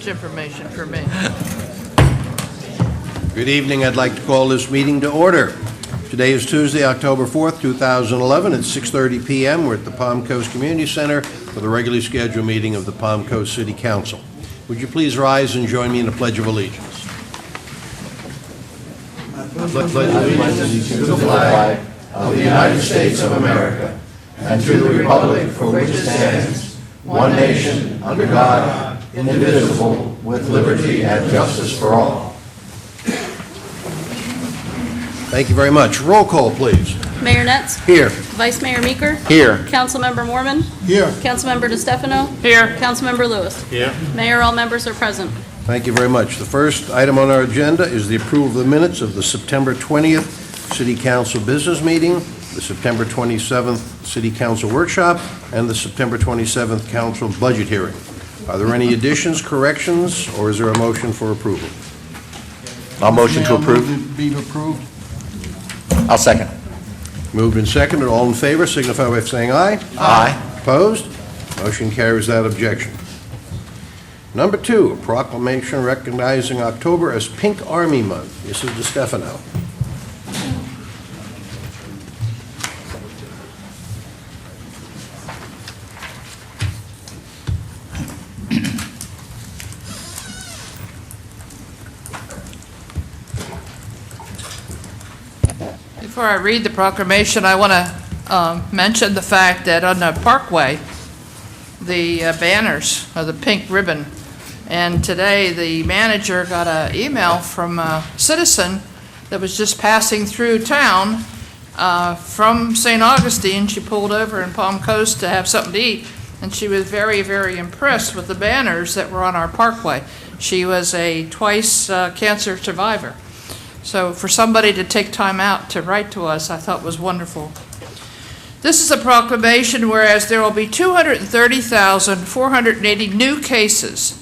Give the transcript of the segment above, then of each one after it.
information for me. Good evening. I'd like to call this meeting to order. Today is Tuesday, October 4th, 2011. It's 6:30 p.m. We're at the Palm Coast Community Center for the regularly scheduled meeting of the Palm Coast City Council. Would you please rise and join me in the Pledge of Allegiance? I pledge allegiance to the flag of the United States of America and to the republic for which it stands, one nation, under God, indivisible, with liberty and justice for all. Thank you very much. Roll call, please. Mayor Netz? Here. Vice Mayor Meeker? Here. Councilmember Mormon? Here. Councilmember DeStefano? Here. Councilmember Lewis? Here. Mayor, all members are present. Thank you very much. The first item on our agenda is the approval of the minutes of the September 20th City Council Business Meeting, the September 27th City Council Workshop, and the September 27th Council Budget Hearing. Are there any additions, corrections, or is there a motion for approval? I'll motion to approve. Be approved. I'll second. Moved and seconded. All in favor signify by saying aye. Aye. Opposed? Motion carries that objection. Number 2, a proclamation recognizing October as Pink Army Month. Mrs. DeStefano. Before I read the proclamation, I want to mention the fact that on the Parkway, the banners are the pink ribbon. And today, the manager got an email from a citizen that was just passing through town from St. Augustine. She pulled over in Palm Coast to have something to eat, and she was very, very impressed with the banners that were on our Parkway. She was a twice cancer survivor. So for somebody to take time out to write to us, I thought was wonderful. This is a proclamation whereas there will be 230,480 new cases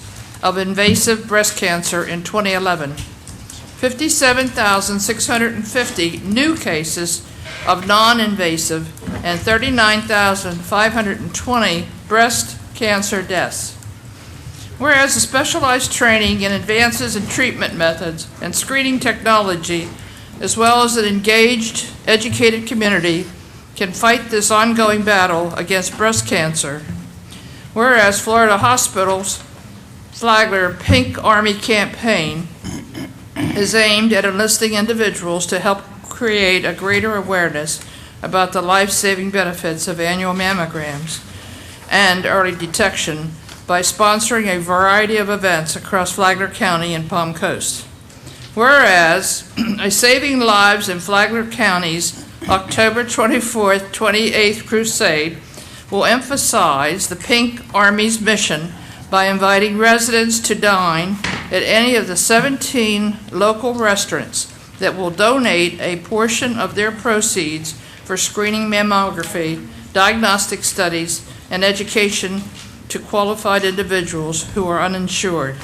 of invasive breast cancer in 2011, 57,650 new cases of non-invasive, and 39,520 breast cancer deaths. Whereas a specialized training in advances in treatment methods and screening technology, as well as an engaged, educated community, can fight this ongoing battle against breast cancer. Whereas Florida Hospital's Flagler Pink Army campaign is aimed at enlisting individuals to help create a greater awareness about the life-saving benefits of annual mammograms and early detection by sponsoring a variety of events across Flagler County and Palm Coast. Whereas a Saving Lives in Flagler County's October 24th, 28th Crusade will emphasize the Pink Army's mission by inviting residents to dine at any of the 17 local restaurants that will donate a portion of their proceeds for screening mammography, diagnostic studies, and education to qualified individuals who are uninsured.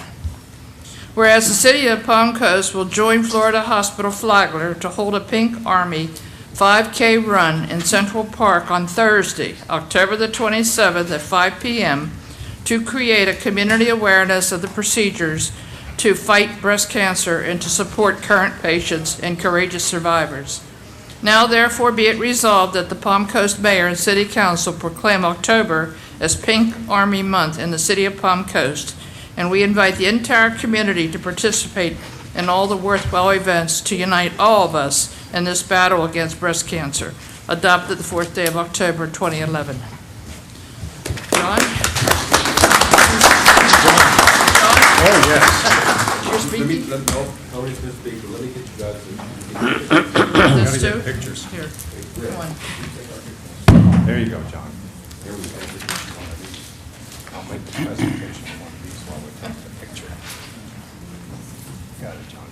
Whereas the City of Palm Coast will join Florida Hospital Flagler to hold a Pink Army 5K run in Central Park on Thursday, October the 27th at 5 p.m. to create a community awareness of the procedures to fight breast cancer and to support current patients and courageous survivors. Now therefore be it resolved that the Palm Coast Mayor and City Council proclaim October as Pink Army Month in the City of Palm Coast, and we invite the entire community to participate in all the worthwhile events to unite all of us in this battle against breast cancer. Adopted the 4th day of October 2011. John? Oh, yes. You're speaking? Let me get you guys. This too? Pictures. Here, come on. There you go, John. Here we go. I'll make the presentation on one of these while we take the picture. Got it, John.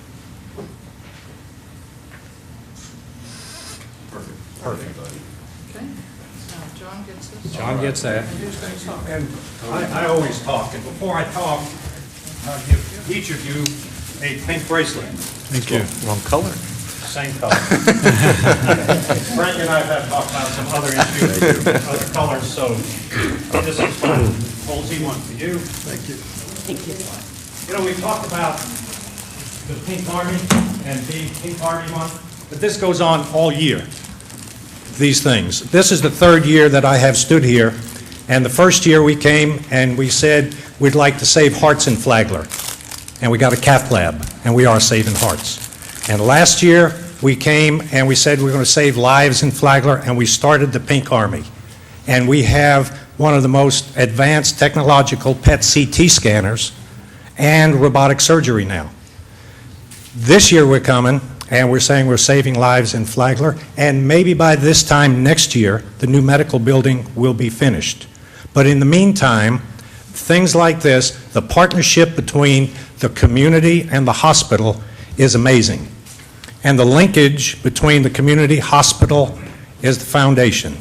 Perfect. Okay, now John gets this. John gets that. And who's going to talk? And I always talk, and before I talk, I'll give each of you a pink bracelet, Thank you. Wrong color. same color. Frank and I have talked about some other issues, other colors, so this is Halsey, one for you. Thank you. You know, we talked about the Pink Army and being Pink Army Month, but this goes on all year, these things. This is the third year that I have stood here, and the first year we came and we said we'd like to save hearts in Flagler, and we got a cath lab, and we are saving hearts. And last year, we came and we said we're going to save lives in Flagler, and we started the Pink Army. And we have one of the most advanced technological PET CT scanners and robotic surgery now. This year we're coming, and we're saying we're saving lives in Flagler, and maybe by this time next year, the new medical building will be finished. But in the meantime, things like this, the partnership between the community and the hospital is amazing. And the linkage between the community hospital is the foundation.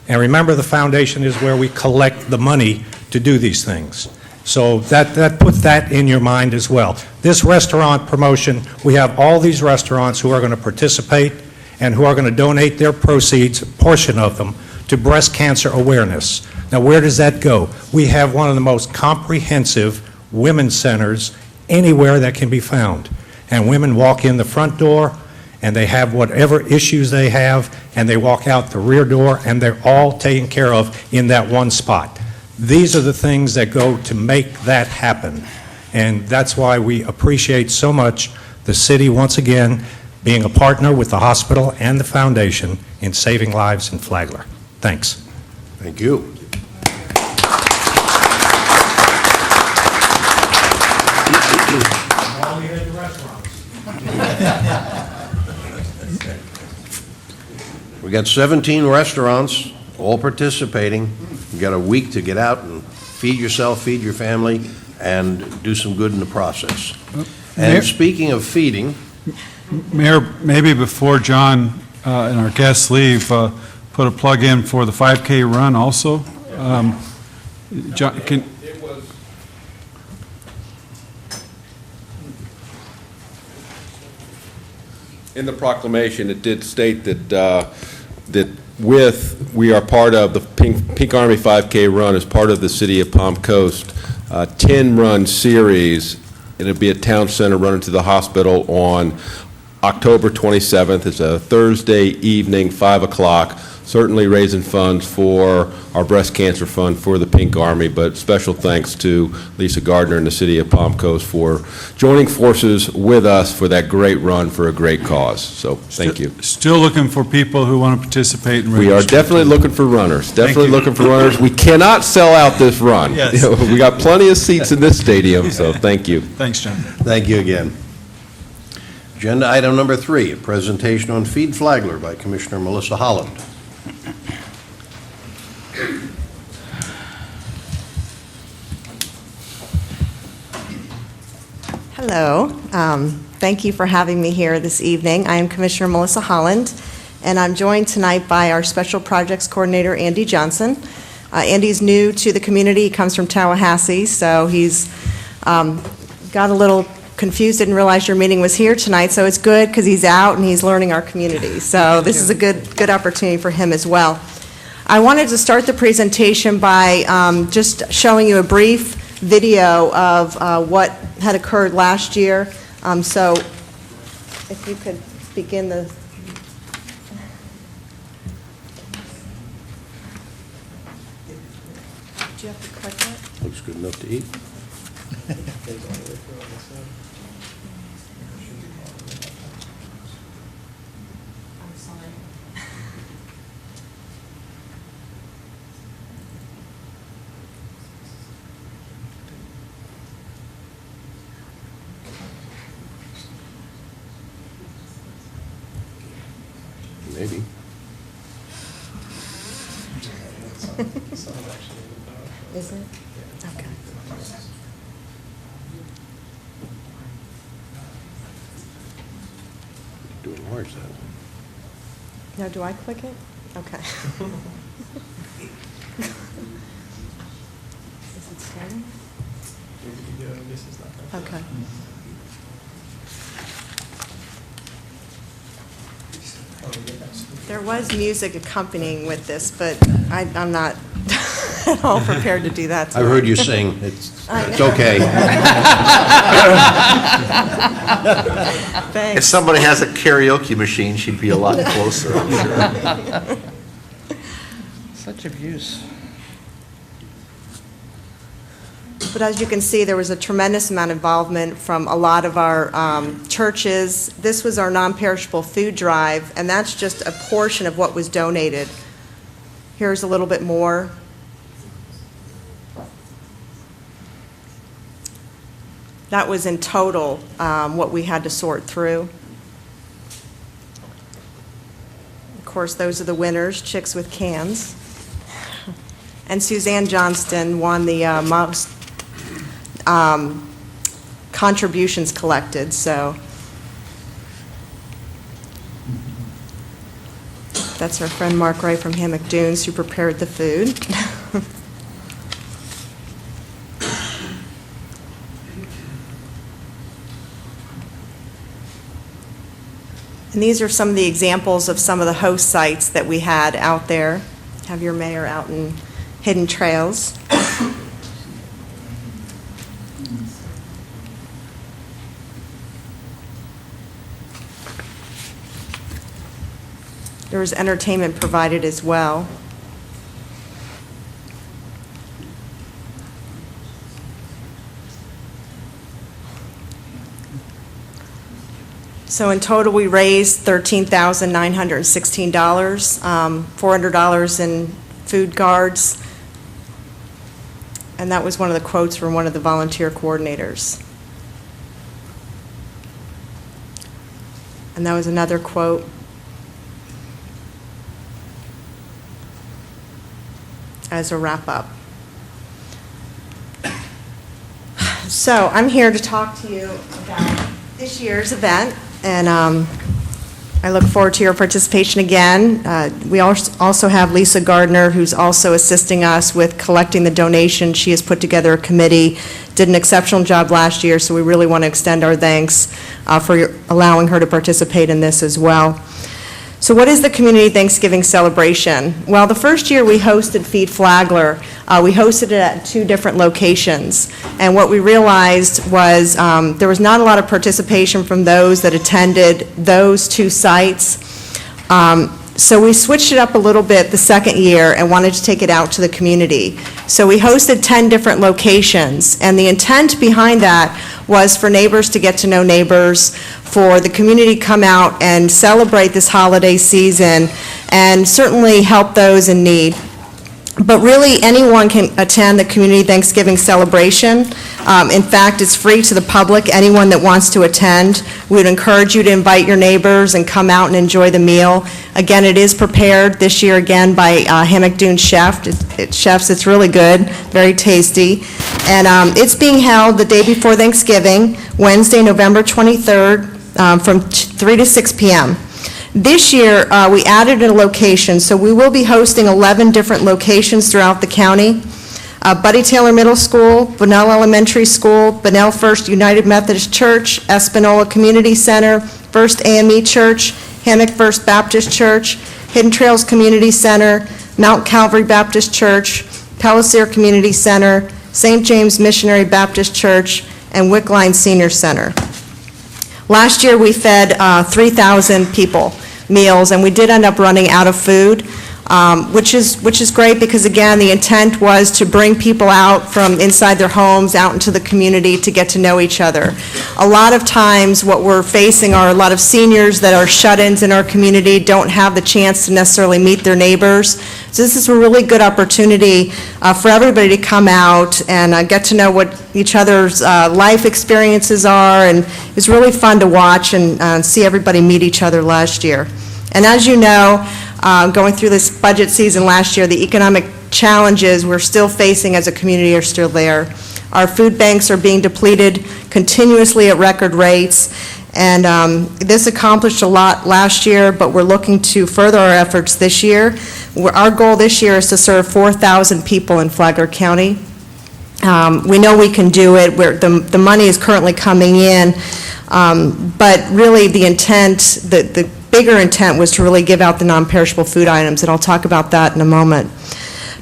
And remember, the foundation is where we collect the money to do these things. So that puts that in your mind as well. This restaurant promotion, we have all these restaurants who are going to participate and who are going to donate their proceeds, a portion of them, to breast cancer awareness. Now, where does that go? We have one of the most comprehensive women's centers anywhere that can be found. And women walk in the front door, and they have whatever issues they have, and they walk out the rear door, and they're all taken care of in that one spot. These are the things that go to make that happen. And that's why we appreciate so much the city, once again, being a partner with the hospital and the foundation in saving lives in Flagler. Thanks. Thank you. All we had the restaurants. We got 17 restaurants, all participating. You got a week to get out and feed yourself, feed your family, and do some good in the process. Mayor- And speaking of feeding, Mayor, maybe before John and our guests leave, put a plug in for the 5K run also. John, can, In the proclamation, it did state that we are part of the Pink Army 5K run as part of the City of Palm Coast 10-run series. It'll be at Town Center running to the hospital on October 27th. It's a Thursday evening, 5 o'clock. Certainly raising funds for our breast cancer fund for the Pink Army, but special thanks to Lisa Gardner and the City of Palm Coast for joining forces with us for that great run for a great cause. So thank you. Still looking for people who want to participate and We are register. definitely looking for runners, definitely you. looking for runners. We cannot sell out this run. Yes. We got plenty of seats in this stadium, so thank you. Thanks, John. thank you again. Agenda item number 3, a presentation on Feed Flagler by Commissioner Melissa Holland. Hello. Thank you for having me here this evening. I am Commissioner Melissa Holland, and I'm joined tonight by our Special Projects Coordinator, Andy Johnson. Andy's new to the community. He comes from Tallahassee, so he's got a little confused, didn't realize your meeting was here tonight, so it's good because he's out and he's learning our community. So this is a good opportunity for him as well. I wanted to start the presentation by just showing you a brief video of what had occurred last year. So if you could begin the... Do you have to click it? Looks good enough to eat. I'm sorry. Maybe. Is it? Okay. Doing ours then. Now, do I click it? Okay. Is it starting? Okay. There was music accompanying with this, but I'm not at all prepared to do that I've tonight. heard you sing. It's okay. If Thanks. somebody has a karaoke machine, she'd be a lot closer, I'm sure. Such abuse. But as you can see, there was a tremendous amount of involvement from a lot of our churches. This was our non-perishable food drive, and that's just a portion of what was donated. Here's a little bit more. That was in total what we had to sort through. Of course, those are the winners, Chicks with Cans. And Suzanne Johnston won the most contributions collected, so that's our friend Mark Ray from Hammock Dunes who prepared the food. And these are some of the examples of some of the host sites that we had out there. Have your mayor out in Hidden Trails. There was entertainment provided as well. So in total, we raised $13,916, $400 in food cards, and that was one of the quotes from one of the volunteer coordinators. And that was another quote. As a wrap-up. So I'm here to talk to you about this year's event, and I look forward to your participation again. We also have Lisa Gardner, who's also assisting us with collecting the donation. She has put together a committee, did an exceptional job last year, so we really want to extend our thanks for allowing her to participate in this as well. So what is the Community Thanksgiving Celebration? Well, the first year we hosted Feed Flagler, we hosted it at 2 different locations. And what we realized was there was not a lot of participation from those that attended those 2 sites. So we switched it up a little bit the second year and wanted to take it out to the community. So we hosted 10 different locations, and the intent behind that was for neighbors to get to know neighbors, for the community to come out and celebrate this holiday season, and certainly help those in need. But really, anyone can attend the Community Thanksgiving Celebration. In fact, it's free to the public, anyone that wants to attend. We would encourage you to invite your neighbors and come out and enjoy the meal. Again, it is prepared this year again by Hammock Dunes Chefs. It's really good, very tasty. And it's being held the day before Thanksgiving, Wednesday, November 23rd, from 3 to 6 p.m. This year, we added a location, so we will be hosting 11 different locations throughout the county. Buddy Taylor Middle School, Bunnell Elementary School, Bunnell First United Methodist Church, Espanola Community Center, First AME Church, Hammock First Baptist Church, Hidden Trails Community Center, Mount Calvary Baptist Church, Pellisier Community Center, St. James Missionary Baptist Church, and Wickline Senior Center. Last year, we fed 3,000 people meals, and we did end up running out of food, which is great because, again, the intent was to bring people out from inside their homes out into the community to get to know each other. A lot of times what we're facing are a lot of seniors that are shut-ins in our community, don't have the chance to necessarily meet their neighbors. So this is a really good opportunity for everybody to come out and get to know what each other's life experiences are, and it was really fun to watch and see everybody meet each other last year. And as you know, going through this budget season last year, the economic challenges we're still facing as a community are still there. Our food banks are being depleted continuously at record rates, and this accomplished a lot last year, but we're looking to further our efforts this year. Our goal this year is to serve 4,000 people in Flagler County. We know we can do it. The money is currently coming in, but really the intent, the bigger intent was to really give out the non-perishable food items, and I'll talk about that in a moment.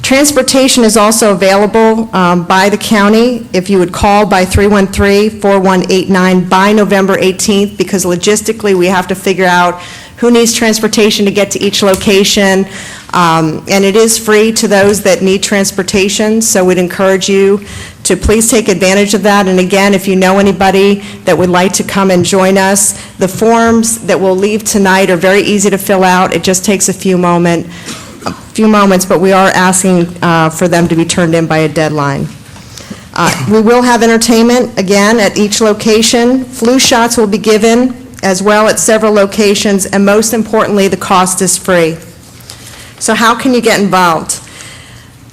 Transportation is also available by the county if you would call by 313-4189 by November 18th, because logistically we have to figure out who needs transportation to get to each location. And it is free to those that need transportation, so we'd encourage you to please take advantage of that. And again, if you know anybody that would like to come and join us, the forms that we'll leave tonight are very easy to fill out. It just takes a few moments, but we are asking for them to be turned in by a deadline. We will have entertainment, again, at each location. Flu shots will be given as well at several locations, and most importantly, the cost is free. So how can you get involved?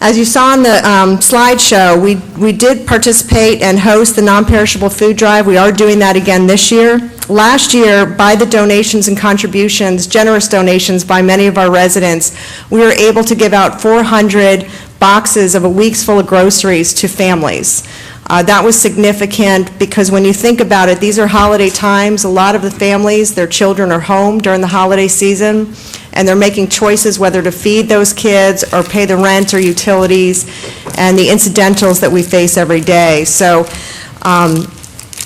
As you saw in the slideshow, we did participate and host the non-perishable food drive. We are doing that again this year. Last year, by the donations and contributions, generous donations by many of our residents, we were able to give out 400 boxes of a week's full of groceries to families. That was significant because when you think about it, these are holiday times. A lot of the families, their children are home during the holiday season, and they're making choices whether to feed those kids or pay the rent or utilities and the incidentals that we face every day. So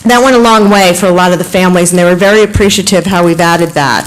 that went a long way for a lot of the families, and they were very appreciative how we've added that.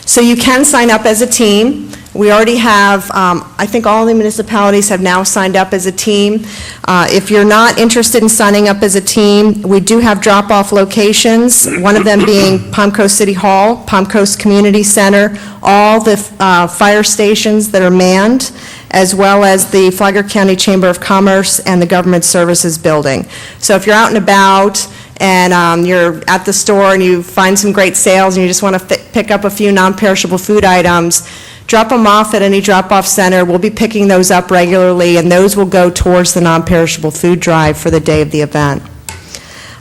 So you can sign up as a team. We already have, I think all the municipalities have now signed up as a team. If you're not interested in signing up as a team, we do have drop-off locations, one of them being Palm Coast City Hall, Palm Coast Community Center, all the fire stations that are manned, as well as the Flagler County Chamber of Commerce and the Government Services Building. So if you're out and about and you're at the store and you find some great sales and you just want to pick up a few non-perishable food items, drop them off at any drop-off center. We'll be picking those up regularly, and those will go towards the non-perishable food drive for the day of the event.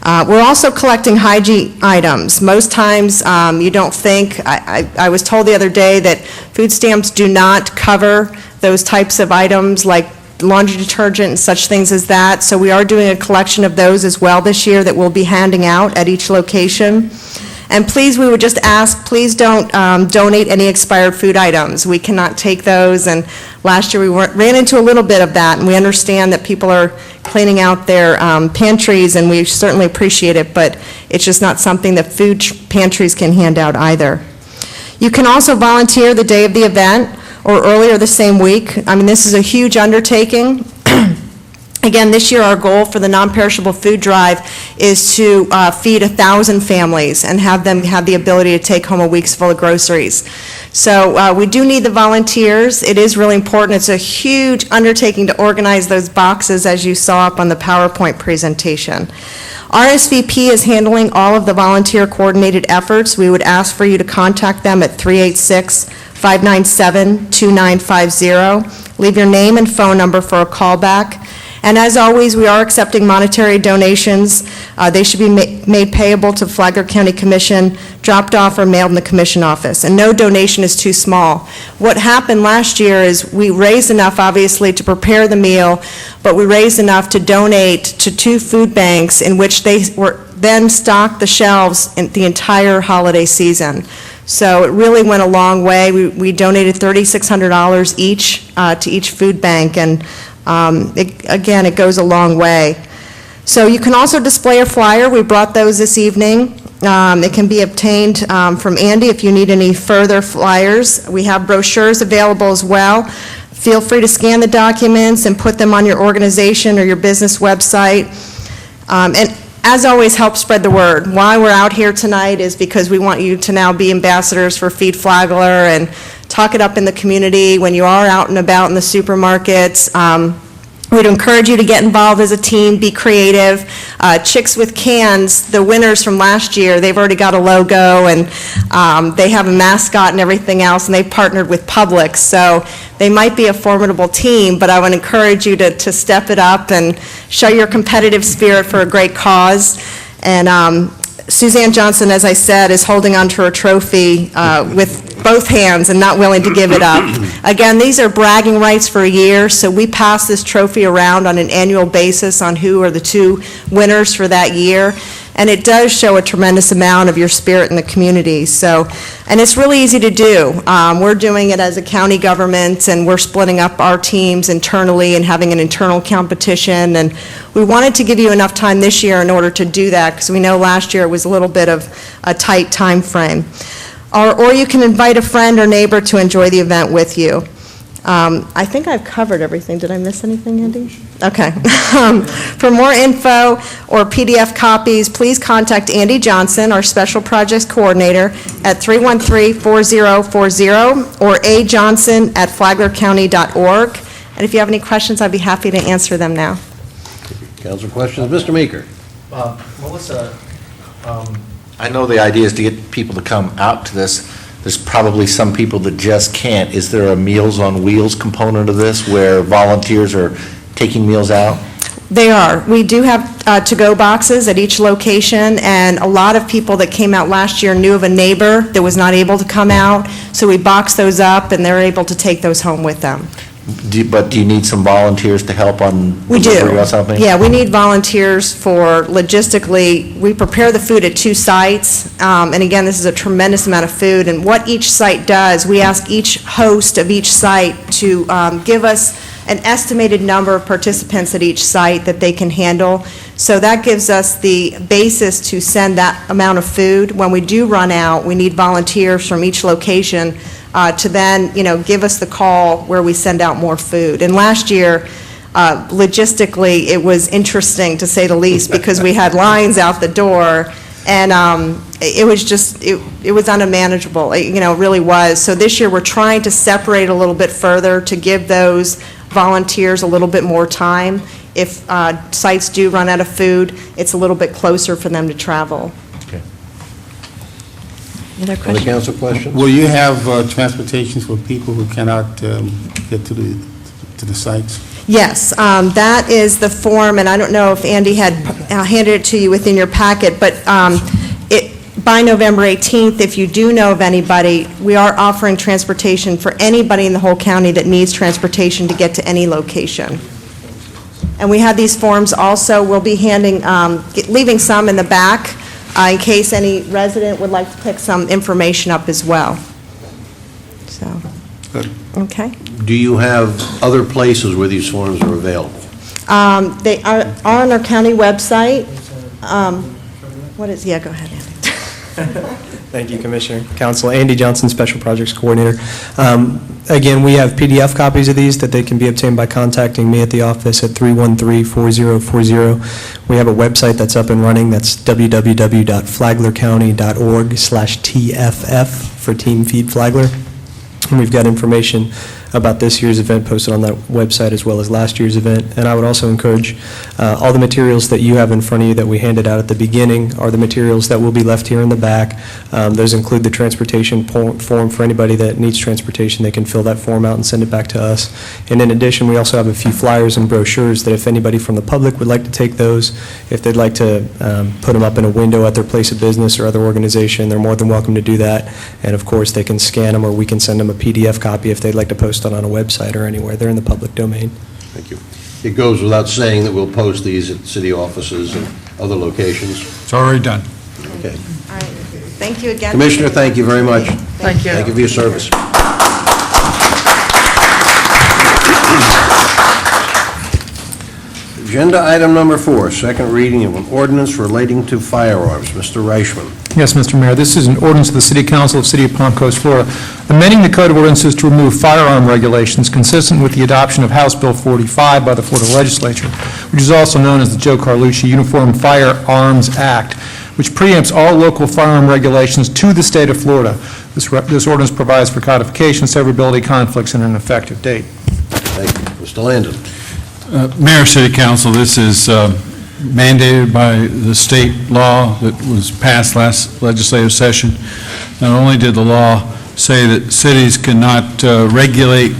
We're also collecting hygiene items. Most times, you don't think, I was told the other day that food stamps do not cover those types of items like laundry detergent and such things as that, so we are doing a collection of those as well this year that we'll be handing out at each location. And please, we would just ask, please don't donate any expired food items. We cannot take those, and last year we ran into a little bit of that, and we understand that people are cleaning out their pantries, and we certainly appreciate it, but it's just not something that food pantries can hand out either. You can also volunteer the day of the event or earlier the same week. I mean, this is a huge undertaking. Again, this year our goal for the non-perishable food drive is to feed 1,000 families and have them have the ability to take home a week's full of groceries. So we do need the volunteers. It is really important. It's a huge undertaking to organize those boxes, as you saw up on the PowerPoint presentation. RSVP is handling all of the volunteer coordinated efforts. We would ask for you to contact them at 386-597-2950. Leave your name and phone number for a callback. And as always, we are accepting monetary donations. They should be made payable to Flagler County Commission, dropped off or mailed in the commission office. And no donation is too small. What happened last year is we raised enough, obviously, to prepare the meal, but we raised enough to donate to 2 food banks in which they were then stocked the shelves in the entire holiday season. So it really went a long way. We donated $3,600 each to each food bank, and again, it goes a long way. So you can also display a flyer. We brought those this evening. It can be obtained from Andy if you need any further flyers. We have brochures available as well. Feel free to scan the documents and put them on your organization or your business website. And as always, help spread the word. Why we're out here tonight is because we want you to now be ambassadors for Feed Flagler and talk it up in the community when you are out and about in the supermarkets. We'd encourage you to get involved as a team, be creative. Chicks with Cans, the winners from last year, they've already got a logo, and they have a mascot and everything else, and they've partnered with Publix, so they might be a formidable team, but I would encourage you to step it up and show your competitive spirit for a great cause. And Suzanne Johnson, as I said, is holding onto her trophy with both hands and not willing to give it up. Again, these are bragging rights for a year, so we pass this trophy around on an annual basis on who are the 2 winners for that year. and it does show a tremendous amount of your spirit in the community. So, and it's really easy to do. We're doing it as a county government, and we're splitting up our teams internally and having an internal competition, and we wanted to give you enough time this year in order to do that, because we know last year it was a little bit of a tight time frame. Or you can invite a friend or neighbor to enjoy the event with you. I think I've covered everything. Did I miss anything, Andy? Okay. For more info or PDF copies, please contact Andy Johnson, our Special Projects Coordinator, at 313-4040 or ajohnson@flaglercounty.org. And if you have any questions, I'd be happy to answer them now. Council questions? Mr. Meeker. Melissa, I know the idea is to get people to come out to this. There's probably some people that just can't. Is there a Meals on Wheels component of this where volunteers are taking meals out? They are. We do have to-go boxes at each location, and a lot of people that came out last year knew of a neighbor that was not able to come out, so we boxed those up, and they're able to take those home with them. But do you need some volunteers to help on We do. delivery or something? Yeah, we need volunteers for logistically, we prepare the food at 2 sites, and again, this is a tremendous amount of food, and what each site does, we ask each host of each site to give us an estimated number of participants at each site that they can handle. So that gives us the basis to send that amount of food. When we do run out, we need volunteers from each location to then, give us the call where we send out more food. And last year, logistically, it was interesting, to say the least, because we had lines out the door, and it was just, it was unmanageable. It really was. So this year, we're trying to separate a little bit further to give those volunteers a little bit more time. If sites do run out of food, it's a little bit closer for them to travel. Okay. Any other Other questions? council questions? Will you have transportation for people who cannot get to the sites? Yes, that is the form, and I don't know if Andy had handed it to you within your packet, but by November 18th, if you do know of anybody, we are offering transportation for anybody in the whole county that needs transportation to get to any location. And we have these forms also. We'll be leaving some in the back in case any resident would like to pick some information up as well. So, Good. okay. Do you have other places where these forms are available? They are on our county website. Yeah, go ahead, Andy. Thank you, Commissioner. Council, Andy Johnson, Special Projects Coordinator. Again, we have PDF copies of these that they can be obtained by contacting me at the office at 313-4040. We have a website that's up and running. That's www.flaglercounty.org/TFF for Team Feed Flagler. And we've got information about this year's event posted on that website as well as last year's event. And I would also encourage all the materials that you have in front of you that we handed out at the beginning are the materials that will be left here in the back. Those include the transportation form for anybody that needs transportation. They can fill that form out and send it back to us. And in addition, we also have a few flyers and brochures that if anybody from the public would like to take those, if they'd like to put them up in a window at their place of business or other organization, they're more than welcome to do that. And of course, they can scan them or we can send them a PDF copy if they'd like to post on a website or anywhere. They're in the public domain. Thank you. It goes without saying that we'll post these at city offices and other locations. It's already done. Okay. All right. Thank you again. Commissioner, thank you very much. Thank you. Thank you for your service. Agenda item number 4, second reading of an ordinance relating to firearms. Mr. Reichman. Yes, Mr. Mayor, this is an ordinance of the City Council of the City of Palm Coast, Florida, amending the Code of Ordinances to remove firearm regulations consistent with the adoption of House Bill 45 by the Florida Legislature, which is also known as the Joe Carlucci Uniform Firearms Act, which preempts all local firearm regulations to the state of Florida. This ordinance provides for codification, severability, conflicts, and an effective date. Thank you. Mr. Landon. Mayor, City Council, this is mandated by the state law that was passed last legislative session. Not only did the law say that cities cannot regulate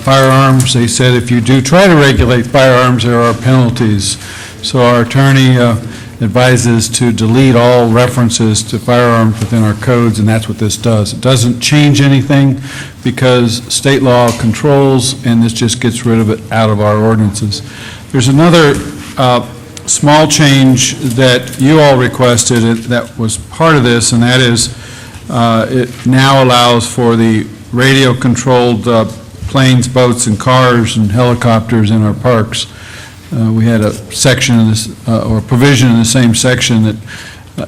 firearms, they said if you do try to regulate firearms, there are penalties. So our attorney advises to delete all references to firearms within our codes, and that's what this does. It doesn't change anything because state law controls, and this just gets rid of it out of our ordinances. There's another small change that you all requested that was part of this, and that is, it now allows for the radio-controlled planes, boats, and cars and helicopters in our parks. We had a section in this, or provision in the same section that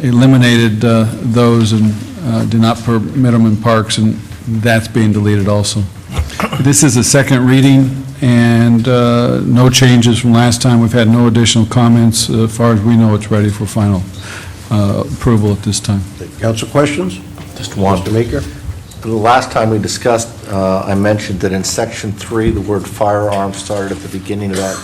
eliminated those and did not permit them in parks, and that's being deleted also. This is a second reading, and no changes from last time. We've had no additional comments. As far as we know, it's ready for final approval at this time. Council questions? Just one. Mr. Meeker? The last time we discussed, I mentioned that in Section 3, the word firearms started at the beginning of that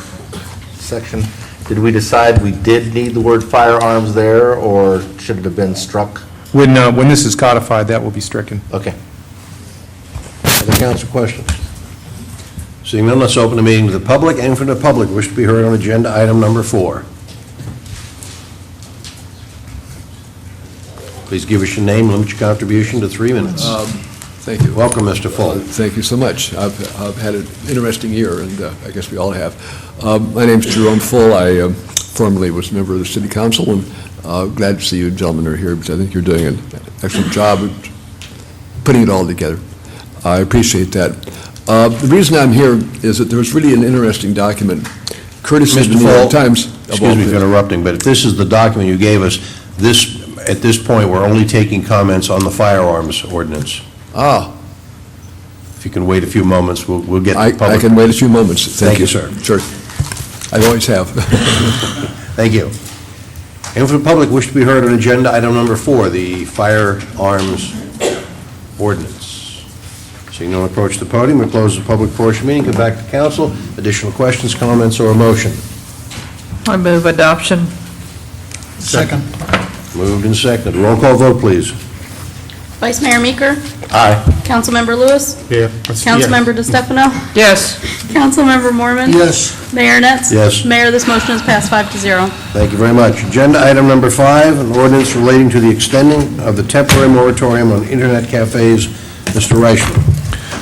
section. Did we decide we did need the word firearms there, or should it have been struck? When this is codified, that will be stricken. Okay. Other council questions? Seeing none, let's open the meeting to the public. Anyone from the public wish to be heard on agenda item number 4? Please give us your name, limit your contribution to 3 minutes. Thank you. Welcome, Mr. Full. Thank you so much. I've had an interesting year, and I guess we all have. My name's Jerome Full. I formerly was a member of the City Council, and glad to see you gentlemen are here, because I think you're doing an excellent job of putting it all together. I appreciate that. The reason I'm here is that there was really an interesting document, courtesy of the New York Times. Excuse me for interrupting, but if this is the document you gave us, at this point, we're only taking comments on the firearms ordinance. Ah. If you can wait a few moments, we'll get the public. I can wait a few moments. Thank you, sir. Sure. I always have. Thank you. Anyone from the public wish to be heard on agenda item number 4, the firearms ordinance? Seeing no one approach the podium, we'll close the public portion meeting, come back to council. Additional questions, comments, or a motion? I move adoption. Second. Moved and seconded. Roll call vote, please. Vice Mayor Meeker, Aye. Councilmember Lewis, Yeah. Councilmember DeStefano, Yes. Councilmember Mormon. Yes. Mayor Netz. Yes. Mayor, this motion is passed 5-0. Thank you very much. Agenda item number 5, an ordinance relating to the extending of the temporary moratorium on internet cafes. Mr. Reichman.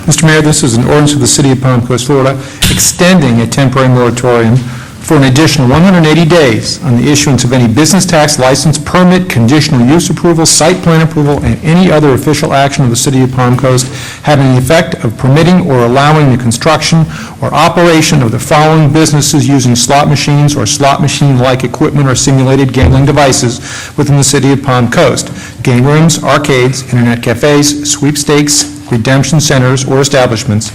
Mr. Mayor, this is an ordinance of the City of Palm Coast, Florida, extending a temporary moratorium for an additional 180 days on the issuance of any business tax license, permit, conditional use approval, site plan approval, and any other official action of the City of Palm Coast having the effect of permitting or allowing the construction or operation of the following businesses using slot machines or slot machine-like equipment or simulated gambling devices within the City of Palm Coast: game rooms, arcades, internet cafes, sweepstakes, redemption centers, or establishments,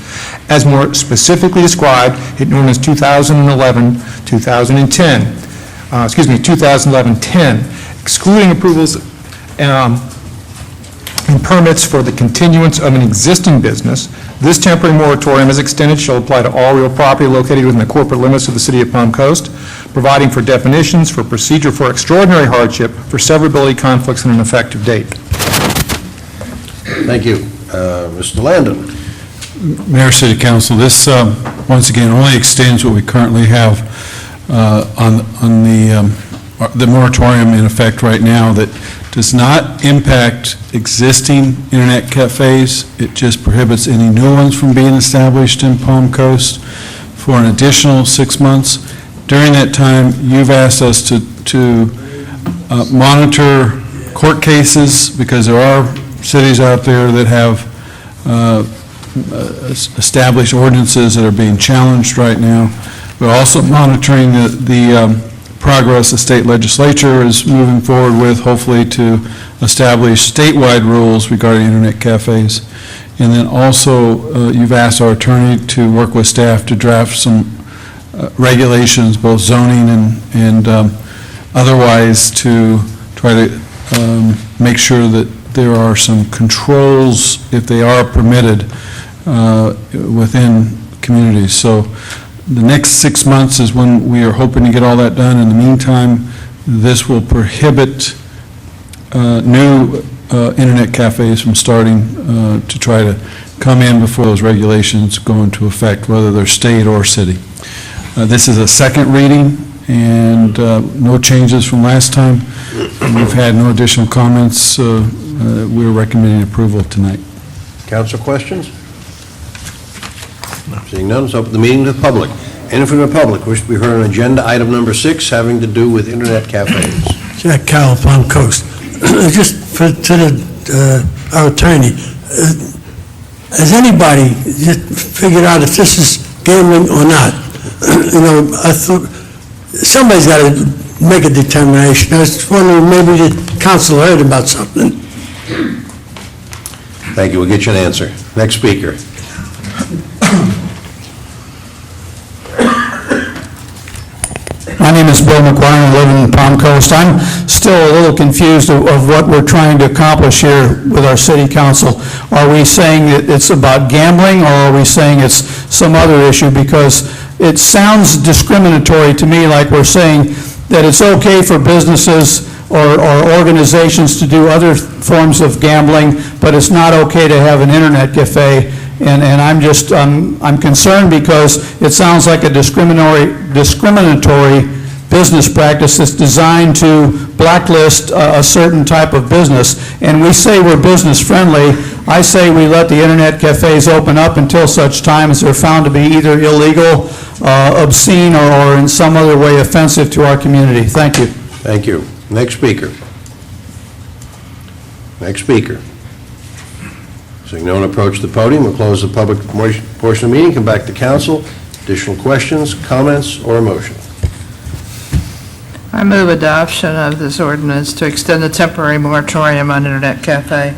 as more specifically described in ordinance 2011-10, excluding approvals and permits for the continuance of an existing business. This temporary moratorium, as extended, shall apply to all real property located within the corporate limits of the City of Palm Coast, providing for definitions, for procedure for extraordinary hardship, for severability conflicts, and an effective date. Thank you. Mr. Landon. Mayor, City Council, this, once again, only extends what we currently have on the moratorium in effect right now that does not impact existing internet cafes. It just prohibits any new ones from being established in Palm Coast for an additional 6 months. During that time, you've asked us to monitor court cases, because there are cities out there that have established ordinances that are being challenged right now. We're also monitoring the progress the state legislature is moving forward with, hopefully to establish statewide rules regarding internet cafes. And then also, you've asked our attorney to work with staff to draft some regulations, both zoning and otherwise, to try to make sure that there are some controls, if they are permitted, within communities. So the next 6 months is when we are hoping to get all that done. In the meantime, this will prohibit new internet cafes from starting to try to come in before those regulations go into effect, whether they're state or city. This is a second reading, and no changes from last time. We've had no additional comments. We're recommending approval tonight. Council questions? Seeing none, let's open the meeting to the public. Any from the public wish to be heard on agenda item number 6, having to do with internet cafes? Jack Carroll, Palm Coast. Just our attorney, has anybody just figured out if this is gambling or not? I thought, somebody's got to make a determination. I was wondering, maybe the council heard about something. Thank you, we'll get you an answer. Next speaker. My name is Bill McGuire, I live in Palm Coast. I'm still a little confused of what we're trying to accomplish here with our city council. Are we saying that it's about gambling, or are we saying it's some other issue? Because it sounds discriminatory to me, like we're saying that it's okay for businesses or organizations to do other forms of gambling, but it's not okay to have an internet cafe. And I'm just, I'm concerned because it sounds like a discriminatory business practice that's designed to blacklist a certain type of business. And we say we're business friendly. I say we let the internet cafes open up until such time as they're found to be either illegal, obscene, or in some other way offensive to our community. Thank you. Thank you. Next speaker. Next speaker. Seeing no one approach the podium, we'll close the public portion of the meeting, come back to council. Additional questions, comments, or a motion? I move adoption of this ordinance to extend the temporary moratorium on internet cafe.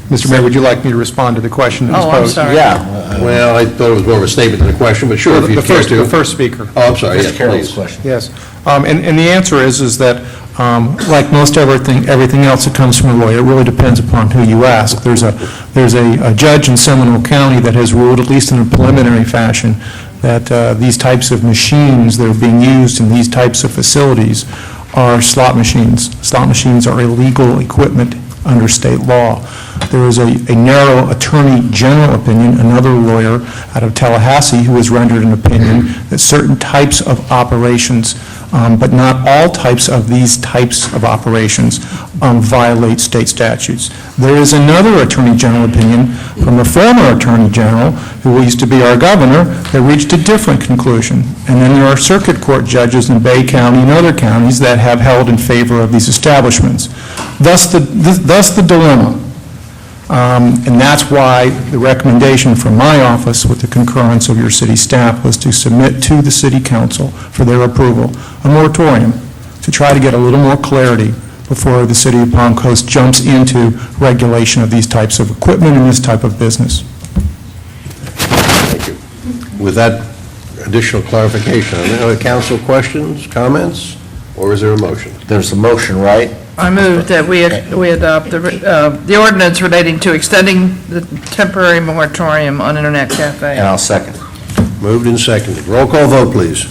Mr. Mayor, would you like me to respond to the question that was Oh, I'm posed? sorry. Yeah. Well, I thought it was more of a statement than a question, but sure, if you care to. The first speaker. Oh, I'm sorry, yes, Mr. Carroll's please. question. Yes. And the answer is that, like most everything else that comes from a lawyer, it really depends upon who you ask. There's a judge in Seminole County that has ruled, at least in a preliminary fashion, that these types of machines that are being used in these types of facilities are slot machines. Slot machines are illegal equipment under state law. There is a narrow attorney general opinion, another lawyer out of Tallahassee, who has rendered an opinion that certain types of operations, but not all types of these types of operations, violate state statutes. There is another attorney general opinion from a former attorney general, who used to be our governor, that reached a different conclusion. And then there are circuit court judges in Bay County and other counties that have held in favor of these establishments. Thus the dilemma. And that's why the recommendation from my office, with the concurrence of your city staff, was to submit to the city council for their approval a moratorium to try to get a little more clarity before the city of Palm Coast jumps into regulation of these types of equipment and this type of business. Thank you. With that additional clarification, are there other council questions, comments, or is there a motion? There's a motion, right? I move that we adopt the ordinance relating to extending the temporary moratorium on internet And cafe. I'll second. Moved and seconded. Roll call vote, please.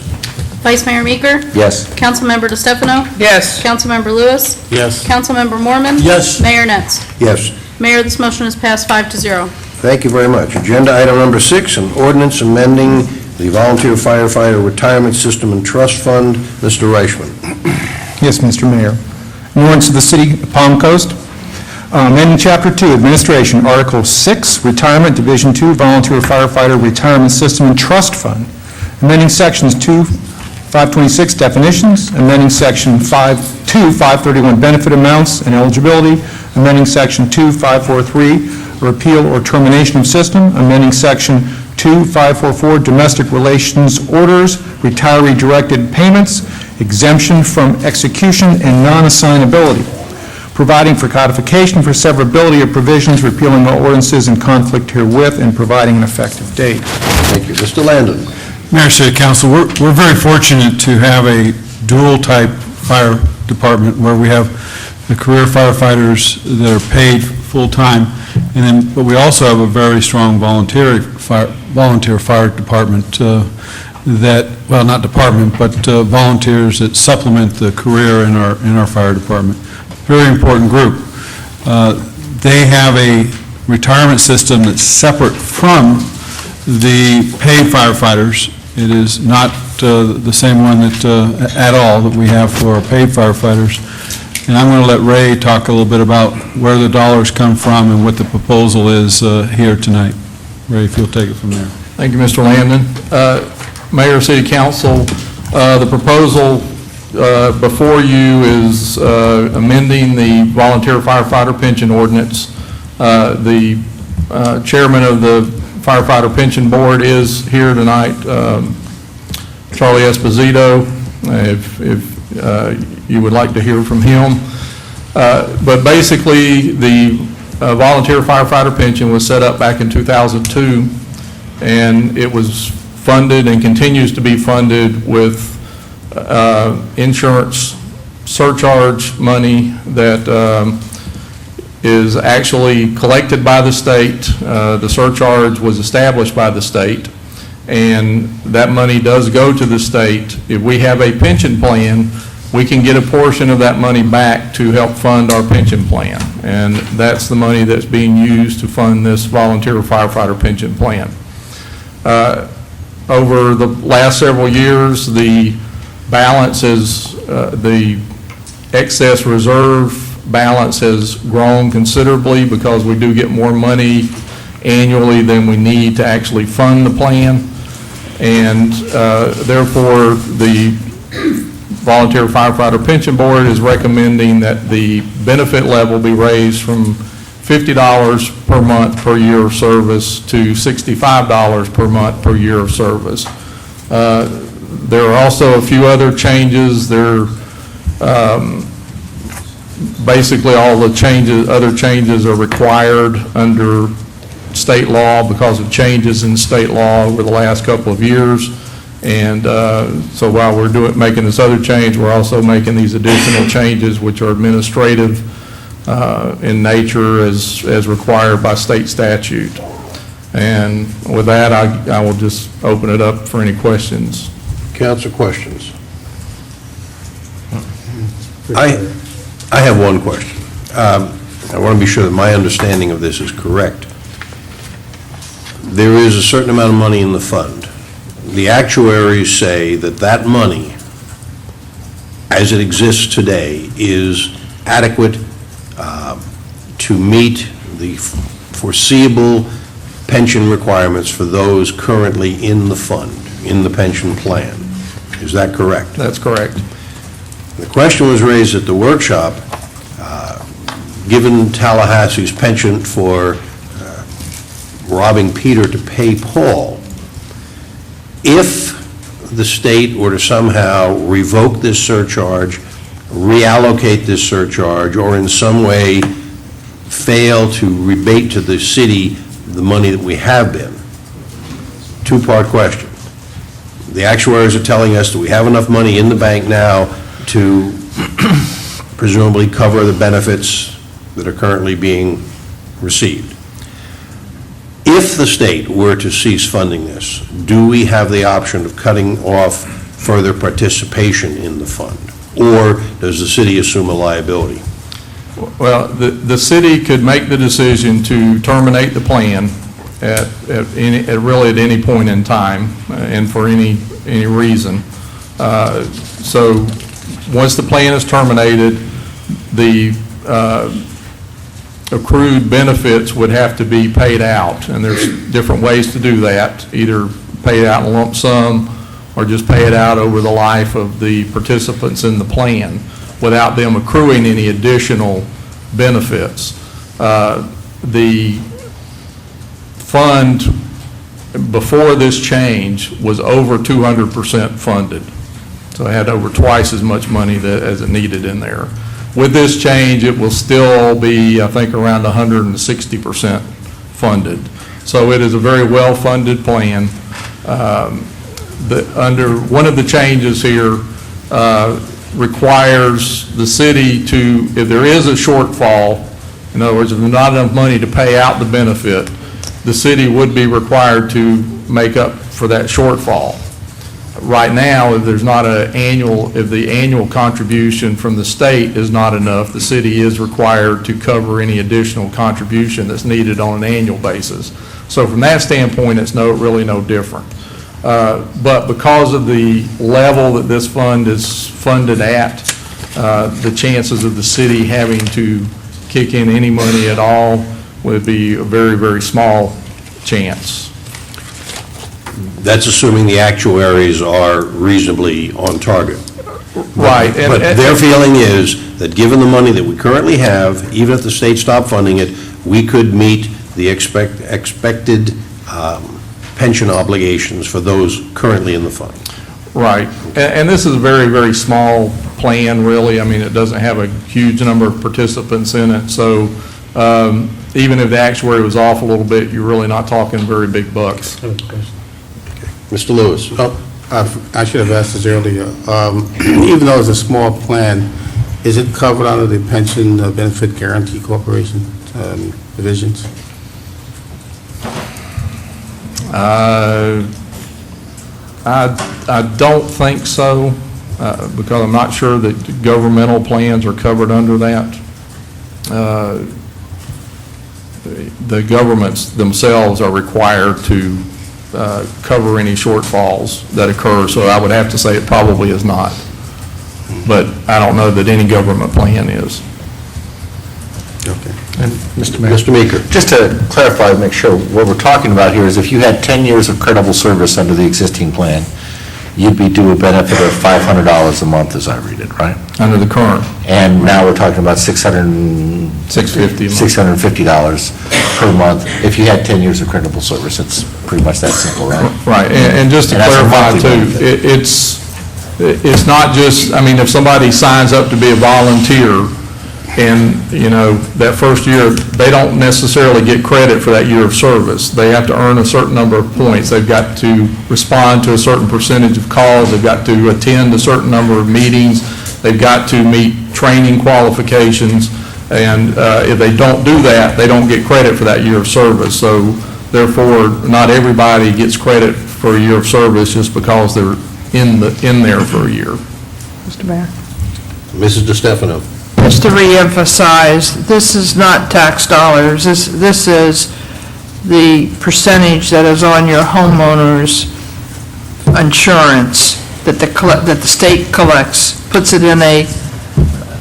Vice Mayor Meeker? Yes. Councilmember DeStefano? Yes. Councilmember Lewis? Yes. Councilmember Mormon? Yes. Mayor Netz? Yes. Mayor, this motion is passed 5-0. Thank you very much. Agenda item number 6, an ordinance amending the Volunteer Firefighter Retirement System and Trust Fund. Mr. Reichman. Yes, Mr. Mayor. In ordinance of the City of Palm Coast, amending Chapter 2, Administration, Article 6, Retirement, Division 2, Volunteer Firefighter Retirement System and Trust Fund, amending Sections 526, Definitions, amending Section 531, Benefit Amounts and Eligibility, amending Section 2543, Repeal or Termination of System, amending Section 2544, Domestic Relations Orders, Retiree-Directed Payments, Exemption from Execution and Non-Assignability, providing for codification for severability of provisions, repealing all ordinances in conflict herewith, and providing an effective date. Thank you. Mr. Landon. Mayor, City Council, we're very fortunate to have a dual-type fire department where we have the career firefighters that are paid full-time, and then, but we also have a very strong volunteer fire department that, well, not department, but volunteers that supplement the career in our fire department. Very important group. They have a retirement system that's separate from the paid firefighters. It is not the same one that, at all, that we have for our paid firefighters. And I'm going to let Ray talk a little bit about where the dollars come from and what the proposal is here tonight. Ray, if you'll take it from there. Thank you, Mr. Landon. Mayor, City Council, the proposal before you is amending the volunteer firefighter pension ordinance. The chairman of the firefighter pension board is here tonight, Charlie Esposito, if you would like to hear from him. But basically, the volunteer firefighter pension was set up back in 2002, and it was funded and continues to be funded with insurance surcharge money that is actually collected by the state. The surcharge was established by the state, and that money does go to the state. If we have a pension plan, we can get a portion of that money back to help fund our pension plan, and that's the money that's being used to fund this volunteer firefighter pension plan. Over the last several years, the balance is, the excess reserve balance has grown considerably because we do get more money annually than we need to actually fund the plan, and therefore the Volunteer Firefighter Pension Board is recommending that the benefit level be raised from $50 per month per year of service to $65 per month per year of service. There are also a few other changes. Basically all the other changes are required under state law because of changes in state law over the last couple of years. And so while we're making this other change, we're also making these additional changes which are administrative in nature as required by state statute. And with that, I will just open it up for any questions. Council, questions? I have one question. I want to be sure that my understanding of this is correct. There is a certain amount of money in the fund. The actuaries say that that money, as it exists today, is adequate to meet the foreseeable pension requirements for those currently in the fund, in the pension plan. Is that correct? That's correct. The question was raised at the workshop, given Tallahassee's penchant for robbing Peter to pay Paul, if the state were to somehow revoke this surcharge, reallocate this surcharge, or in some way fail to rebate to the city the money that we have been, two-part question. The actuaries are telling us that we have enough money in the bank now to presumably cover the benefits that are currently being received. If the state were to cease funding this, do we have the option of cutting off further participation in the fund? Or does the city assume a liability? Well, the city could make the decision to terminate the plan at really at any point in time and for any reason. So once the plan is terminated, the accrued benefits would have to be paid out, and there's different ways to do that, either pay it out in lump sum or just pay it out over the life of the participants in the plan without them accruing any additional benefits. The fund before this change was over 200% funded, so it had over twice as much money as it needed in there. With this change, it will still be, I think, around 160% funded. So it is a very well-funded plan. Under one of the changes here requires the city to, if there is a shortfall, in other words, if there's not enough money to pay out the benefit, the city would be required to make up for that shortfall. Right now, if there's not if the annual contribution from the state is not enough, the city is required to cover any additional contribution that's needed on an annual basis. So from that standpoint, it's really no different. But because of the level that this fund is funded at, the chances of the city having to kick in any money at all would be a very, very small chance. That's assuming the actuaries are reasonably on target. Right. But their feeling is that given the money that we currently have, even if the state stopped funding it, we could meet the expected pension obligations for those currently in the fund. Right. And this is a very, very small plan, really. I mean, it doesn't have a huge number of participants in it. So even if the actuary was off a little bit, you're really not talking very big bucks. Mr. Lewis? I should have asked this earlier. Even though it's a small plan, is it covered under the Pension Benefit Guaranty Corporation divisions? I don't think so, because I'm not sure that governmental plans are covered under that. The governments themselves are required to cover any shortfalls that occur, so I would have to say it probably is not. But I don't know that any government plan is. Okay. And Mr. Meeker? Just to clarify, make sure, what we're talking about here is if you had 10 years of credible service under the existing plan, you'd be due a benefit of $500 a month, as I read it, right? Under the current. And now we're talking about $650 per month. If you had 10 years of credible service, it's pretty much that simple, right? Right, and just to And that's a clarify monthly too, benefit. it's not just, I mean, if somebody signs up to be a volunteer, and, you know, that first year, they don't necessarily get credit for that year of service. They have to earn a certain number of points. They've got to respond to a certain percentage of calls. They've got to attend a certain number of meetings. They've got to meet training qualifications. And if they don't do that, they don't get credit for that year of service. So therefore, not everybody gets credit for a year of service just because they're in there for a year. Mr. Mayor? Mrs. DeStefano? Just to reemphasize, this is not tax dollars. This is the percentage that is on your homeowner's insurance that the state collects, puts it in a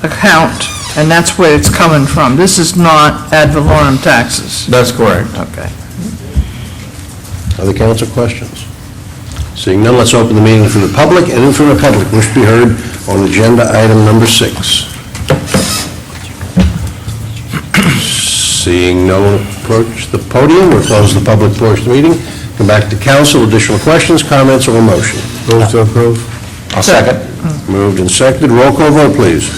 account, and that's where it's coming from. This is not ad valorem taxes. That's correct. Okay. Other council questions? Seeing none, let's open the meeting for the public. Anyone from the public wish to be heard on agenda item number 6? Seeing no one approach the podium, we'll close the public portion of the meeting. Come back to council. Additional questions, comments, or a motion? Move to approve. I'll second. Moved and seconded. Roll call vote, please.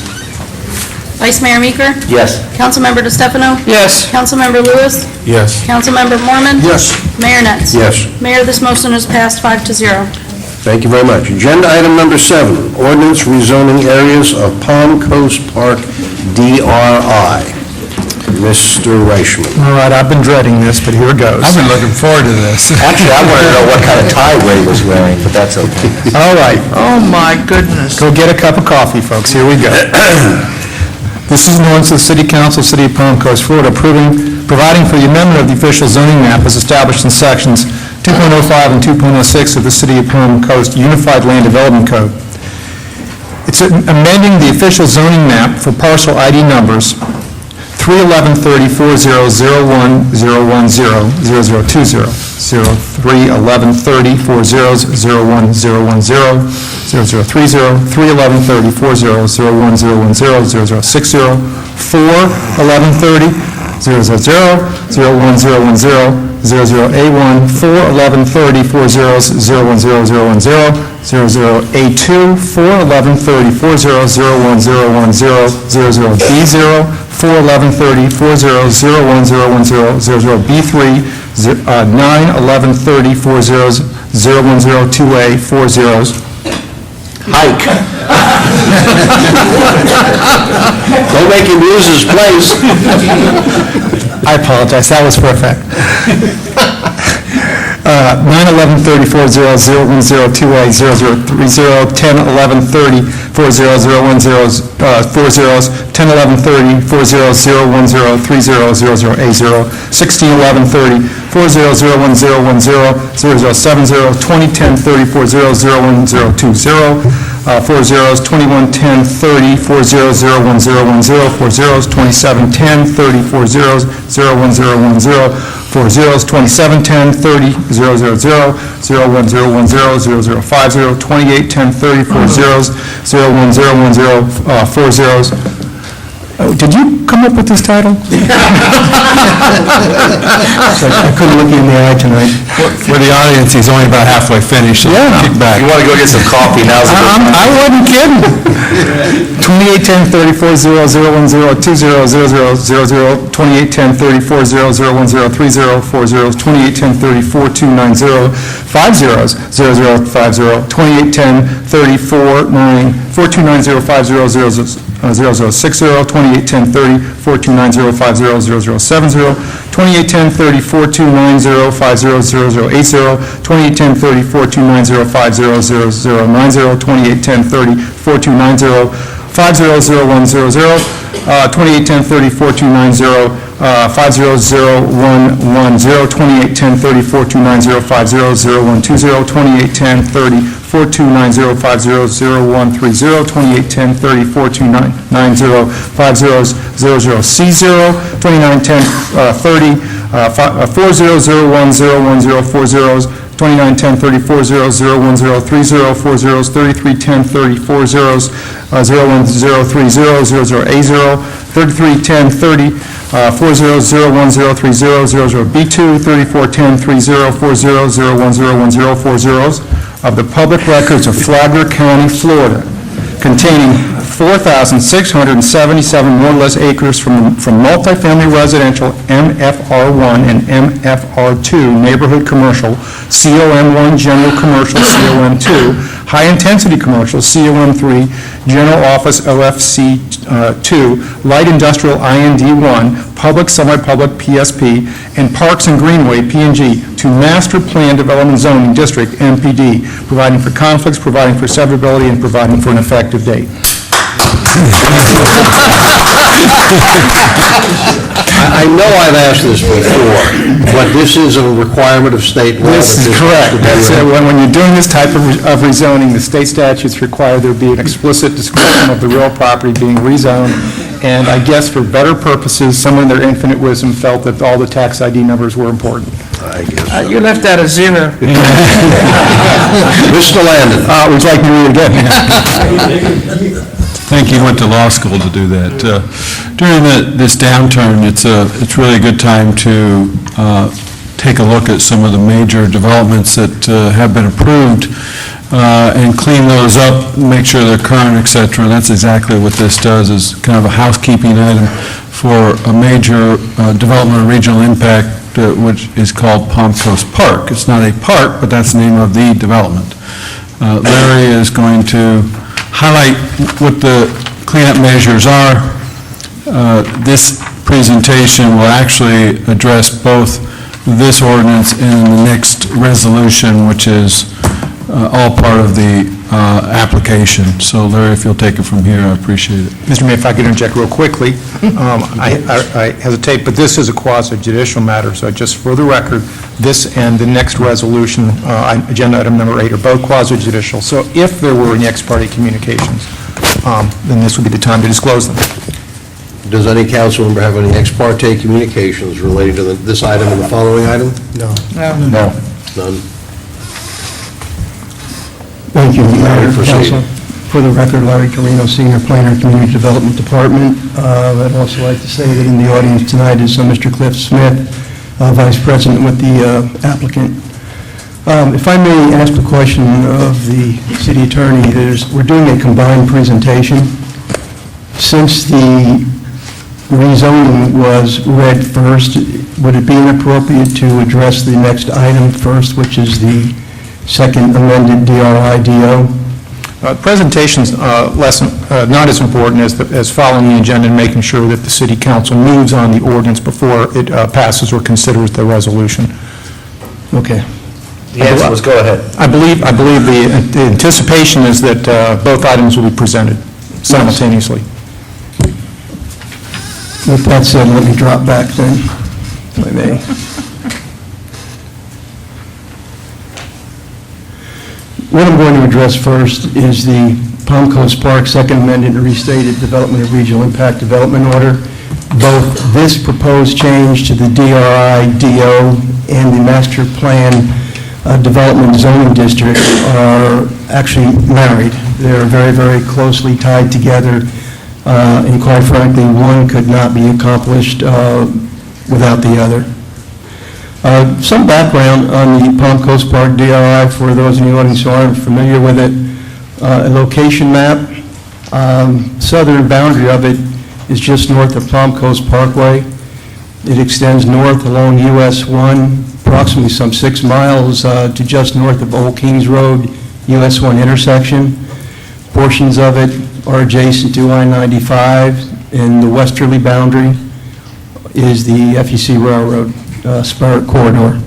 Vice Mayor Meeker? Yes. Councilmember DeStefano? Yes. Councilmember Lewis? Yes. Councilmember Mormon? Yes. Mayor Netz? Yes. Mayor, this motion is passed 5-0. Thank you very much. Agenda item number 7, ordinance rezoning areas of Palm Coast Park DRI. Mr. Reichman. All right, I've been dreading this, but here it goes. I've been looking forward to this. Actually, I wanted to know what kind of tie Ray was wearing, but that's okay. All right. Oh, my goodness. Go get a cup of coffee, folks. Here we go. This is an ordinance of the City Council, City of Palm Coast, Florida, providing for the amendment of the official zoning map as established in sections 2.05 and 2.06 of the City of Palm Coast Unified Land Development Code. It's amending the official zoning map for parcel ID numbers 31130400100100020, 3113040010010, 0030, 3113040010010, 0060, 41130, 000, 00A1, 4113040010010, 00A2, 4113040010010, 00B0, 4113040010010, 00B3, 91130400102A, 4 zeros. Hike. Don't make him lose his place. I apologize, that was for effect. 91130400102A, 0030, 101130400100, 4 zeros, 10113040010030, 00A0, 16113040010010, 0070, 20103040010020, 4 zeros, 21103040010010, 4 zeros, 27103040010010, 40s, 2710 30 000, 01010 0050, 2810 30 40s, 01010 40s. Did you come up with this title? I couldn't look you in the eye tonight. For the audience, he's only about halfway finished, so kick back. You want to go get some coffee, now's the good time. I wasn't kidding. 2810 30 40, 010 20 00 00, 2810 30 40, 010 30 40s, 2810 30 4290 50s, 0050, 2810 30 4290 50 0060, 2810 30 4290 50 0070, 2810 30 4290 50 0080, 2810 30 4290 50 0090, 2810 30 4290 500100, 2810 30 4290 50011, 2810 30 4290 50020, 2810 30 4290 50030, 2810 30 4290 5000C0, 2910 30 40010140, 2910 30 40011030, 40s, 3310 30 40s, 01030 0080, 3310 30 40011030, 00B2, 3410 30 40 0101040s of the public records of Flagler County, Florida, containing 4,677 more or less acres from multifamily residential MFR1 and MFR2 neighborhood commercial, COM1 general commercial, COM2, high-intensity commercial, COM3, general office, OFC2, light industrial, IND1, public, semi-public, PSP, and Parks and Greenway, PNG, to Master Plan Development Zoning District, MPD, providing for conflicts, providing for severability, and providing for an effective date. I know I've asked this before, but this is a requirement of state law. This is correct. That's it. When you're doing this type of rezoning, the state statutes require there be an explicit description of the real property being rezoned, and I guess for better purposes, someone in their infinite wisdom felt that all the tax ID numbers were important. I guess. You left out a zero. Mr. Landon. Would you like me to read it again? I think he went to law school to do that. During this downturn, it's really a good time to take a look at some of the major developments that have been approved and clean those up, make sure they're current, et cetera. And that's exactly what this does, is kind of a housekeeping item for a major development of regional impact, which is called Palm Coast Park. It's not a park, but that's the name of the development. Larry is going to highlight what the cleanup measures are. This presentation will actually address both this ordinance and the next resolution, which is all part of the application. So Larry, if you'll take it from here, I appreciate it. Mr. Mayor, if I could interject real quickly, I hesitate, but this is a quasi-judicial matter, so just for the record, this and the next resolution, agenda item number 8, are both quasi-judicial. So if there were any ex parte communications, then this would be the time to disclose them. Does any council member have any ex parte communications relating to this item and the following item? No. No. None. Thank you, Mayor, Proceed. Council. For the record, Larry Carino, Senior Planner, Community Development Department. I'd also like to say that in the audience tonight is Mr. Cliff Smith, Vice President with the applicant. If I may ask a question of the City Attorney, we're doing a combined presentation. Since the rezoning was read first, would it be inappropriate to address the next item first, which is the second amended DRI-DO? Presentation's not as important as following the agenda and making sure that the City Council moves on the ordinance before it passes or considers the resolution. Okay. The answer was, go ahead. I believe the anticipation is that both items will be presented simultaneously. With that said, let me drop back then, if I may. What I'm going to address first is the Palm Coast Park Second Amended and Restated Development of Regional Impact Development Order. both this proposed change to the DRI-DO and the master plan development zoning district are actually married. They're very, very closely tied together, and quite frankly, one could not be accomplished without the other. Some background on the Palm Coast Park DRI for those in the audience who aren't familiar with it. A location map. Southern boundary of it is just north of Palm Coast Parkway. It extends north along US 1, approximately some 6 miles to just north of Old Kings Road, US 1 intersection. Portions of it are adjacent to I-95, and the westerly boundary is the FEC Railroad spur corridor.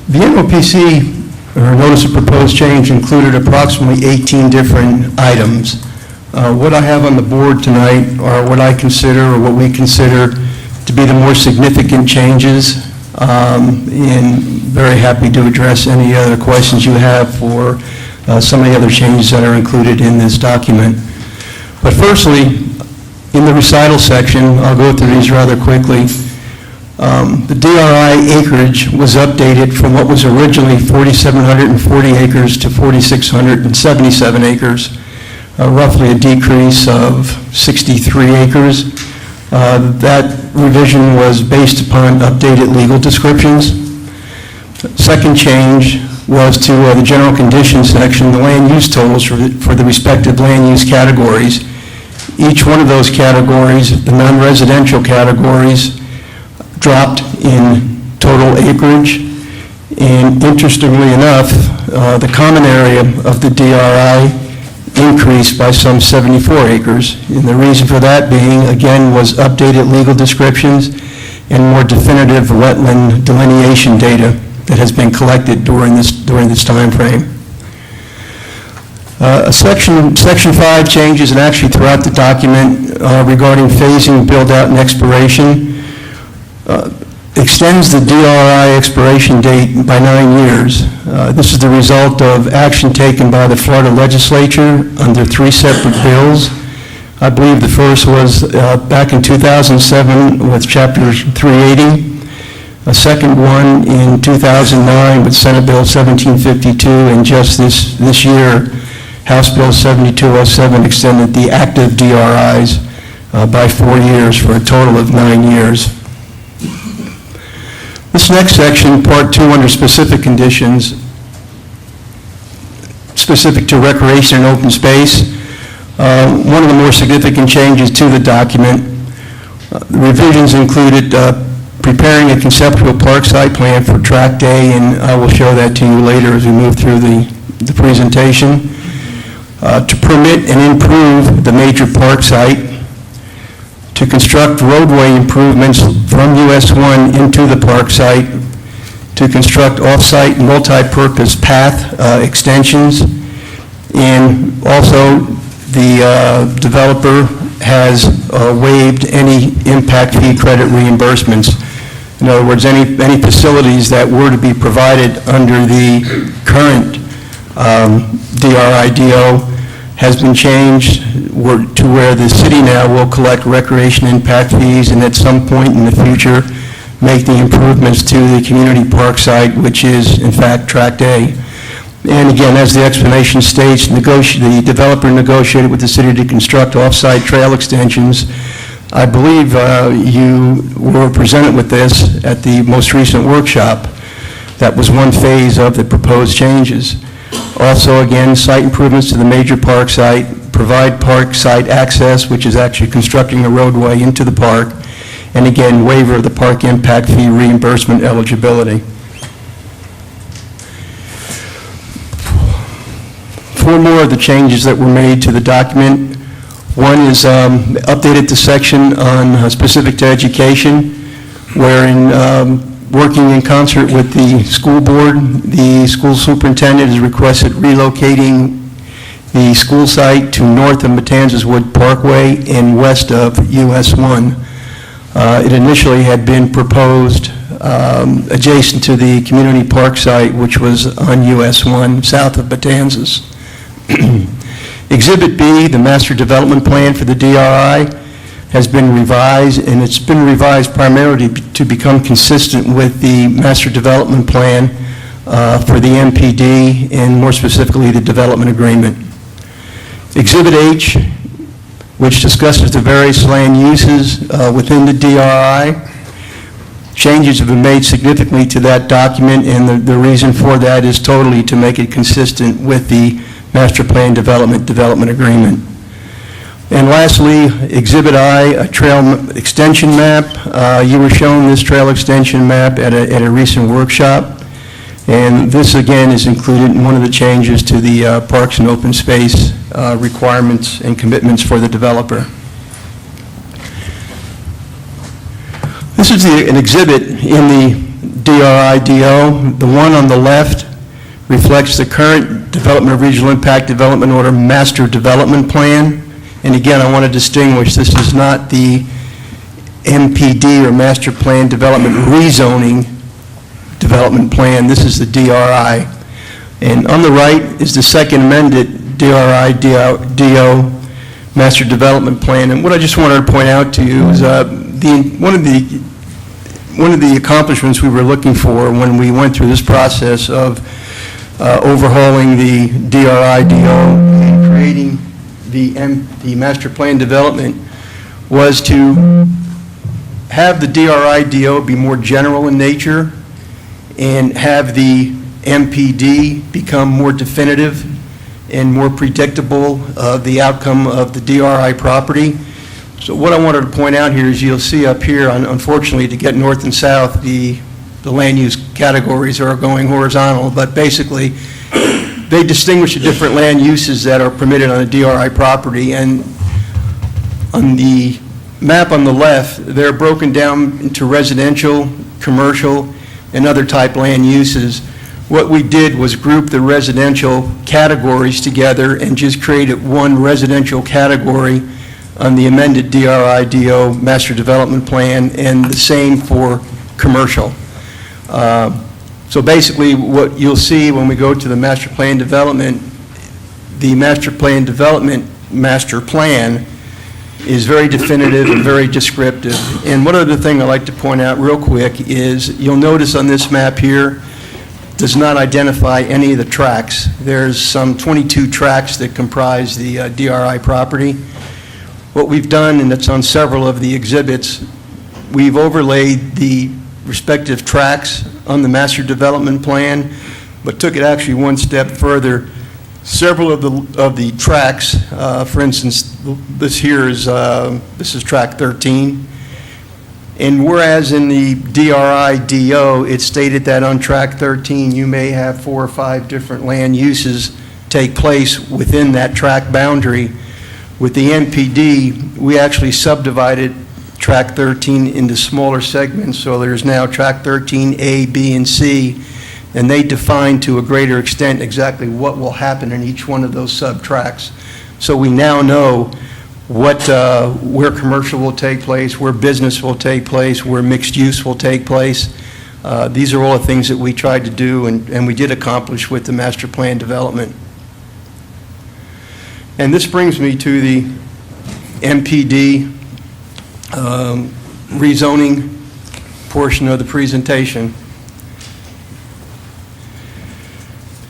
The NOPC, or Notice of Proposed Change, included approximately 18 different items. What I have on the board tonight are what I consider, or what we consider, to be the more significant changes, and very happy to address any other questions you have for some of the other changes that are included in this document. But firstly, in the recital section, I'll go through these rather quickly. The DRI acreage was updated from what was originally 4,740 acres to 4,677 acres, roughly a decrease of 63 acres. That revision was based upon updated legal descriptions. Second change was to the general conditions section, the land use totals for the respective land use categories. Each one of those categories, the non-residential categories, dropped in total acreage, and interestingly enough, the common area of the DRI increased by some 74 acres, and the reason for that being, again, was updated legal descriptions and more definitive wetland delineation data that has been collected during this time frame. Section 5 changes, and actually throughout the document, regarding phasing, build-out, and expiration, extends the DRI expiration date by 9 years. This is the result of action taken by the Florida legislature under 3 separate bills. I believe the first was back in 2007 with Chapter 380, a second one in 2009 with Senate Bill 1752, and just this year, House Bill 7207 extended the active DRIs by 4 years for a total of 9 years. This next section, Part 2, under specific conditions, specific to recreation and open space, one of the more significant changes to the document. The revisions included preparing a conceptual park site plan for track day, and I will show that to you later as we move through the presentation. To permit and improve the major park site, to construct roadway improvements from US 1 into the park site, to construct off-site multi-purpose path extensions, and also the developer has waived any impact fee credit reimbursements. In other words, any facilities that were to be provided under the current DRI-DO has been changed to where the city now will collect recreation impact fees, and at some point in the future make the improvements to the community park site, which is in fact Tract A. And again, as the explanation states, the developer negotiated with the city to construct off-site trail extensions. I believe you were presented with this at the most recent workshop. That was one phase of the proposed changes. Also, again, site improvements to the major park site, provide park site access, which is actually constructing a roadway into the park, and again, waiver of the park impact fee reimbursement eligibility. 4 more of the changes that were made to the document. One is updated the section on specific to education, wherein working in concert with the school board, the school superintendent has requested relocating the school site to north of Matanzas Wood Parkway and west of US 1. It initially had been proposed adjacent to the community park site, which was on US 1 south of Matanzas. Exhibit B, the master development plan for the DRI, has been revised, and it's been revised primarily to become consistent with the master development plan for the MPD, and more specifically, the development agreement. Exhibit H, which discusses the various land uses within the DRI. Changes have been made significantly to that document, and the reason for that is totally to make it consistent with the master plan development agreement. And lastly, Exhibit I, a trail extension map. You were shown this trail extension map at a recent workshop, and this again is included in one of the changes to the parks and open space requirements and commitments for the developer. This is an exhibit in the DRI-DO. The one on the left reflects the current Development of Regional Impact Development Order Master Development Plan. And again, I want to distinguish, this is not the MPD or Master Plan Development Rezoning Development Plan. This is the DRI. And on the right is the second amended DRI-DO Master Development Plan. And what I just wanted to point out to you is one of the accomplishments we were looking for when we went through this process of overhauling the DRI-DO and creating the master plan development was to have the DRI-DO be more general in nature and have the MPD become more definitive and more predictable of the outcome of the DRI property. So what I wanted to point out here is you'll see up here, unfortunately, to get north and south, the land use categories are going horizontal, but basically they distinguish the different land uses that are permitted on a DRI property. And on the map on the left, they're broken down into residential, commercial, and other type land uses. What we did was group the residential categories together and just created one residential category on the amended DRI-DO Master Development Plan, and the same for commercial. So basically, what you'll see when we go to the Master Plan Development, the Master Plan Development Master Plan is very definitive and very descriptive. And one other thing I'd like to point out real quick is you'll notice on this map here does not identify any of the tracks. There's some 22 tracks that comprise the DRI property. What we've done, and it's on several of the exhibits, we've overlaid the respective tracks on the master development plan, but took it actually one step further. Several of the tracks, for instance, this is track 13, and whereas in the DRI-DO it stated that on track 13 you may have 4 or 5 different land uses take place within that track boundary, with the MPD we actually subdivided track 13 into smaller segments, so there's now track 13 A, B, and C, and they define to a greater extent exactly what will happen in each one of those sub-tracks. So we now know where commercial will take place, where business will take place, where mixed use will take place. These are all the things that we tried to do and we did accomplish with the master plan development. And this brings me to the MPD rezoning portion of the presentation.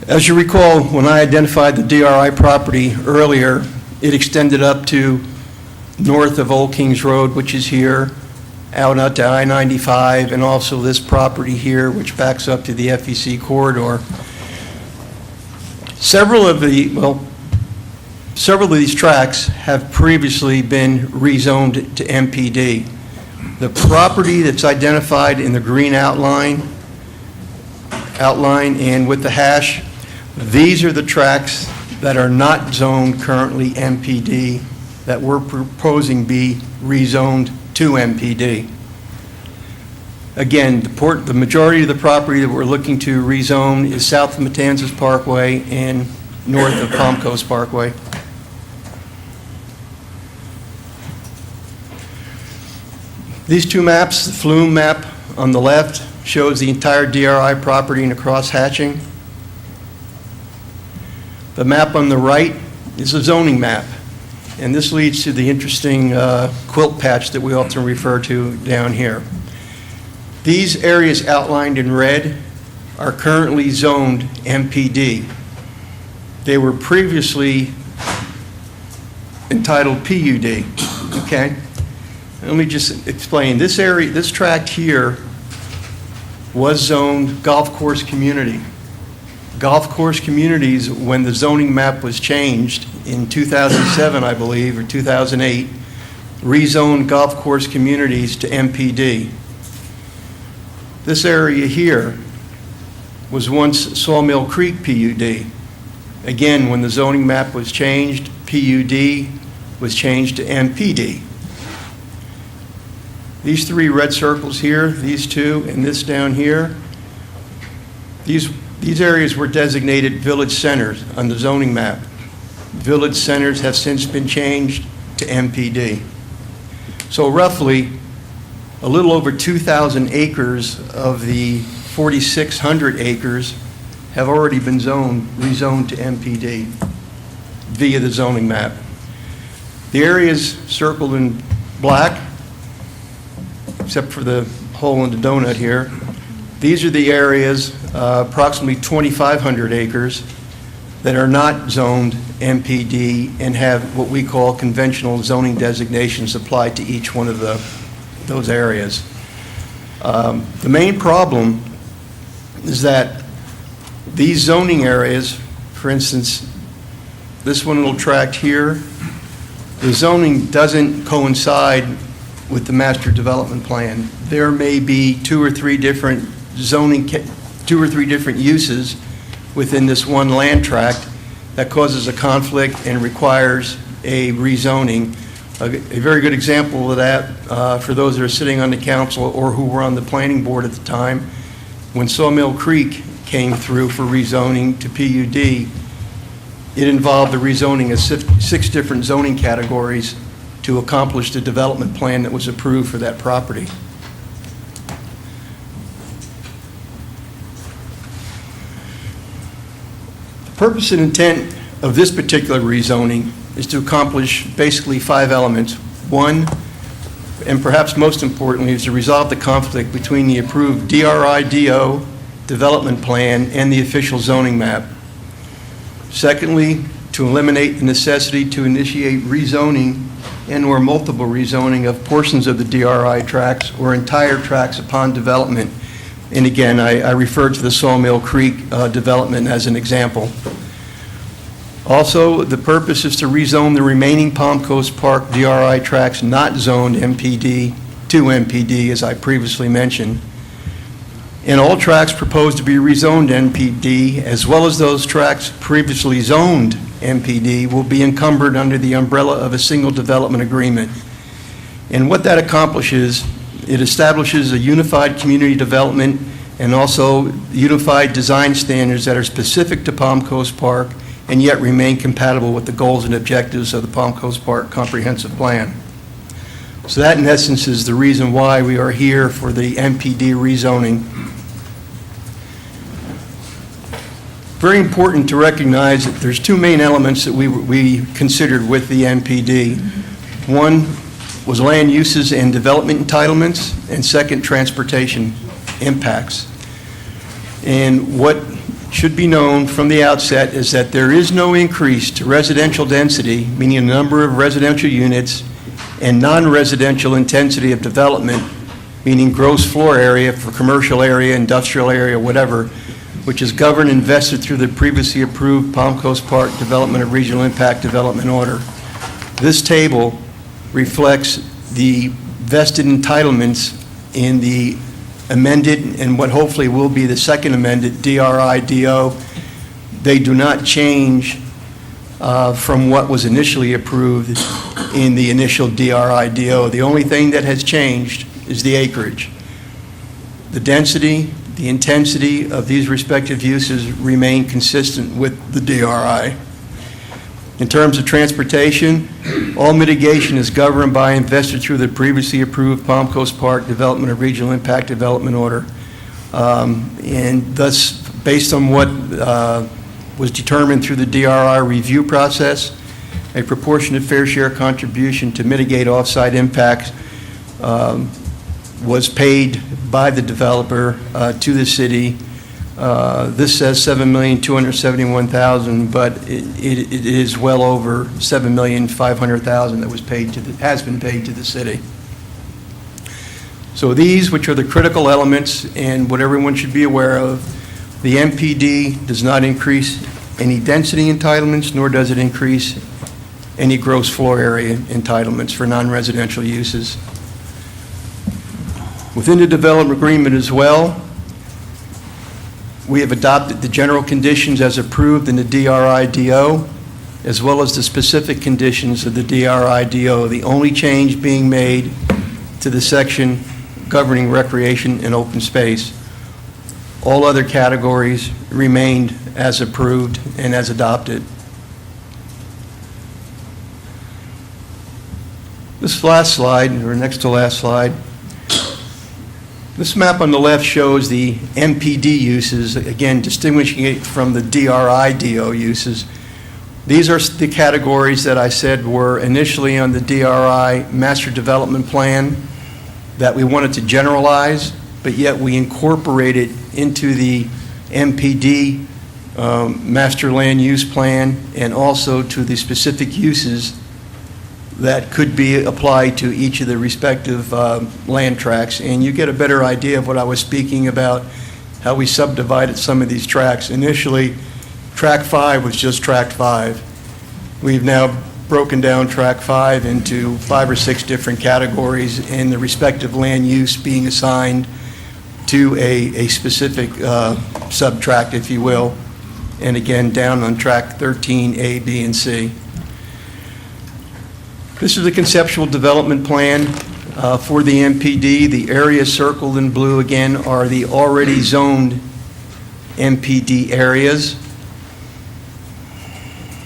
As you recall, when I identified the DRI property earlier, it extended up to north of Old Kings Road, which is here, out to I-95, and also this property here, which backs up to the FEC corridor. Several of these tracks have previously been rezoned to MPD. The property that's identified in the green outline and with the hash, these are the tracks that are not zoned currently MPD that we're proposing be rezoned to MPD. Again, the majority of the property that we're looking to rezone is south of Matanzas Parkway and north of Palm Coast Parkway. These two maps, the Flume map on the left shows the entire DRI property in a cross-hatching. The map on the right is a zoning map. And this leads to the interesting quilt patch that we often refer to down here. These areas outlined in red are currently zoned MPD. They were previously entitled PUD, okay? Let me just explain. This area, this tract here was zoned golf course community. Golf course communities, when the zoning map was changed in 2007, I believe, or 2008, rezoned golf course communities to MPD. This area here was once Sawmill Creek PUD. Again, when the zoning map was changed, PUD was changed to MPD. These three red circles here, these two, and this down here, these areas were designated village centers on the zoning map. Village centers have since been changed to MPD. So roughly, a little over 2,000 acres of the 4,600 acres have already been rezoned to MPD via the zoning map. The areas circled in black, except for the hole in the donut here, these are the areas, approximately 2,500 acres, that are not zoned MPD and have what we call conventional zoning designations applied to each one of those areas. The main problem is that these zoning areas, for instance, this one little tract here, the zoning doesn't coincide with the master development plan. There may be two or three different uses within this one land tract that causes a conflict and requires a rezoning. A very good example of that, for those that are sitting on the council or who were on the planning board at the time, when Sawmill Creek came through for rezoning to PUD, it involved the rezoning of 6 different zoning categories to accomplish the development plan that was approved for that property. The purpose and intent of this particular rezoning is to accomplish basically 5 elements. One, and perhaps most importantly, is to resolve the conflict between the approved DRI-DO development plan and the official zoning map. Secondly, to eliminate the necessity to initiate rezoning and/or multiple rezoning of portions of the DRI tracts or entire tracts upon development. And again, I referred to the Sawmill Creek development as an example. Also, the purpose is to rezone the remaining Palm Coast Park DRI tracts not zoned MPD to MPD, as I previously mentioned. And all tracts proposed to be rezoned MPD, as well as those tracts previously zoned MPD, will be encumbered under the umbrella of a single development agreement. And what that accomplishes, it establishes a unified community development and also unified design standards that are specific to Palm Coast Park and yet remain compatible with the goals and objectives of the Palm Coast Park Comprehensive Plan. So that, in essence, is the reason why we are here for the MPD rezoning. Very important to recognize that there's 2 main elements that we considered with the MPD. One was land uses and development entitlements, and second, transportation impacts. And what should be known from the outset is that there is no increase to residential density, meaning the number of residential units, and non-residential intensity of development, meaning gross floor area for commercial area, industrial area, whatever, which is governed and vested through the previously approved Palm Coast Park Development of Regional Impact Development Order. This table reflects the vested entitlements in the amended and what hopefully will be the second amended DRI-DO. They do not change from what was initially approved in the initial DRI-DO. The only thing that has changed is the acreage. The density, the intensity of these respective uses remain consistent with the DRI. In terms of transportation, all mitigation is governed by and vested through the previously approved Palm Coast Park Development of Regional Impact Development Order. And thus, based on what was determined through the DRI review process, a proportionate fair share contribution to mitigate off-site impacts was paid by the developer to the city. This says $7,271,000, but it is well over $7,500,000 that was paid has been paid to the city. So these, which are the critical elements and what everyone should be aware of, the MPD does not increase any density entitlements, nor does it increase any gross floor area entitlements for non-residential uses. Within the development agreement as well, we have adopted the general conditions as approved in the DRI-DO, as well as the specific conditions of the DRI-DO, the only change being made to the section governing recreation and open space. All other categories remained as approved and as adopted. This last slide, or next to last slide, this map on the left shows the MPD uses, again, distinguishing it from the DRI-DO uses. These are the categories that I said were initially on the DRI Master Development Plan that we wanted to generalize, but yet we incorporated into the MPD Master Land Use Plan and also to the specific uses that could be applied to each of the respective land tracts. And you get a better idea of what I was speaking about, how we subdivided some of these tracts. Initially, Tract 5 was just Tract 5. We've now broken down Tract 5 into 5 or 6 different categories, and the respective land use being assigned to a specific subtract, if you will, and again, down on Tract 13, A, B, and C. This is the conceptual development plan for the MPD. The areas circled in blue, again, are the already zoned MPD areas.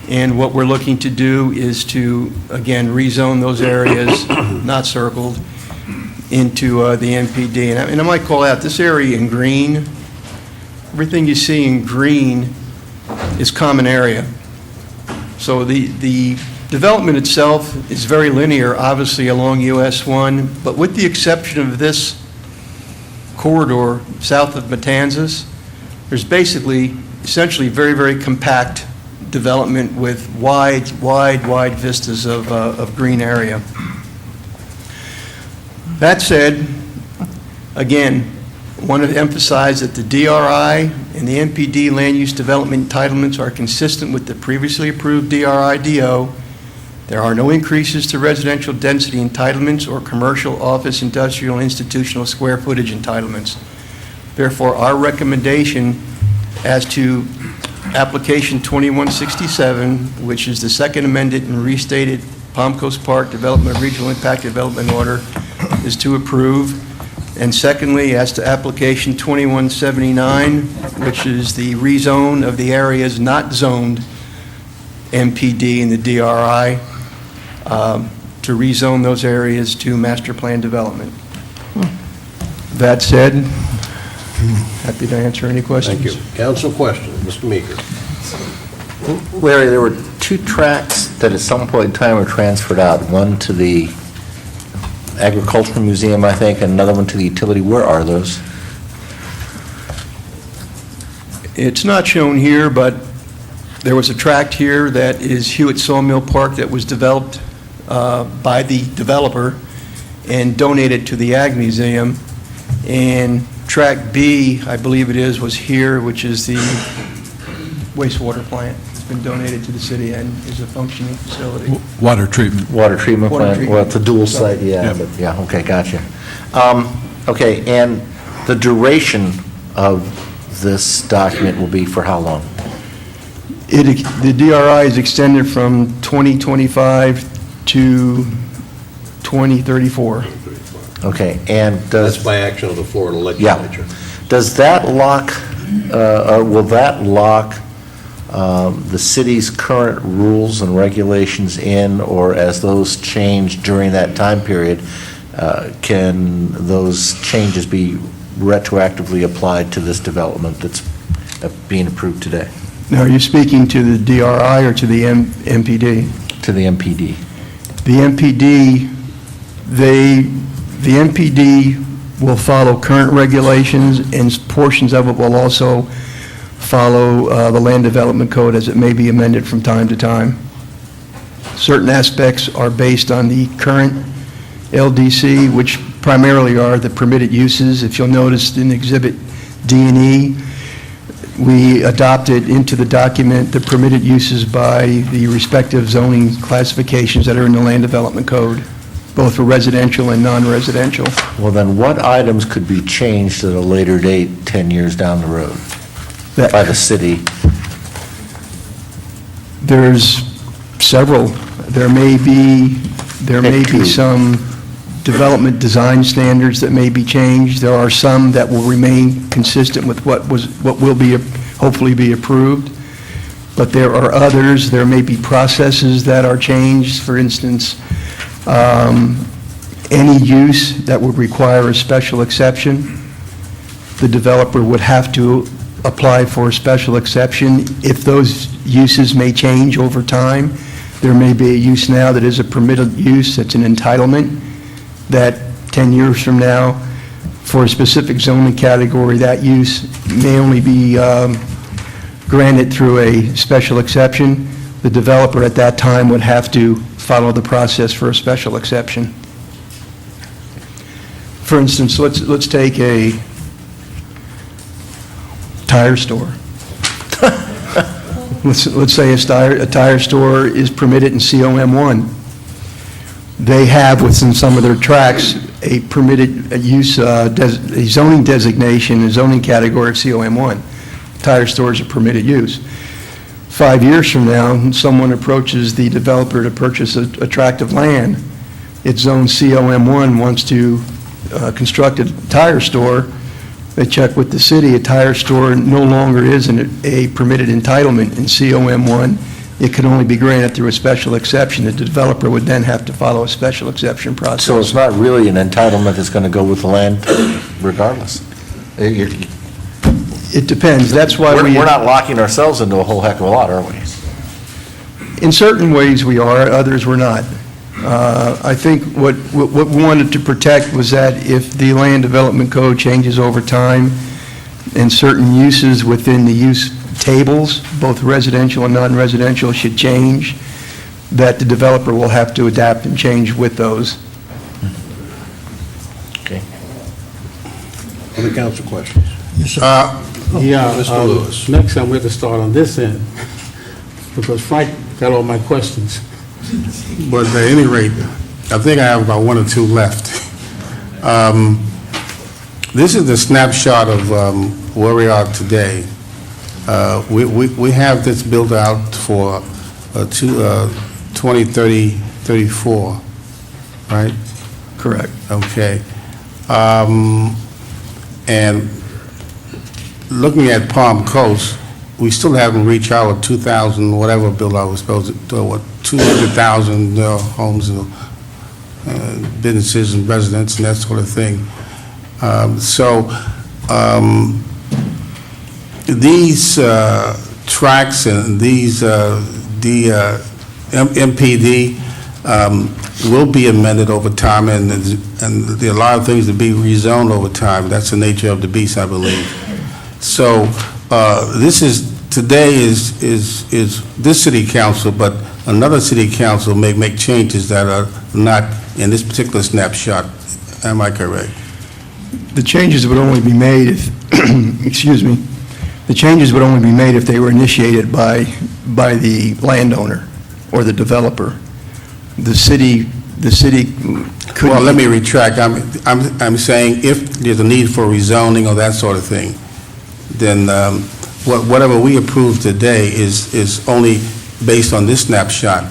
And what we're looking to do is to, again, rezone those areas, not circled, into the MPD. And I might call out this area in green. Everything you see in green is common area. So the development itself is very linear, obviously, along US 1, but with the exception of this corridor south of Matanzas, there's basically, essentially, very, very compact development with wide vistas of green area. That said, again, I want to emphasize that the DRI and the MPD land use development entitlements are consistent with the previously approved DRI-DO. There are no increases to residential density entitlements or commercial, office, industrial, and institutional square footage entitlements. Therefore, our recommendation as to application 2167, which is the second amended and restated Palm Coast Park Development Regional Impact Development Order, is to approve. And secondly, as to application 2179, which is the rezone of the areas not zoned MPD in the DRI, to rezone those areas to master plan development. That said, happy to answer any questions. Thank you. Council question, Mr. Meeker. Larry, there were 2 tracts that at some point in time were transferred out, one to the Agricultural Museum, I think, and another one to the utility. Where are those? It's not shown here, but there was a tract here that is Hewitt Sawmill Park that was developed by the developer and donated to the Ag Museum. And Tract B, I believe it is, was here, which is the wastewater plant. It's been donated to the city and is a functioning facility. Water treatment. Water treatment Water plant. treatment. Well, it's a dual site, yeah. Yeah. But yeah, okay, gotcha. Okay, and the duration of this document will be for how long? The DRI is extended from 2025 to 2034. Okay, and That's by action of the Florida legislature. does that lock, or will that lock the city's current rules and regulations in, or as those change during that time period, can those changes be retroactively applied to this development that's being approved today? Now, are you speaking to the DRI or to the MPD? to the MPD? The MPD will follow current regulations, and portions of it will also follow the Land Development Code as it may be amended from time to time. Certain aspects are based on the current LDC, which primarily are the permitted uses. If you'll notice in Exhibit D and E, we adopted into the document the permitted uses by the respective zoning classifications that are in the Land Development Code, both for residential and non-residential. Well, then what items could be changed at a later date, 10 years down the road, by the city? There's several. There may be some development design standards that may be changed. There are some that will remain consistent with what will be, hopefully be approved. But there are others, there may be processes that are changed. For instance, any use that would require a special exception, the developer would have to apply for a special exception. If those uses may change over time, there may be a use now that is a permitted use, that's an entitlement, that 10 years from now, for a specific zoning category, that use may only be granted through a special exception. The developer at that time would have to follow the process for a special exception. For instance, let's take a tire store. Let's say a tire store is permitted in COM1. They have within some of their tracks a permitted use, a zoning designation, a zoning category of COM1. Tire stores are permitted use. 5 years from now, someone approaches the developer to purchase a tract of land. It's zoned COM1, wants to construct a tire store. They check with the city, a tire store no longer is a permitted entitlement in COM1. It can only be granted through a special exception. The developer would then have to follow a special exception process. So it's not really an entitlement that's going to go with the land regardless? It depends. That's why We're not locking ourselves into a whole heck of a lot, are we? In certain ways we are, others we're not. I think what we wanted to protect was that if the Land Development Code changes over time and certain uses within the use tables, both residential and non-residential, should change, that the developer will have to adapt and change with those. Okay. Other council questions? Mr. Lewis. Next time we have to start on this end, because Frank got all my questions. But at any rate, I think I have about one or two left. This is the snapshot of where we are today. We have this built out for 2034, right? Correct. Okay. And looking at Palm Coast, we still haven't reached our 2,000, whatever bill I was supposed to do, what, 200,000 homes and businesses and residents and that sort of thing. These tracks and these MPD will be amended over time, and there are a lot of things to be rezoned over time. That's the nature of the beast, I believe. So today is this city council, but another city council may make changes that are not in this particular snapshot. Am I correct? The changes would only be made if, excuse me, the changes would only be made if they were initiated by the landowner or the developer. The city could... Well, let me retract. I'm saying if there's a need for rezoning or that sort of thing, then whatever we approve today is only based on this snapshot,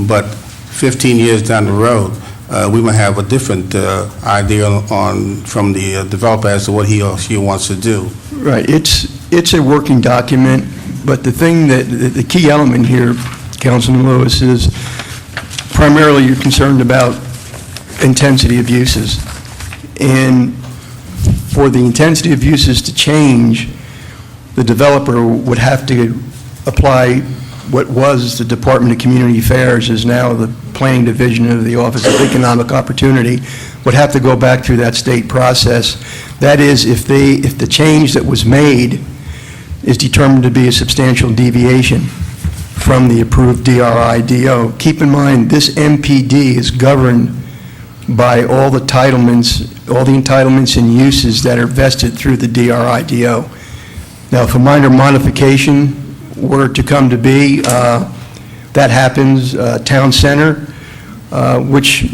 but 15 years down the road, we might have a different idea from the developer as to what he or she wants to do. Right. It's a working document, but the thing the key element here, Councilman Lewis, is primarily you're concerned about intensity of uses. And for the intensity of uses to change, the developer would have to apply what was the Department of Community Affairs is now the Planning Division of the Office of Economic Opportunity, would have to go back through that state process. That is, if the change that was made is determined to be a substantial deviation from the approved DRI-DO. Keep in mind, this MPD is governed by all the entitlements and uses that are vested through the DRI-DO. Now, if a minor modification were to come to be, that happens, town center, which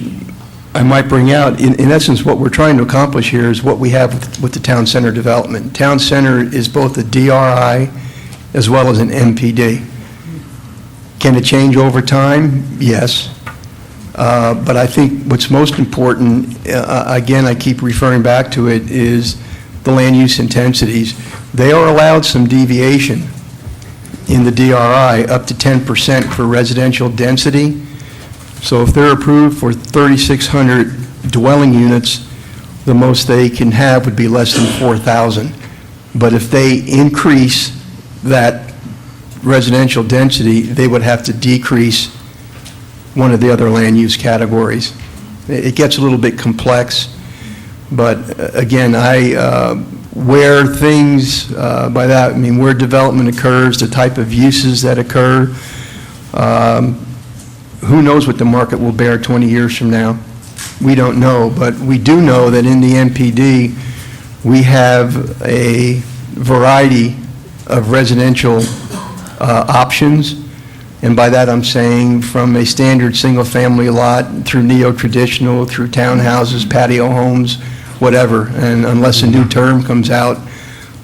I might bring out, in essence, what we're trying to accomplish here is what we have with the town center development. Town center is both a DRI as well as an MPD. Can it change over time? Yes. But I think what's most important, again, I keep referring back to it, is the land use intensities. They are allowed some deviation in the DRI, up to 10% for residential density. So if they're approved for 3,600 dwelling units, the most they can have would be less than 4,000. But if they increase that residential density, they would have to decrease one of the other land use categories. It gets a little bit complex, but again, where things, by that, I mean where development occurs, the type of uses that occur, who knows what the market will bear 20 years from now? We don't know, but we do know that in the MPD, we have a variety of residential options, and by that I'm saying from a standard single-family lot through neo-traditional, through townhouses, patio homes, whatever, and unless a new term comes out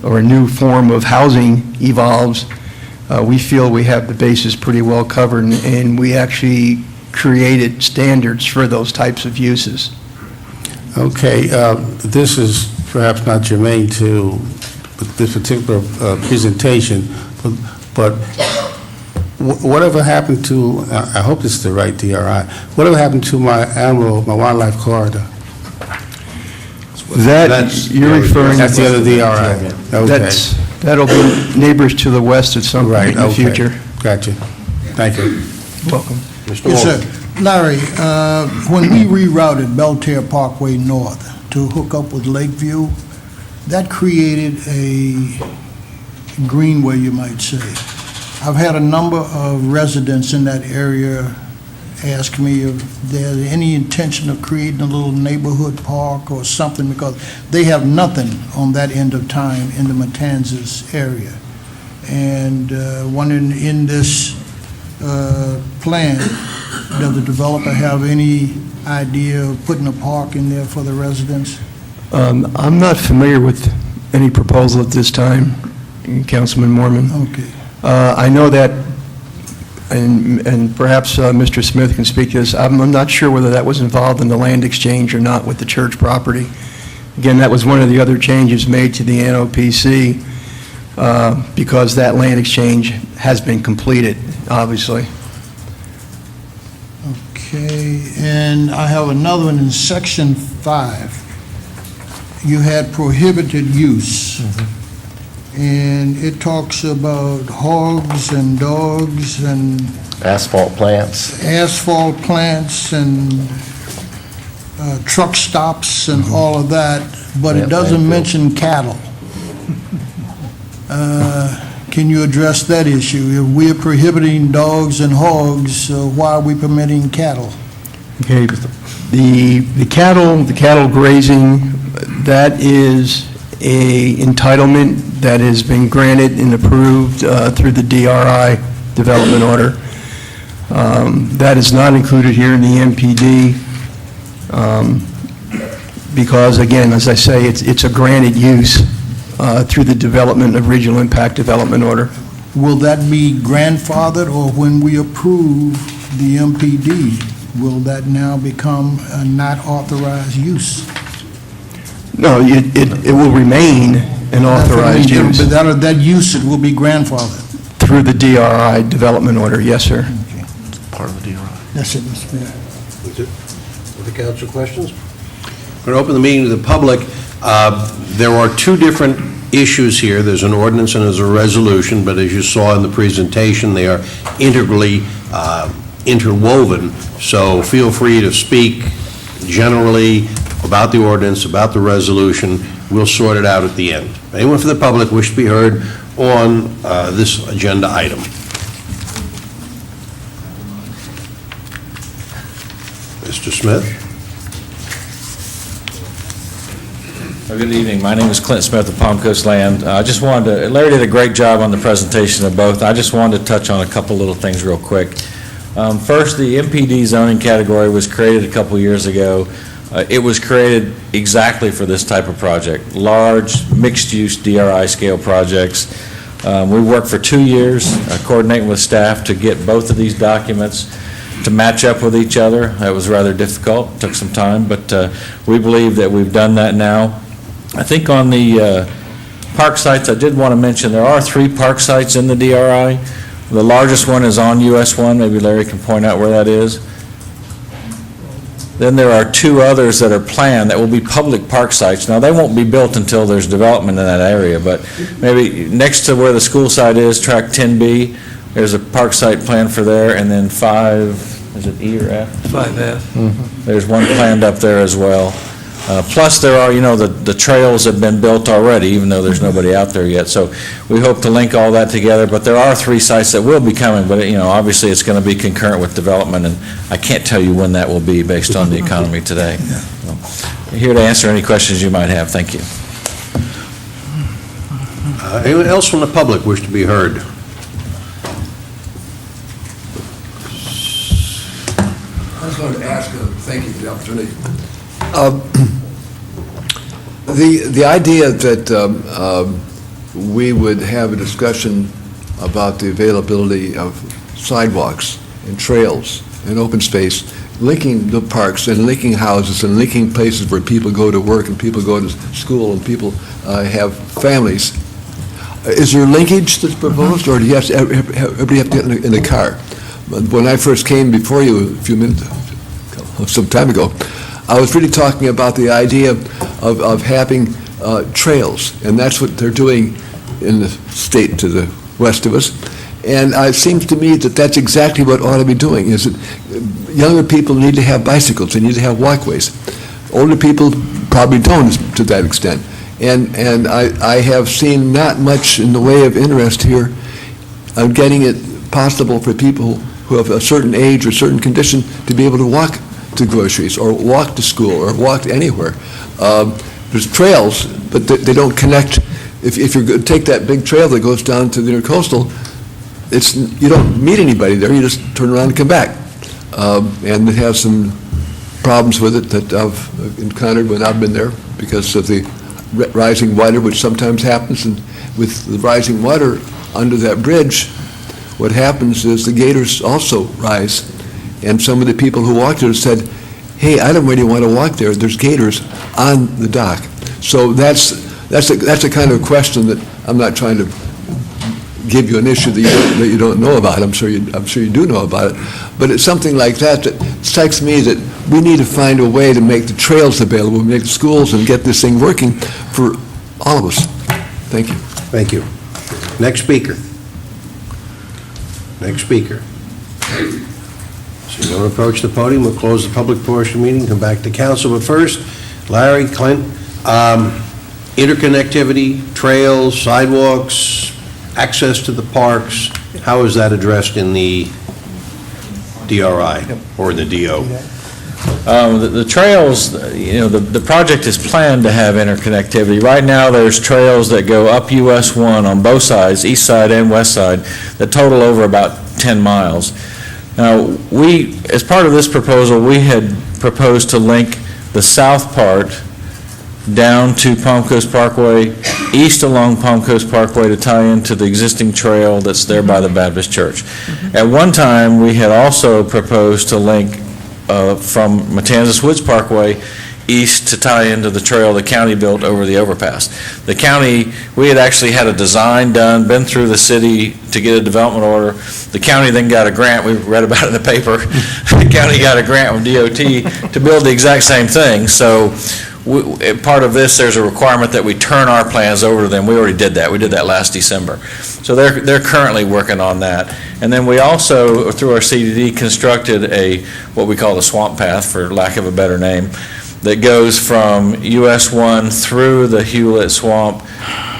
or a new form of housing evolves, we feel we have the basis pretty well covered, and we actually created standards for those types of uses. Okay, this is perhaps not germane to this particular presentation, but whatever happened to, I hope this is the right DRI, whatever happened to my wildlife corridor? You're referring... That's the other DRI. Okay. That'll be neighbors to the west at some point in the future. Gotcha. Thank you. Welcome. Mr. Yes, Walker. sir. Larry, when we rerouted Belterre Parkway North to hook up with Lakeview, that created a greenway, you might say. I've had a number of residents in that area ask me if there's any intention of creating a little neighborhood park or something, because they have nothing on that end of time in the Matanzas area. And wondering, in this plan, does the developer have any idea of putting a park in there for the residents? I'm not familiar with any proposal at this time, Councilman Mormon. Okay. I know that, and perhaps Mr. Smith can speak to this, I'm not sure whether that was involved in the land exchange or not with the church property. Again, that was one of the other changes made to the NOPC because that land exchange has been completed, obviously. Okay, and I have another one in Section 5. You had prohibited use. And it talks about hogs and dogs and Asphalt plants. and truck stops and all of that, but it doesn't mention cattle. Can you address that issue? If we're prohibiting dogs and hogs, why are we permitting cattle? Okay, the cattle grazing, that is a entitlement that has been granted and approved through the DRI development order. That is not included here in the MPD because, again, as I say, it's a granted use through the development of regional impact development order. Will that be grandfathered, or when we approve the MPD, will that now become a not authorized use? No, it will remain an authorized use. But that use, it will be grandfathered? Through the DRI development order, yes, sir. Part of the DRI. That's it, Mr. Mayor. That's it. Other council questions? We're going to open the meeting to the public. There are two different issues here. There's an ordinance and there's a resolution, but as you saw in the presentation, they are integrally interwoven. So feel free to speak generally about the ordinance, about the resolution. We'll sort it out at the end. Anyone from the public wish to be heard on this agenda item? Mr. Smith? Good evening. My name is Clint Smith of Palm Coast Land. I just wanted to, Larry did a great job on the presentation of both. I just wanted to touch on a couple little things real quick. First, the MPD zoning category was created a couple years ago. It was created exactly for this type of project, large, mixed-use DRI scale projects. We worked for 2 years coordinating with staff to get both of these documents to match up with each other. That was rather difficult, took some time, but we believe that we've done that now. I think on the park sites, I did want to mention there are 3 park sites in the DRI. The largest one is on US 1. Maybe Larry can point out where that is. Then there are 2 others that are planned that will be public park sites. Now, they won't be built until there's development in that area, but maybe next to where the school site is, track 10B, there's a park site planned for there, and then 5, is it E or F? 5F. There's one planned up there as well. Plus, there are, the trails have been built already, even though there's nobody out there yet. So we hope to link all that together, but there are 3 sites that will be coming, but, obviously it's going to be concurrent with development, and I can't tell you when that will be based on the economy today. So, here to answer any questions you might have. Thank you. Anyone else from the public wish to be heard? I just wanted to ask, thank you for the opportunity. The idea that we would have a discussion about the availability of sidewalks and trails and open space, linking the parks and linking houses and linking places where people go to work and people go to school and people have families. Is there linkage that's proposed, or do you have to, everybody have to get in a car? When I first came before you some time ago, I was really talking about the idea of having trails, and that's what they're doing in the state to the west of us. And it seems to me that that's exactly what ought to be doing, is that younger people need to have bicycles, they need to have walkways. Older people probably don't to that extent. And I have seen not much in the way of interest here on getting it possible for people who have a certain age or certain condition to be able to walk to groceries, or walk to school, or walk anywhere. There's trails, but they don't connect. If you take that big trail that goes down to the intercoastal, you don't meet anybody there, you just turn around and come back. And it has some problems with it that I've encountered when I've been there because of the rising water, which sometimes happens. And with the rising water under that bridge, what happens is the gators also rise. And some of the people who walked there said, hey, I don't really want to walk there. There's gators on the dock. So that's a kind of question that I'm not trying to give you an issue that you don't know about. I'm sure you do know about it. But it's something like that strikes me that we need to find a way to make the trails available, make the schools, and get this thing working for all of us. Thank you. Thank you. Next speaker. Next speaker. So you're going to approach the podium. We'll close the public portion of the meeting, come back to council. But first, Larry, Clint, interconnectivity, trails, sidewalks, access to the parks, how is that addressed in the DRI or the DO? The trails, the project is planned to have interconnectivity. Right now, there's trails that go up US 1 on both sides, east side and west side, that total over about 10 miles. Now, as part of this proposal, we had proposed to link the south part down to Palm Coast Parkway, east along Palm Coast Parkway to tie into the existing trail that's there by the Baptist Church. At one time, we had also proposed to link from Matanzas Woods Parkway east to tie into the trail the county built over the overpass. The county, we had actually had a design done, been through the city to get a development order. The county then got a grant, we read about it in the paper. The county got a grant from DOT to build the exact same thing. So part of this, there's a requirement that we turn our plans over to them. We already did that. We did that last December. So they're currently working on that. And then we also, through our CDD, constructed what we call the swamp path, for lack of a better name, that goes from US 1 through the Hewlett Swamp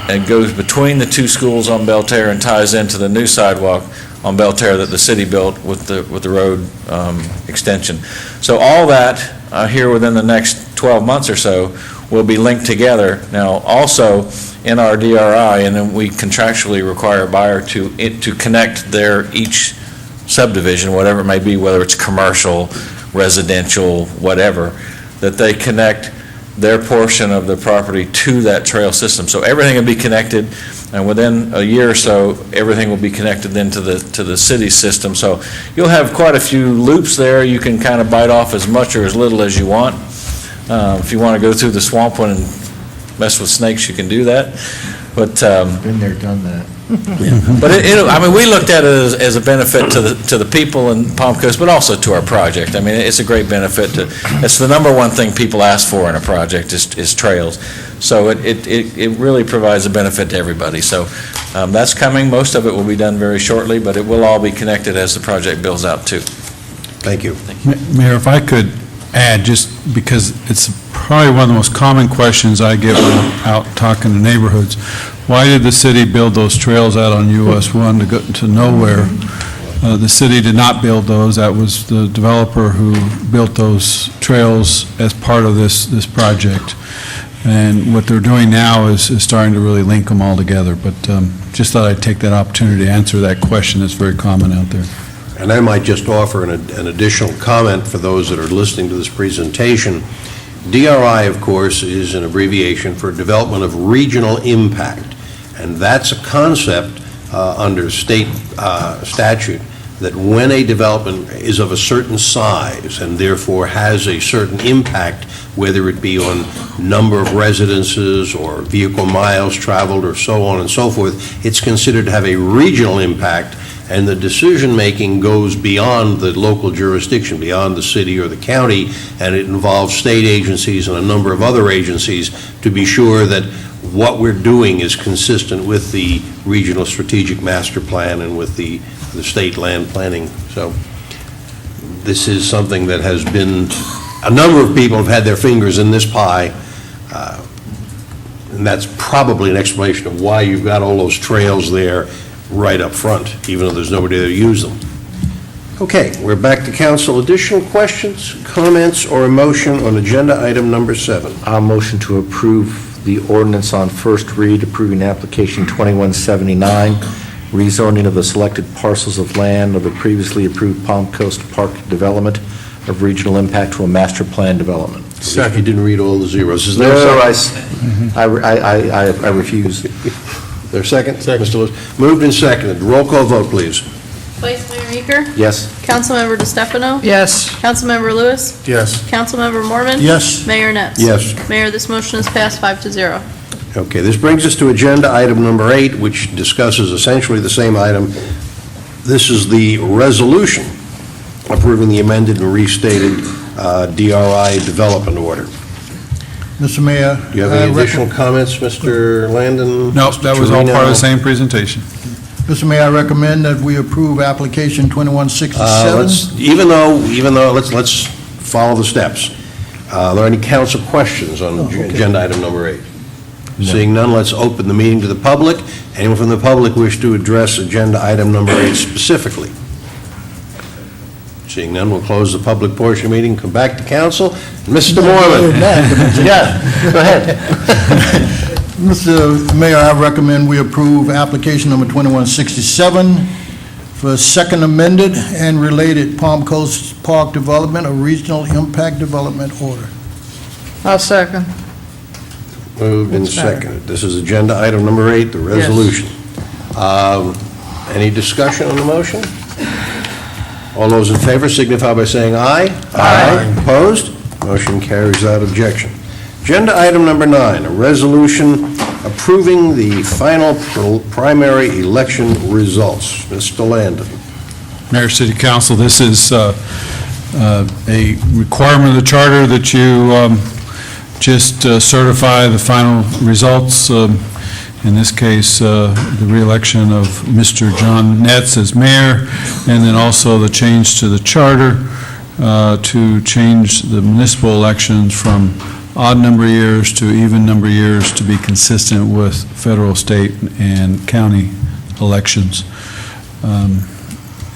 and goes between the two schools on Belterre and ties into the new sidewalk on Belterre that the city built with the road extension. So all that here within the next 12 months or so will be linked together. Now, also in our DRI, and then we contractually require a buyer to connect each subdivision, whatever it may be, whether it's commercial, residential, whatever, that they connect their portion of the property to that trail system. So everything will be connected, and within a year or so, everything will be connected then to the city system. So you'll have quite a few loops there. You can kind of bite off as much or as little as you want. If you want to go through the swamp one and mess with snakes, you can do that. But Been there, done that. but we looked at it as a benefit to the people in Palm Coast, but also to our project. I mean, it's a great benefit. It's the number one thing people ask for in a project is trails. So it really provides a benefit to everybody. So that's coming. Most of it will be done very shortly, but it will all be connected as the project builds out too. Thank you. Mayor, if I could add, just because it's probably one of the most common questions I get when I'm out talking to neighborhoods. Why did the city build those trails out on US 1 to go to nowhere? The city did not build those. That was the developer who built those trails as part of this project. And what they're doing now is starting to really link them all together. But just thought I'd take that opportunity to answer that question that's very common out there. And I might just offer an additional comment for those that are listening to this presentation. DRI, of course, is an abbreviation for Development of Regional Impact, and that's a concept under state statute that when a development is of a certain size and therefore has a certain impact, whether it be on number of residences or vehicle miles traveled or so on and so forth, it's considered to have a regional impact, and the decision-making goes beyond the local jurisdiction, beyond the city or the county, and it involves state agencies and a number of other agencies to be sure that what we're doing is consistent with the regional strategic master plan and with the state land planning. So this is something that has been, a number of people have had their fingers in this pie, and that's probably an explanation of why you've got all those trails there right up front, even though there's nobody there to use them. Okay, we're back to council. Additional questions, comments, or a motion on agenda item number 7? I'll motion to approve the ordinance on first read, approving application 2179, rezoning of the selected parcels of land of the previously approved Palm Coast Park development of regional impact to a master plan development. Second. You didn't read all the zeros. Is there No, a second? I refuse. There a second? Second. Mr. Lewis. Moved and seconded. Roll call vote, please. Vice Mayor Meeker? Yes. Councilmember DeStefano? Yes. Councilmember Lewis? Yes. Councilmember Mormon? Yes. Mayor Netz? Yes. Mayor, this motion is passed 5-0. Okay, this brings us to agenda item number 8, which discusses essentially the same item. This is the resolution approving the amended and restated DRI development order. Mr. Mayor. Do you have any additional comments, Mr. Landon? No, that was all part of the same presentation. Mr. Mayor, I recommend that we approve application 2167. Even though, let's follow the steps. Are there any council questions on agenda item number 8? No. Seeing none, let's open the meeting to the public. Anyone from the public wish to address agenda item number 8 specifically? Seeing none, we'll close the public portion of the meeting, come back to council. Mr. Moreland. Yeah, go ahead. Mr. Mayor, I recommend we approve application number 2167 for second amended and related Palm Coast Park Development, a regional impact development order. I'll second. Moved and seconded. This is agenda item number 8, the resolution. Any discussion on the motion? All those in favor signify by saying aye. Aye. Opposed? Motion carries without objection. Agenda item number 9, a resolution approving the final primary election results. Mr. Landon. Mayor, City Council, this is a requirement of the charter that you just certify the final results. In this case, the reelection of Mr. John Netz as mayor, and then also the change to the charter to change the municipal elections from odd number of years to even number of years to be consistent with federal, state, and county elections.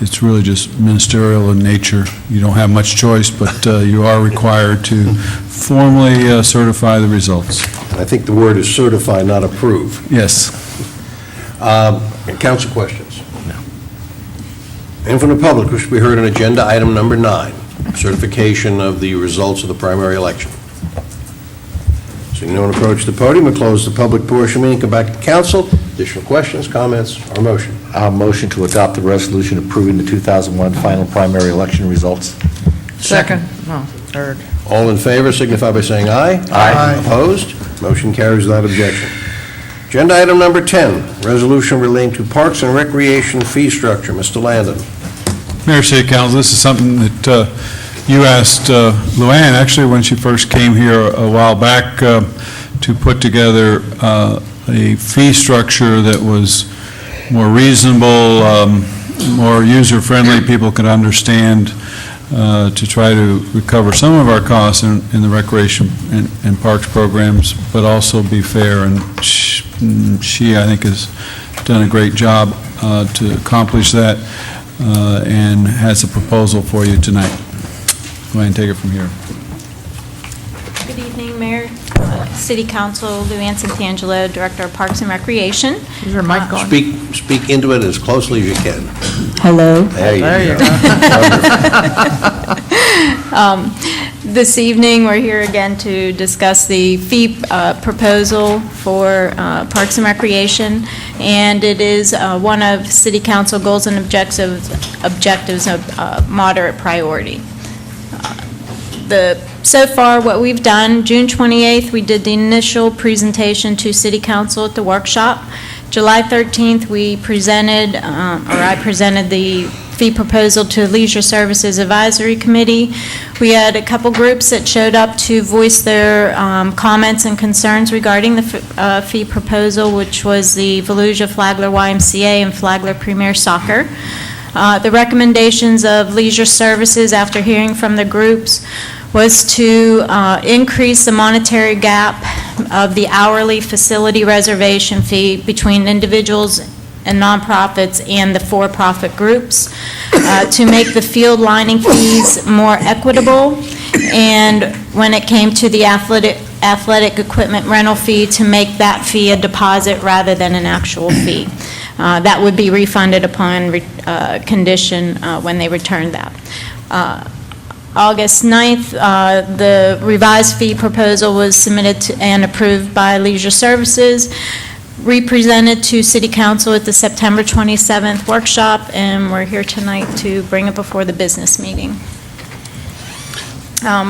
It's really just ministerial in nature. You don't have much choice, but you are required to formally certify the results. I think the word is certify, not approve. Yes. Council questions? No. And from the public, which we heard on agenda item number 9, certification of the results of the primary election. Seeing no one approach the podium, we'll close the public portion, meeting, come back to council. Additional questions, comments, or motion? Motion to adopt the resolution approving the 2001 final primary election results. Second. No, third. All in favor signify by saying aye. Aye. Opposed? Motion carries without objection. Agenda item number 10, resolution relating to Parks and Recreation fee structure. Mr. Landon. Mayor, City Council, this is something that you asked Luann, actually, when she first came here a while back, to put together a fee structure that was more reasonable, more user-friendly, people could understand, to try to recover some of our costs in the recreation and parks programs, but also be fair. And she, I think, has done a great job to accomplish that, and has a proposal for you tonight. Go ahead and take it from here. Good evening, Mayor, City Council, Lou Ann Santangelo, Director of Parks and Recreation. Is your mic on? Speak into it as closely as you can. Hello. There you go. This evening, we're here again to discuss the fee proposal for Parks and Recreation, and it is one of City Council goals and objectives of moderate priority. So far, what we've done, June 28th, we did the initial presentation to City Council at the workshop. July 13th, we presented, I presented the fee proposal to Leisure Services Advisory Committee. We had a couple groups that showed up to voice their comments and concerns regarding the fee proposal, which was the Volusia Flagler YMCA and Flagler Premier Soccer. The recommendations of Leisure Services, after hearing from the groups, was to increase the monetary gap of the hourly facility reservation fee between individuals and nonprofits and the for-profit groups, to make the field lining fees more equitable, and when it came to the athletic equipment rental fee, to make that fee a deposit rather than an actual fee. That would be refunded upon condition when they returned that. August 9th, the revised fee proposal was submitted and approved by Leisure Services, represented to City Council at the September 27th workshop, and we're here tonight to bring it before the business meeting.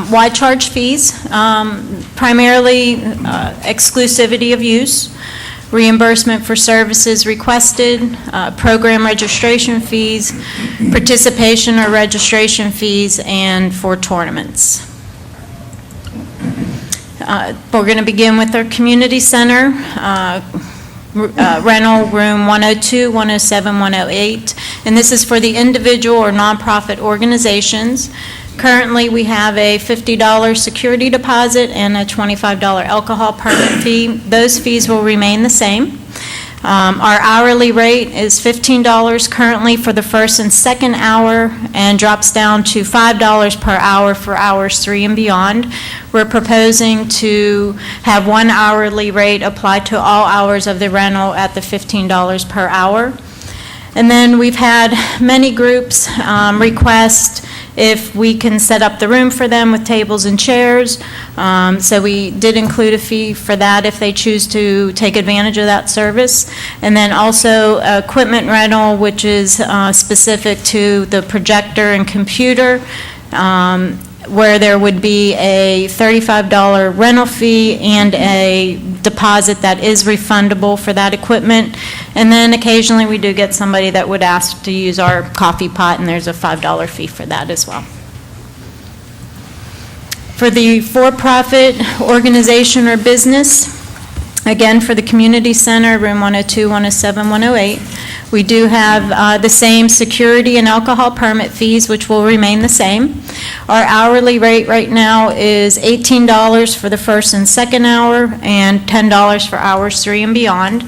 Why charge fees? Primarily exclusivity of use, reimbursement for services requested, program registration fees, participation or registration fees, and for tournaments. We're going to begin with our community center, rental room 102, 107, 108, and this is for the individual or nonprofit organizations. Currently, we have a $50 security deposit and a $25 alcohol permit fee. Those fees will remain the same. Our hourly rate is $15 currently for the first and second hour, and drops down to $5 per hour for hours 3 and beyond. We're proposing to have one hourly rate apply to all hours of the rental at the $15 per hour. And then we've had many groups request if we can set up the room for them with tables and chairs. So we did include a fee for that if they choose to take advantage of that service. And then also equipment rental, which is specific to the projector and computer, where there would be a $35 rental fee and a deposit that is refundable for that equipment. And then occasionally we do get somebody that would ask to use our coffee pot, and there's a $5 fee for that as well. For the for-profit organization or business, again, for the community center, room 102, 107, 108, we do have the same security and alcohol permit fees, which will remain the same. Our hourly rate right now is $18 for the first and second hour, and $10 for hours 3 and beyond.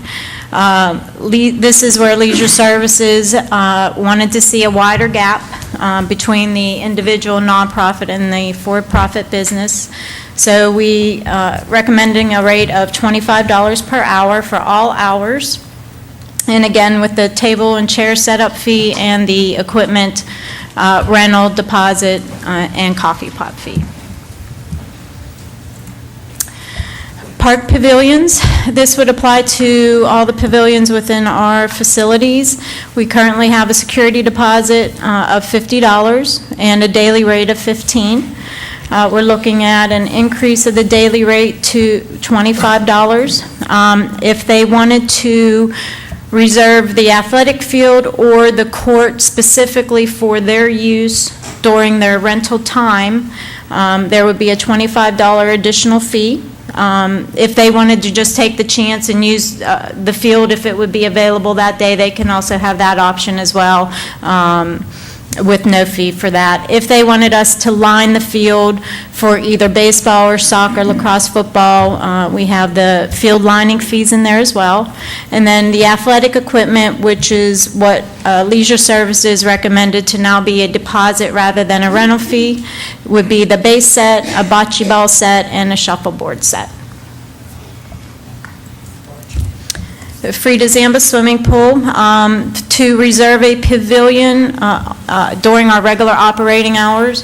This is where Leisure Services wanted to see a wider gap between the individual nonprofit and the for-profit business. So we recommending a rate of $25 per hour for all hours. And again, with the table and chair setup fee and the equipment rental deposit and coffee pot fee. Park pavilions, this would apply to all the pavilions within our facilities. We currently have a security deposit of $50 and a daily rate of $15. We're looking at an increase of the daily rate to $25. If they wanted to reserve the athletic field or the court specifically for their use during their rental time, there would be a $25 additional fee. If they wanted to just take the chance and use the field, if it would be available that day, they can also have that option as well, with no fee for that. If they wanted us to line the field for either baseball or soccer, lacrosse, football, we have the field lining fees in there as well. And then the athletic equipment, which is what Leisure Services recommended to now be a deposit rather than a rental fee, would be the base set, a bocce ball set, and a shuffleboard set. The Frida Zamba swimming pool, to reserve a pavilion during our regular operating hours.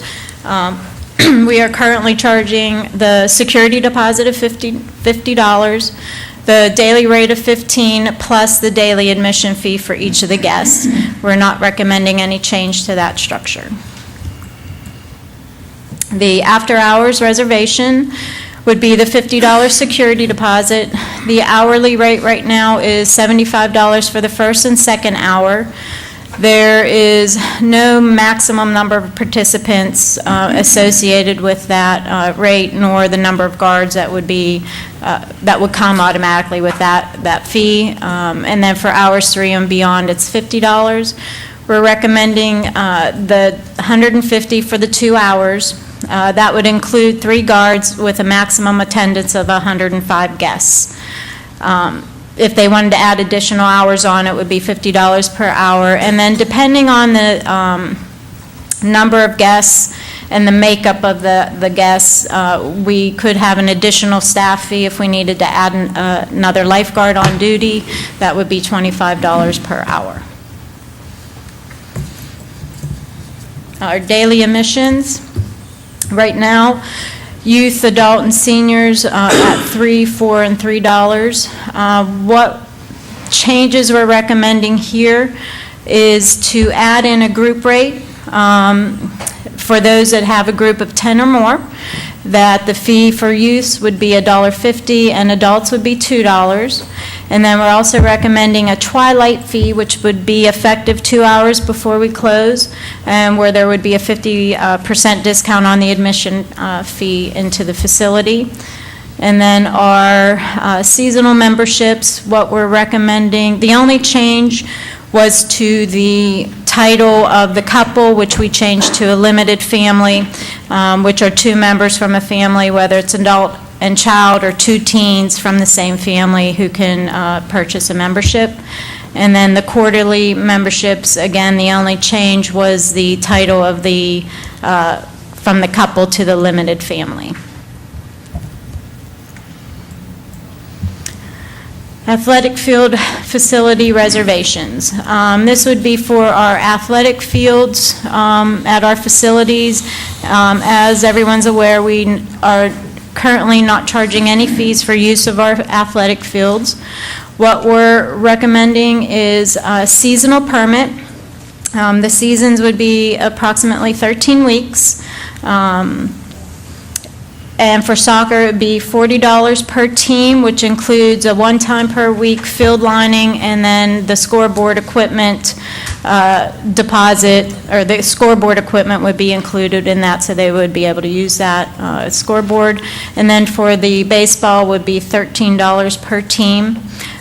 We are currently charging the security deposit of $50, the daily rate of $15, plus the daily admission fee for each of the guests. We're not recommending any change to that structure. The after-hours reservation would be the $50 security deposit. The hourly rate right now is $75 for the first and second hour. There is no maximum number of participants associated with that rate, nor the number of guards that would be that would come automatically with that fee. And then for hours 3 and beyond, it's $50. We're recommending the $150 for the 2 hours. That would include 3 guards with a maximum attendance of 105 guests. If they wanted to add additional hours on, it would be $50 per hour. And then depending on the number of guests and the makeup of the guests, we could have an additional staff fee if we needed to add another lifeguard on duty. That would be $25 per hour. Our daily admissions. Right now, youth, adult, and seniors at $3, $4, and $3. What changes we're recommending here is to add in a group rate for those that have a group of 10 or more, that the fee for youth would be $1.50 and adults would be $2. And then we're also recommending a twilight fee, which would be effective 2 hours before we close, and where there would be a 50% discount on the admission fee into the facility. And then our seasonal memberships, what we're recommending, the only change was to the title of the couple, which we changed to a limited family, which are 2 members from a family, whether it's adult and child, or 2 teens from the same family who can purchase a membership. And then the quarterly memberships, again, the only change was the title of the, from the couple to the limited family. Athletic field facility reservations. This would be for our athletic fields at our facilities. As everyone's aware, we are currently not charging any fees for use of our athletic fields. What we're recommending is a seasonal permit. The seasons would be approximately 13 weeks. And for soccer, it would be $40 per team, which includes a one-time per week field lining, and then the scoreboard equipment deposit, or the scoreboard equipment would be included in that, so they would be able to use that scoreboard. And then for the baseball would be $13 per team.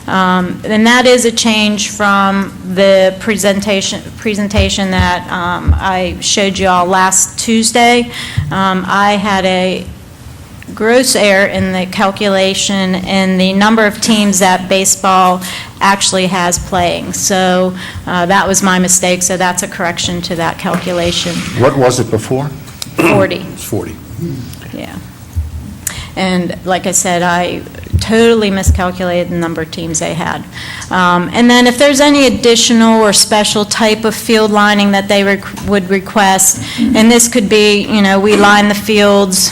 And that is a change from the presentation that I showed you all last Tuesday. I had a gross error in the calculation in the number of teams that baseball actually has playing. So that was my mistake, so that's a correction to that calculation. What was it before? 40. It's 40. Yeah. And like I said, I totally miscalculated the number of teams they had. And then if there's any additional or special type of field lining that they would request, and this could be, we line the fields,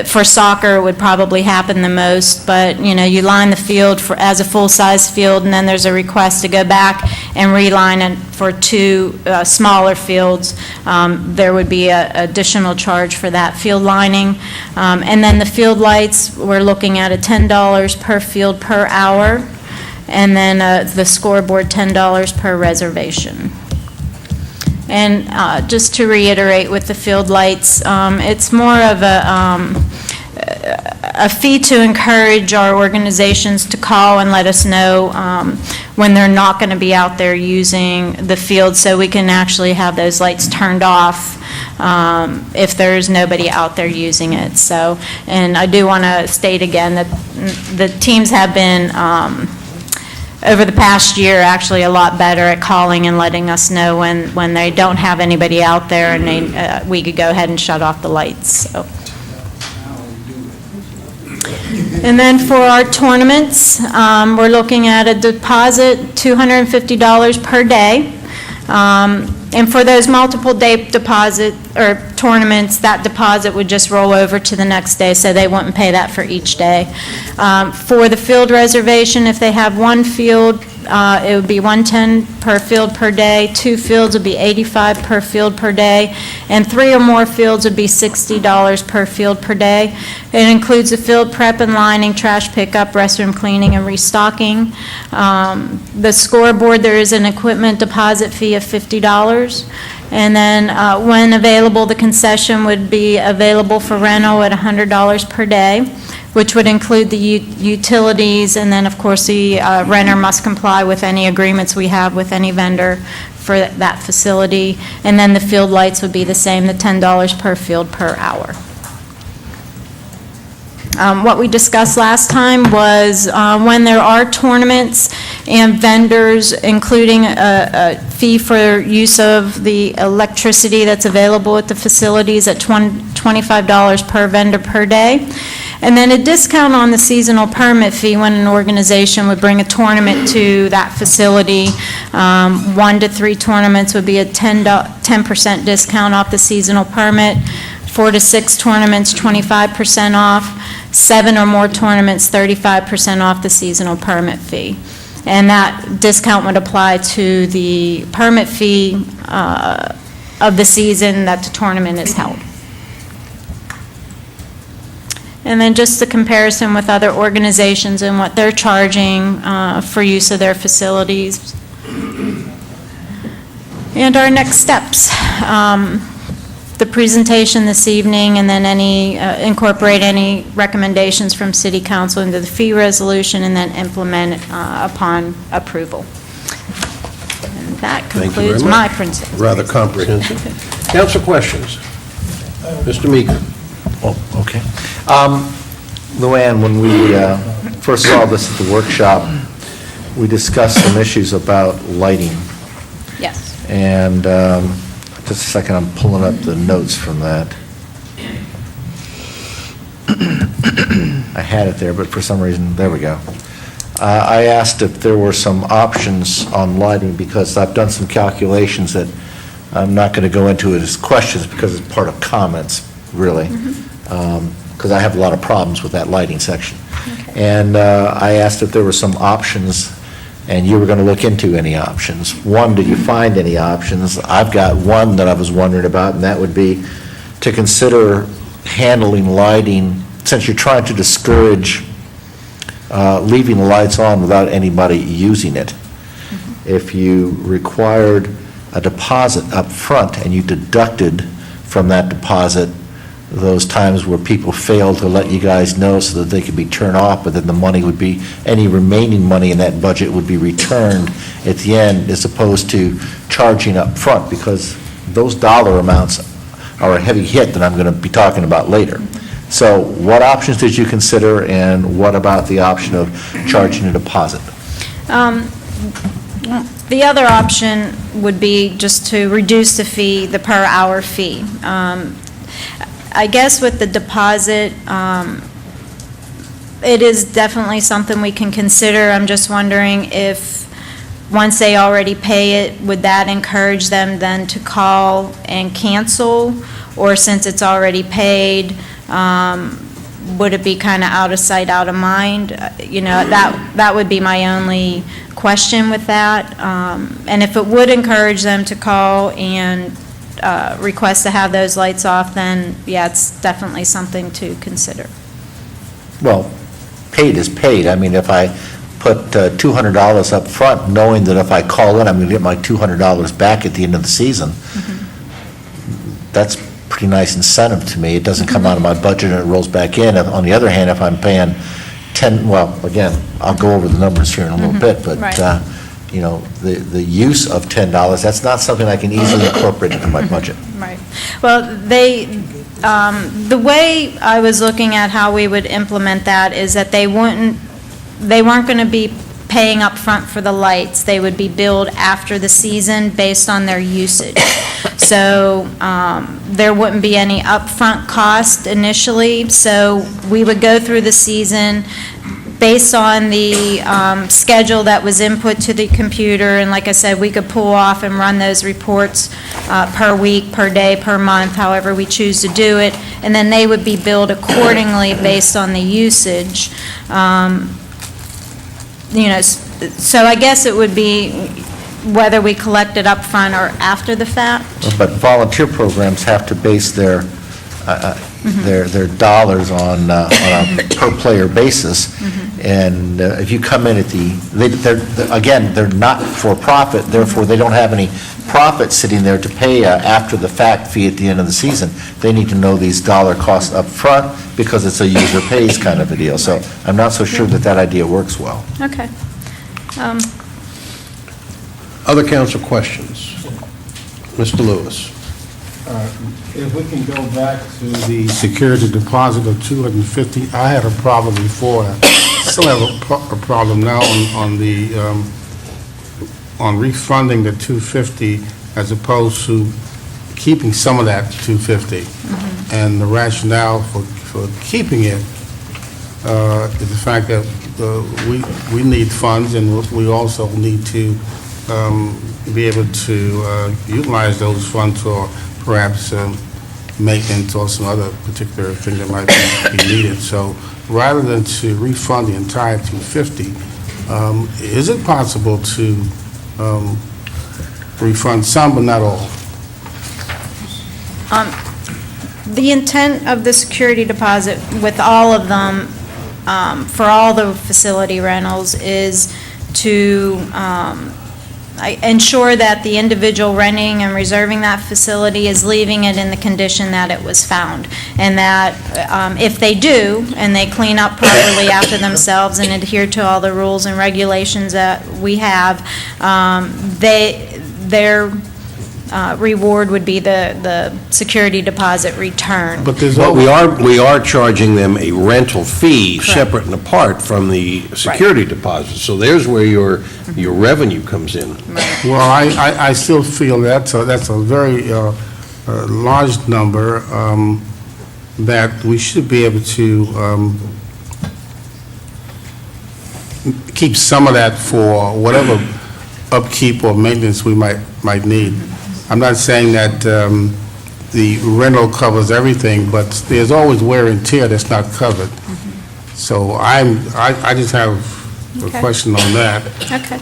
for soccer, it would probably happen the most, but, you line the field as a full-size field, and then there's a request to go back and reline it for 2 smaller fields. There would be an additional charge for that field lining. And then the field lights, we're looking at a $10 per field per hour, and then the scoreboard, $10 per reservation. And just to reiterate with the field lights, it's more of a fee to encourage our organizations to call and let us know when they're not going to be out there using the field, so we can actually have those lights turned off if there's nobody out there using it. So, and I do want to state again that the teams have been over the past year, actually a lot better at calling and letting us know when they don't have anybody out there, and we could go ahead and shut off the lights. So. And then for our tournaments, we're looking at a deposit, $250 per day. And for those multiple day deposit or tournaments, that deposit would just roll over to the next day, so they wouldn't pay that for each day. For the field reservation, if they have one field, it would be $110 per field per day. 2 fields would be $85 per field per day, and 3 or more fields would be $60 per field per day. It includes the field prep and lining, trash pickup, restroom cleaning, and restocking. The scoreboard, there is an equipment deposit fee of $50. And then when available, the concession would be available for rental at $100 per day, which would include the utilities, and then, of course, the renter must comply with any agreements we have with any vendor for that facility. And then the field lights would be the same, the $10 per field per hour. What we discussed last time was when there are tournaments and vendors, including a fee for use of the electricity that's available at the facilities at $25 per vendor per day. And then a discount on the seasonal permit fee when an organization would bring a tournament to that facility. 1 to 3 tournaments would be a 10% discount off the seasonal permit. 4 to 6 tournaments, 25% off. 7 or more tournaments, 35% off the seasonal permit fee. And that discount would apply to the permit fee of the season that the tournament is held. And then just the comparison with other organizations and what they're charging for use of their facilities. And our next steps. The presentation this evening, and then incorporate any recommendations from City Council into the fee resolution, and then implement it upon approval. And that Thank you very concludes much. my presentation. Rather comprehensive. Council questions? Mr. Meeker. Oh, okay. Luann, when we first saw this at the workshop, we discussed some issues about lighting. Yes. And just a second, I'm pulling up the notes from that. I had it there, but for some reason, there we go. I asked if there were some options on lighting, because I've done some calculations that I'm not going to go into it as questions, because it's part of comments, really, because I have a lot of problems with that lighting section. Okay. And I asked if there were some options, and you were going to look into any options. One, did you find any options? I've got one that I was wondering about, and that would be to consider handling lighting, since you're trying to discourage leaving the lights on without anybody using it. If you required a deposit up front and you deducted from that deposit those times where people failed to let you guys know so that they could be turned off, but then the money would be, any remaining money in that budget would be returned at the end, as opposed to charging up front, because those dollar amounts are a heavy hit that I'm going to be talking about later. So what options did you consider, and what about the option of charging a deposit? The other option would be just to reduce the fee, the per-hour fee. I guess with the deposit, it is definitely something we can consider. I'm just wondering if, once they already pay it, would that encourage them then to call and cancel? Or since it's already paid, would it be kind of out of sight, out of mind? You know, that would be my only question with that. And if it would encourage them to call and request to have those lights off, then yeah, it's definitely something to consider. Well, paid is paid. I mean, if I put $200 up front, knowing that if I call in, I'm going to get my $200 back at the end of the season, that's pretty nice incentive to me. It doesn't come out of my budget and it rolls back in. On the other hand, if I'm paying 10, well, again, I'll go over the numbers here in a little bit, but Right. you know, the use of $10, that's not something I can easily incorporate into my budget. Right. Well, the way I was looking at how we would implement that is that they weren't going to be paying up front for the lights. They would be billed after the season based on their usage. So there wouldn't be any upfront cost initially. So we would go through the season based on the schedule that was input to the computer, and like I said, we could pull off and run those reports per week, per day, per month, however we choose to do it, and then they would be billed accordingly based on the usage. You know, so I guess it would be whether we collect it up front or after the fact. But volunteer programs have to base their dollars on a per-player basis. And if you come in at they're not for-profit, therefore they don't have any profit sitting there to pay after-the-fact fee at the end of the season. They need to know these dollar costs up front because it's a user pays kind of a deal. So I'm not so sure that idea works well. Okay. Other council questions? Mr. Lewis. If we can go back to the security deposit of $250, I had a problem before. I still have a problem now on refunding the $250 as opposed to keeping some of that $250. And the rationale for keeping it is the fact that we need funds, and we also need to be able to utilize those funds for perhaps maintenance or some other particular thing that might be needed. So rather than to refund the entire $250, is it possible to refund some but not all? The intent of the security deposit with all of them, for all the facility rentals, is to ensure that the individual renting and reserving that facility is leaving it in the condition that it was found. And that if they do, and they clean up properly after themselves and adhere to all the rules and regulations that we have, their reward would be the security deposit return. But we are charging them a rental fee separate and apart from the security deposit. So there's where your revenue comes in. Well, I still feel that's a very large number that we should be able to keep some of that for whatever upkeep or maintenance we might need. I'm not saying that the rental covers everything, but there's always wear and tear that's not covered. So I just have a question on that. Okay.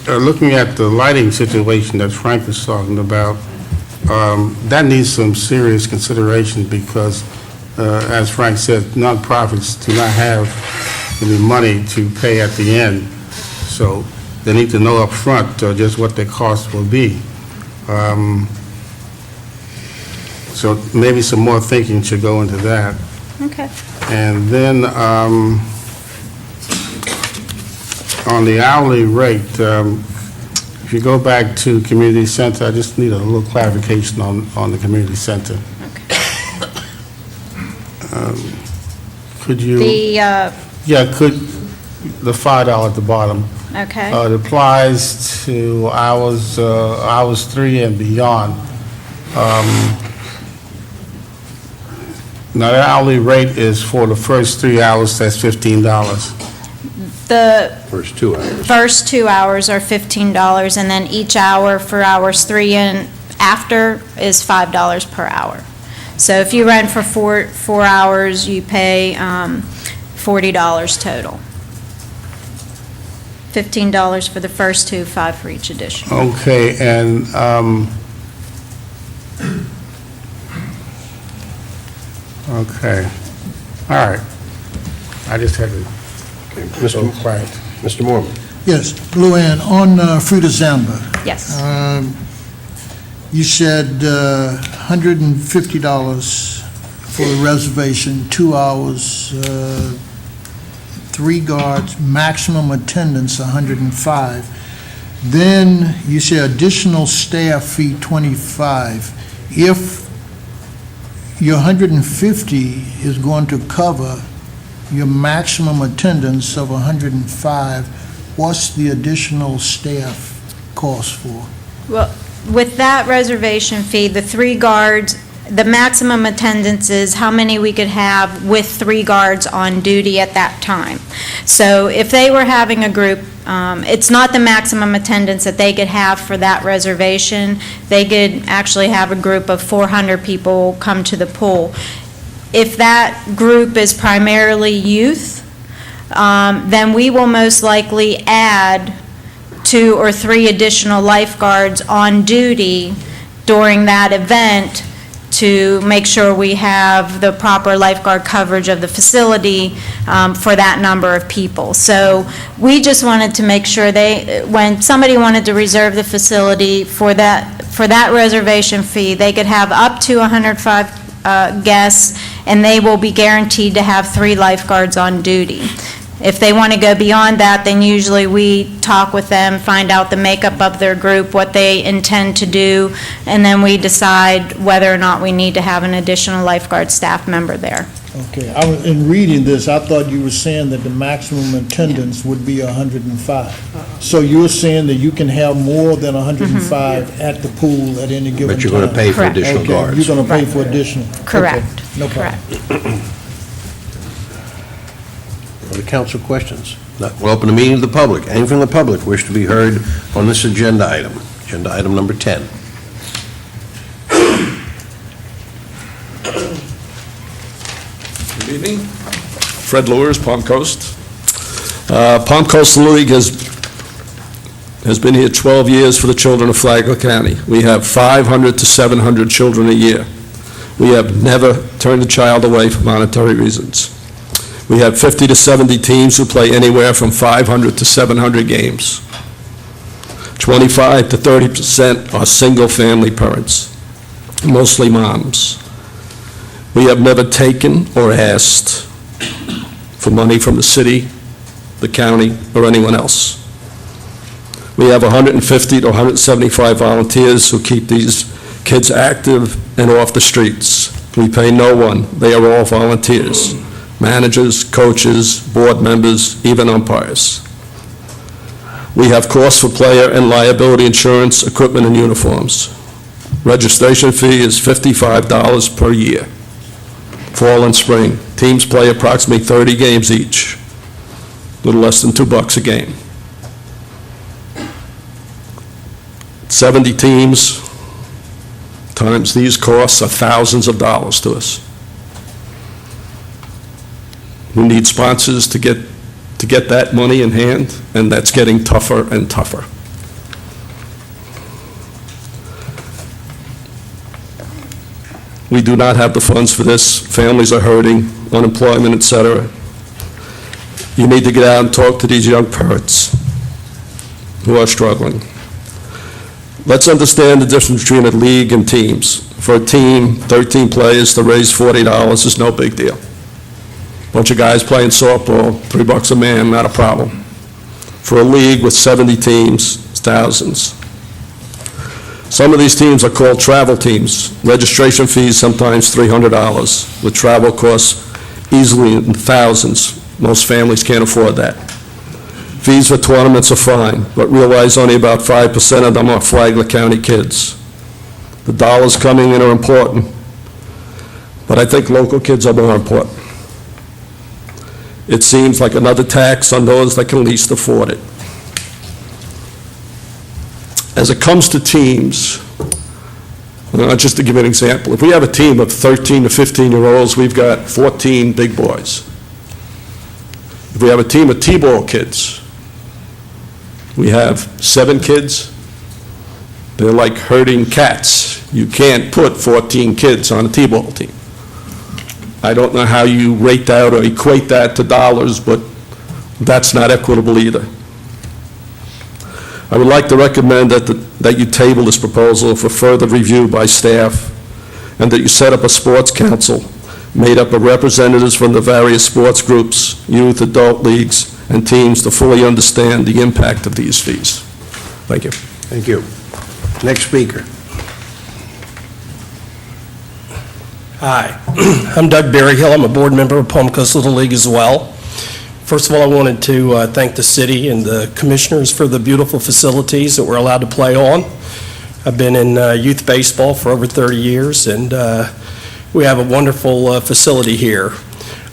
Looking at the lighting situation that Frank was talking about, that needs some serious consideration because, as Frank said, nonprofits do not have any money to pay at the end. So they need to know up front just what their cost will be. So maybe some more thinking should go into that. Okay. And then on the hourly rate, if you go back to community center, I just need a little clarification on the community center. Could you? The, could, the $5 at the bottom. okay. It applies to hours 3 and beyond. Now, the hourly rate is for the first 3 hours, that's $15. The First 2 hours. first 2 hours are $15, and then each hour for hours 3 and after is $5 per hour. So if you rent for 4 hours, you pay $40 total. $15 for the first 2, 5 for each additional. Okay, and okay, all right. I just had to. Mr. Right. Mr. Mormon. Yes, Luann, on Fruta Zamba, Yes. you said $150 for the reservation, 2 hours, 3 guards, maximum attendance 105. Then you say additional staff fee 25. If your 150 is going to cover your maximum attendance of 105, what's the additional staff cost for? Well, with that reservation fee, the 3 guards, the maximum attendance is how many we could have with 3 guards on duty at that time. So if they were having a group, it's not the maximum attendance that they could have for that reservation. They could actually have a group of 400 people come to the pool. If that group is primarily youth, then we will most likely add 2 or 3 additional lifeguards on duty during that event to make sure we have the proper lifeguard coverage of the facility for that number of people. So we just wanted to make sure when somebody wanted to reserve the facility for that reservation fee, they could have up to 105 guests, and they will be guaranteed to have 3 lifeguards on duty. If they want to go beyond that, then usually we talk with them, find out the makeup of their group, what they intend to do, and then we decide whether or not we need to have an additional lifeguard staff member there. Okay, in reading this, I thought you were saying that the maximum attendance would be 105. So you're saying that you can have more than 105 at the pool at any given time? But you're going to pay for Correct. additional Okay, guards. you're going to pay for additional? Correct. Okay, no problem. Correct. Other council questions? We'll open the meeting to the public. Any from the public wish to be heard on this agenda item? Agenda item number 10. Good evening. Fred Lewis, Palm Coast. Palm Coast League has been here 12 years for the children of Flagler County. We have 500 to 700 children a year. We have never turned a child away for monetary reasons. We have 50 to 70 teams who play anywhere from 500 to 700 games. 25 to 30% are single-family parents, mostly moms. We have never taken or asked for money from the city, the county, or anyone else. We have 150 to 175 volunteers who keep these kids active and off the streets. We pay no one. They are all volunteers. Managers, coaches, board members, even umpires. We have costs for player and liability insurance, equipment, and uniforms. Registration fee is $55 per year, fall and spring. Teams play approximately 30 games each, a little less than $2 a game. 70 teams times these costs are thousands of dollars to us. We need sponsors to get that money in hand, and that's getting tougher and tougher. We do not have the funds for this. Families are hurting, unemployment, et cetera. You need to get out and talk to these young parents who are struggling. Let's understand the difference between a league and teams. For a team, 13 players to raise $40 is no big deal. Bunch of guys playing softball, $3 a man, not a problem. For a league with 70 teams, it's thousands. Some of these teams are called travel teams. Registration fees sometimes $300, with travel costs easily in thousands. Most families can't afford that. Fees for tournaments are fine, but realize only about 5% of them are Flagler County kids. The dollars coming in are important, but I think local kids are more important. It seems like another tax on those that can least afford it. As it comes to teams, just to give you an example, if we have a team of 13 to 15-year-olds, we've got 14 big boys. If we have a team of T-ball kids, we have 7 kids. They're like herding cats. You can't put 14 kids on a T-ball team. I don't know how you rate that or equate that to dollars, but that's not equitable either. I would like to recommend that you table this proposal for further review by staff, and that you set up a sports council made up of representatives from the various sports groups, youth, adult leagues, and teams to fully understand the impact of these fees. Thank you. Thank you. Next speaker. Hi, I'm Doug Berryhill. I'm a board member of Palm Coast Little League as well. First of all, I wanted to thank the city and the commissioners for the beautiful facilities that we're allowed to play on. I've been in youth baseball for over 30 years, and we have a wonderful facility here.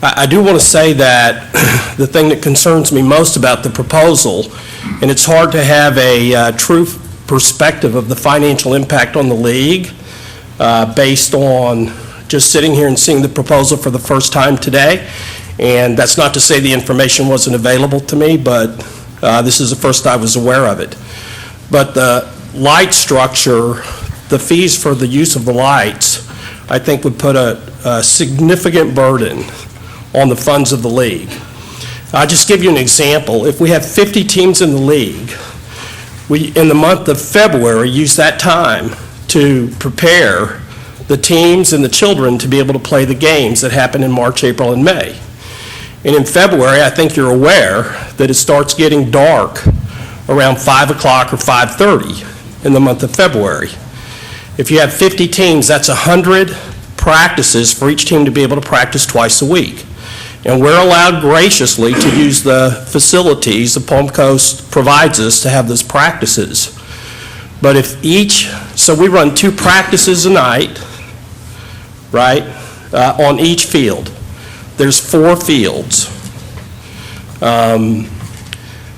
I do want to say that the thing that concerns me most about the proposal, and it's hard to have a true perspective of the financial impact on the league based on just sitting here and seeing the proposal for the first time today. And that's not to say the information wasn't available to me, but this is the first I was aware of it. But the light structure, the fees for the use of the lights, I think would put a significant burden on the funds of the league. I'll just give you an example. If we have 50 teams in the league, we, in the month of February, use that time to prepare the teams and the children to be able to play the games that happen in March, April, and May. And in February, I think you're aware that it starts getting dark around 5 o'clock or 5:30 in the month of February. If you have 50 teams, that's 100 practices for each team to be able to practice twice a week. And we're allowed graciously to use the facilities that Palm Coast provides us to have those practices. But if so we run 2 practices a night, right, on each field. There's 4 fields.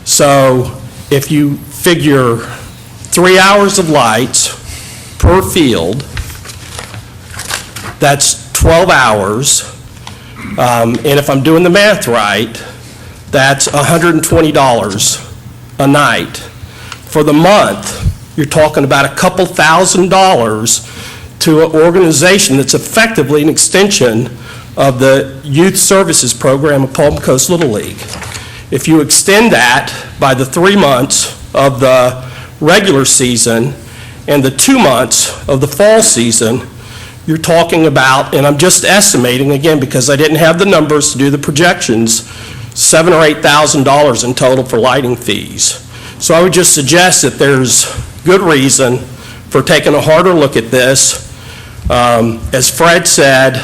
So if you figure 3 hours of lights per field, that's 12 hours. And if I'm doing the math right, that's $120 a night. For the month, you're talking about a couple $1,000s to an organization that's effectively an extension of the youth services program of Palm Coast Little League. If you extend that by the 3 months of the regular season and the 2 months of the fall season, you're talking about, and I'm just estimating again because I didn't have the numbers to do the projections, $7,000 or $8,000 in total for lighting fees. So I would just suggest that there's good reason for taking a harder look at this. As Fred said,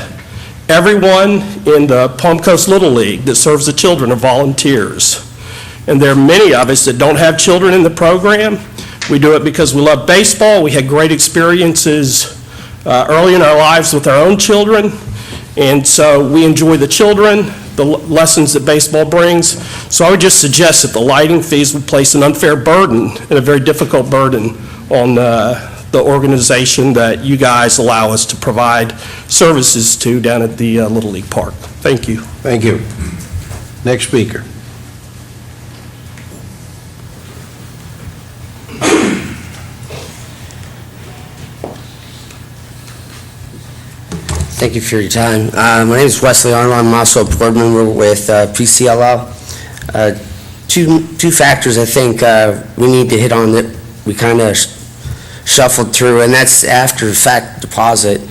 everyone in the Palm Coast Little League that serves the children are volunteers. And there are many of us that don't have children in the program. We do it because we love baseball. We had great experiences early in our lives with our own children. And so we enjoy the children, the lessons that baseball brings. So I would just suggest that the lighting fees would place an unfair burden and a very difficult burden on the organization that you guys allow us to provide services to down at the Little League Park. Thank you. Thank you. Next speaker. Thank you for your time. My name is Wesley Arnold. I'm also a board member with PCLL. Two factors I think we need to hit on that we kind of shuffled through, and that's after the fact deposit.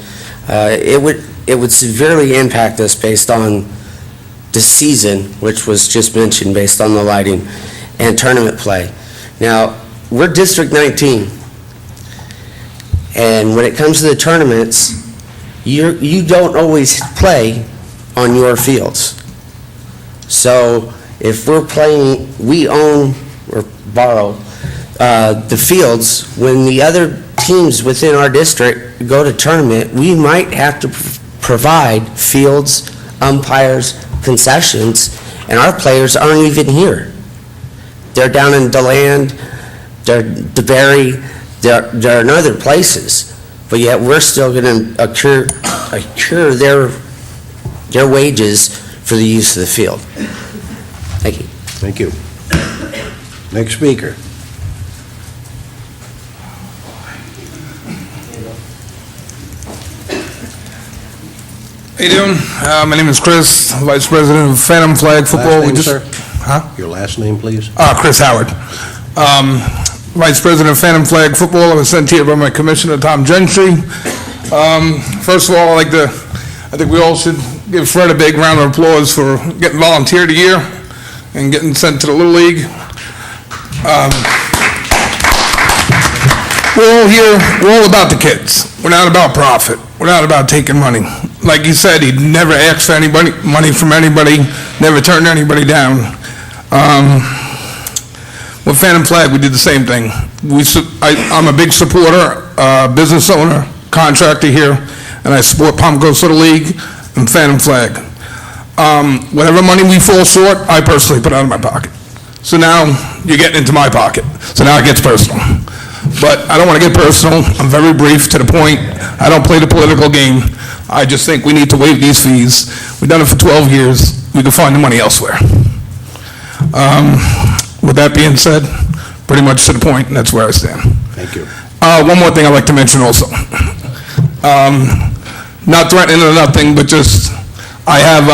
It would severely impact us based on the season, which was just mentioned, based on the lighting, and tournament play. Now, we're District 19, and when it comes to the tournaments, you don't always play on your fields. So if we're playing, we own or borrow the fields, when the other teams within our district go to tournament, we might have to provide fields, umpires, concessions, and our players aren't even here. They're down in DeLand, they're DeBerry, they're in other places, but yet we're still going to accrue their wages for the use of the field. Thank you. Thank you. Next speaker. How you doing? My name is Chris, Vice President of Phantom Flag Football. Last name, sir? Huh? Your last name, please. Chris Howard. Vice President of Phantom Flag Football. I was sent here by my Commissioner, Tom Gentry. First of all, I think we all should give Fred a big round of applause for getting Volunteer of the Year and getting sent to the Little League. We're all here, we're all about the kids. We're not about profit. We're not about taking money. Like you said, he never asked for money from anybody, never turned anybody down. With Phantom Flag, we did the same thing. I'm a big supporter, business owner, contractor here, and I support Palm Coast Little League and Phantom Flag. Whatever money we fall short, I personally put out of my pocket. So now you're getting into my pocket. So now it gets personal. But I don't want to get personal. I'm very brief, to the point. I don't play the political game. I just think we need to waive these fees. We've done it for 12 years. We can find the money elsewhere. With that being said, pretty much to the point, and that's where I stand. Thank you. One more thing I'd like to mention also. Not threatening or nothing, but just, I have,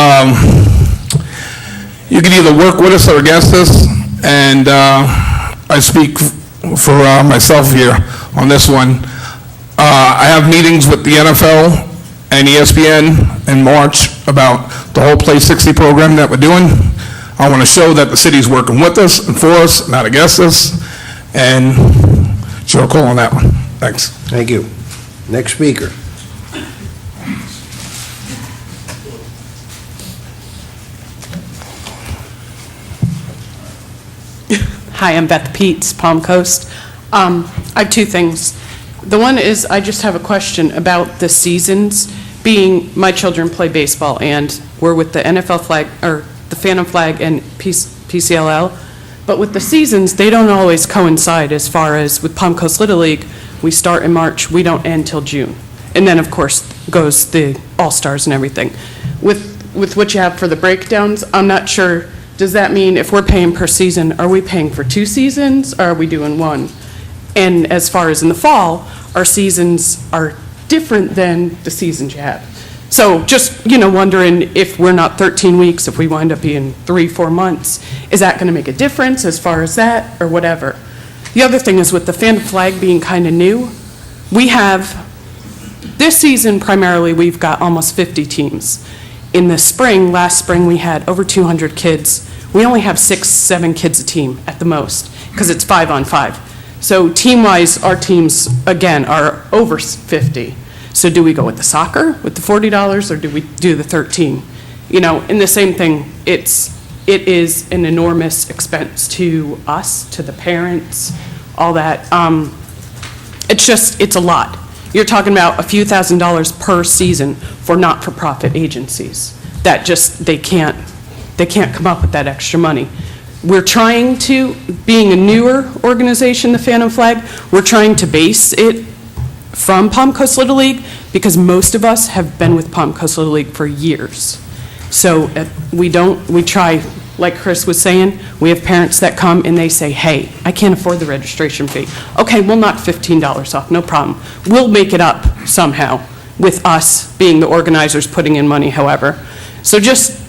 you can either work with us or against us, and I speak for myself here on this one. I have meetings with the NFL and ESPN in March about the whole Play 60 program that we're doing. I want to show that the city's working with us and for us, not against us, and it's your call on that one. Thanks. Thank you. Next speaker. Hi, I'm Beth Peets, Palm Coast. I have two things. The one is, I just have a question about the seasons. Being, my children play baseball, and we're with the NFL flag, or the Phantom Flag and PCLL. But with the seasons, they don't always coincide. As far as with Palm Coast Little League, we start in March, we don't end till June. And then, of course, goes the All-Stars and everything. With what you have for the breakdowns, I'm not sure, does that mean if we're paying per season, are we paying for 2 seasons, or are we doing 1? And as far as in the fall, our seasons are different than the seasons you have. So just, wondering if we're not 13 weeks, if we wind up being 3-4 months, is that going to make a difference as far as that, or whatever? The other thing is with the Phantom Flag being kind of new, we have, this season primarily, we've got almost 50 teams. In the spring, last spring, we had over 200 kids. We only have 6-7 kids a team at the most, because it's 5-on-5. So team-wise, our teams, again, are over 50. So do we go with the soccer, with the $40, or do we do the 13? In the same thing, it is an enormous expense to us, to the parents, all that. It's a lot. You're talking about a few $1,000s per season for not-for-profit agencies that just, they can't come up with that extra money. We're trying to, being a newer organization, the Phantom Flag, we're trying to base it from Palm Coast Little League, because most of us have been with Palm Coast Little League for years. So we try, like Chris was saying, we have parents that come and they say, hey, I can't afford the registration fee. Okay, we'll knock $15 off, no problem. We'll make it up somehow. with us being the organizers putting in money, however. So just,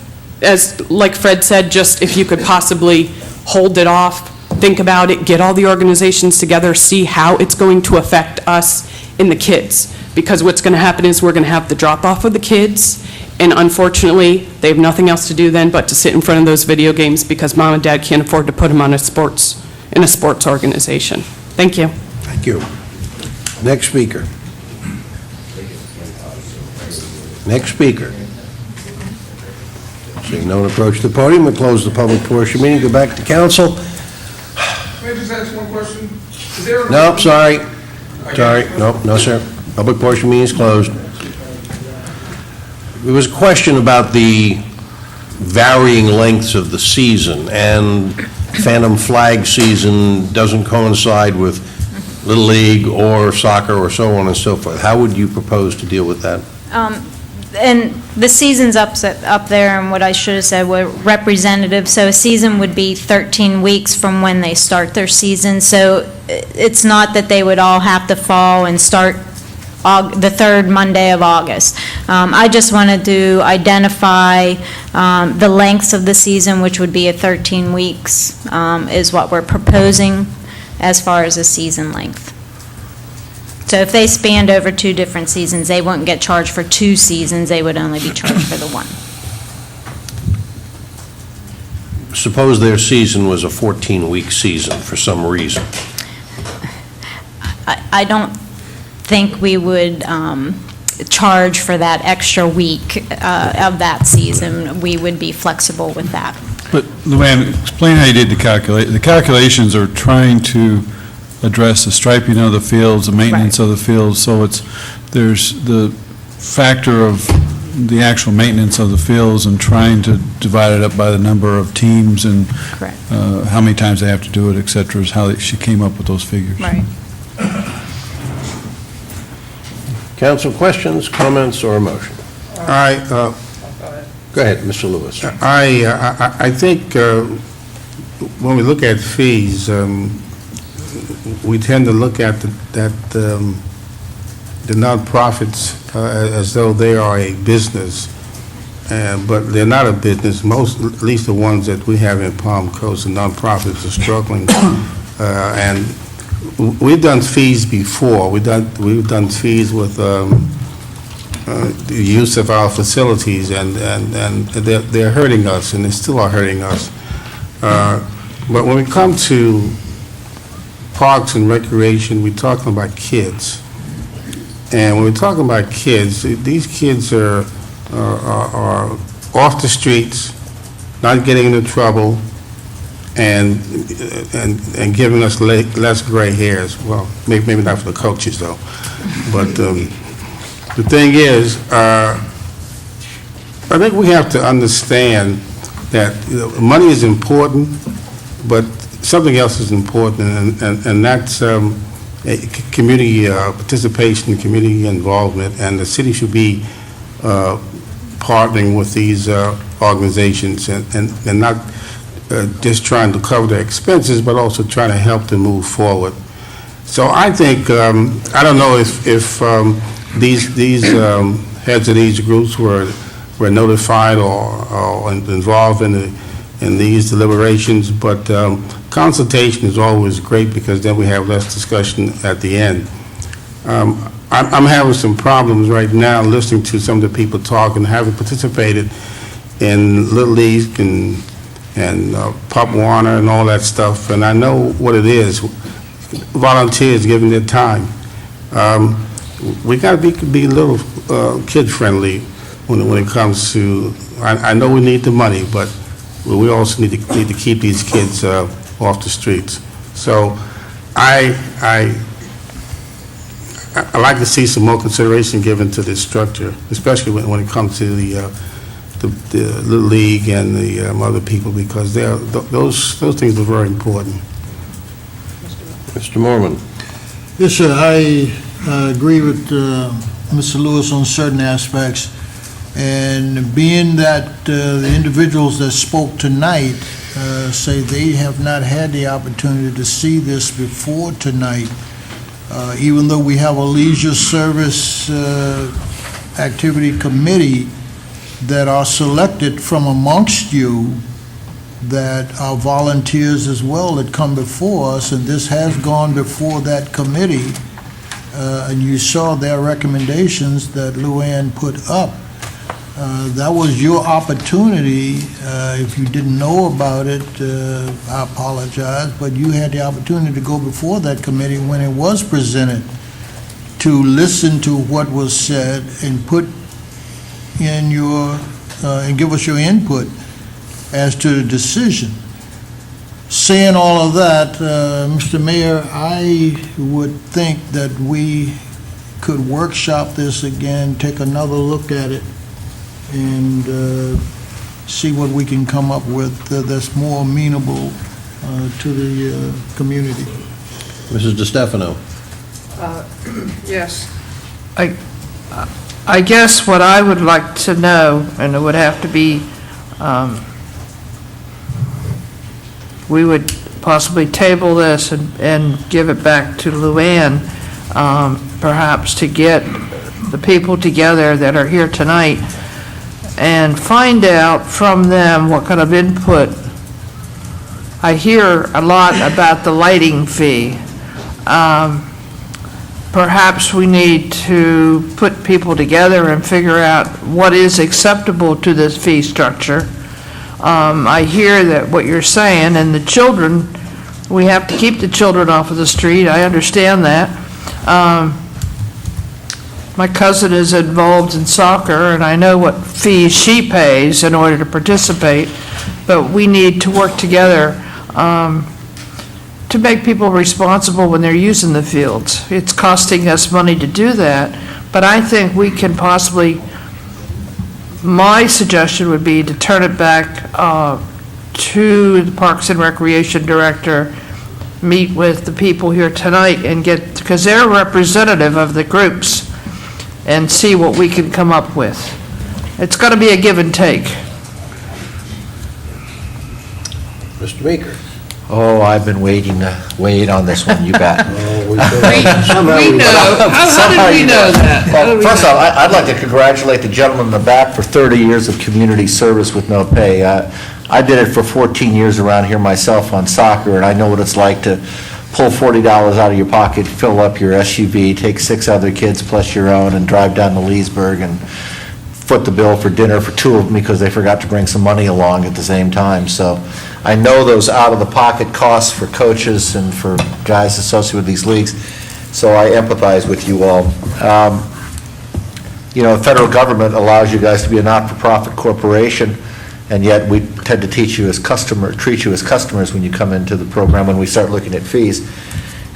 as, like Fred said, just if you could possibly hold it off, think about it, get all the organizations together, see how it's going to affect us and the kids. Because what's going to happen is we're going to have the drop-off of the kids, and unfortunately, they have nothing else to do then but to sit in front of those video games because mom and dad can't afford to put them on in a sports organization. Thank you. Thank you. Next speaker. Next speaker. Seeing no one approach the podium, we'll close the public portion of the meeting, go back to council. May I just ask one question? Is there a- No, sorry. Sorry, no, sir. Public portion meeting is closed. There was a question about the varying lengths of the season, and Phantom Flag season doesn't coincide with Little League or soccer or so on and so forth. How would you propose to deal with that? And the season's up there, and what I should have said were representative. So a season would be 13 weeks from when they start their season. So it's not that they would all have to fall and start the third Monday of August. I just wanted to identify the lengths of the season, which would be 13 weeks, is what we're proposing as far as a season length. So if they spanned over 2 different seasons, they wouldn't get charged for 2 seasons, they would only be charged for the 1. Suppose their season was a 14-week season for some reason. I don't think we would charge for that extra week of that season. We would be flexible with that. But Luann, explain how you did the calculation. The calculations are trying to address the striping of the fields, the maintenance of the fields, so there's the factor of the actual maintenance of the fields and trying to divide it up by the number of teams and how many times they have to do it, et cetera, is how she came up with those figures. Right. Council, questions, comments, or a motion? All right, Go ahead, Mr. Lewis. I think when we look at fees, we tend to look at the nonprofits as though they are a business, but they're not a business. Most, at least the ones that we have in Palm Coast, the nonprofits are struggling, and we've done fees before. We've done fees with the use of our facilities, and they're hurting us, and they still are hurting us. But when we come to parks and recreation, we're talking about kids. And when we're talking about kids, these kids are off the streets, not getting into trouble, and giving us less gray hairs. Well, maybe not for the coaches, though. But the thing is, I think we have to understand that money is important, but something else is important, and that's community participation, community involvement, and the city should be partnering with these organizations and not just trying to cover their expenses, but also trying to help them move forward. So I think, I don't know if these heads of these groups were notified or involved in these deliberations, but consultation is always great because then we have less discussion at the end. I'm having some problems right now listening to some of the people talk and having participated in Little League and Pop Warner and all that stuff, and I know what it is. Volunteers giving their time. We got to be a little kid-friendly when it comes to. I know we need the money, but we also need to keep these kids off the streets. So I like to see some more consideration given to this structure, especially when it comes to the Little League and the other people, because those things are very important. Mr. Mormon. Yes, sir, I agree with Mr. Lewis on certain aspects, and being that the individuals that spoke tonight say they have not had the opportunity to see this before tonight, even though we have a leisure service activity committee that are selected from amongst you that are volunteers as well that come before us, and this has gone before that committee, and you saw their recommendations that Luann put up. That was your opportunity. If you didn't know about it, I apologize, but you had the opportunity to go before that committee when it was presented to listen to what was said and put in your, and give us your input as to the decision. Saying all of that, Mr. Mayor, I would think that we could workshop this again, take another look at it, and see what we can come up with that's more amenable to the community. Mrs. DeStefano. Yes. I guess what I would like to know, and it would have to be, we would possibly table this and give it back to Luann, perhaps to get the people together that are here tonight and find out from them what kind of input. I hear a lot about the lighting fee. Perhaps we need to put people together and figure out what is acceptable to this fee structure. I hear that what you're saying, and the children, we have to keep the children off of the street. I understand that. My cousin is involved in soccer, and I know what fees she pays in order to participate, but we need to work together to make people responsible when they're using the fields. It's costing us money to do that, but I think we can possibly, my suggestion would be to turn it back to the Parks and Recreation Director, meet with the people here tonight and get, because they're representative of the groups, and see what we can come up with. It's got to be a give and take. Mr. Meeker. Oh, I've been waiting on this one, you bet. We know. How did we know that? Well, first off, I'd like to congratulate the gentleman in the back for 30 years of community service with no pay. I did it for 14 years around here myself on soccer, and I know what it's like to pull $40 out of your pocket, fill up your SUV, take 6 other kids plus your own, and drive down to Leesburg and foot the bill for dinner for 2 of them because they forgot to bring some money along at the same time. So I know those out-of-the-pocket costs for coaches and for guys associated with these leagues, so I empathize with you all. You know, the federal government allows you guys to be a not-for-profit corporation, and yet we tend to treat you as customers when you come into the program when we start looking at fees.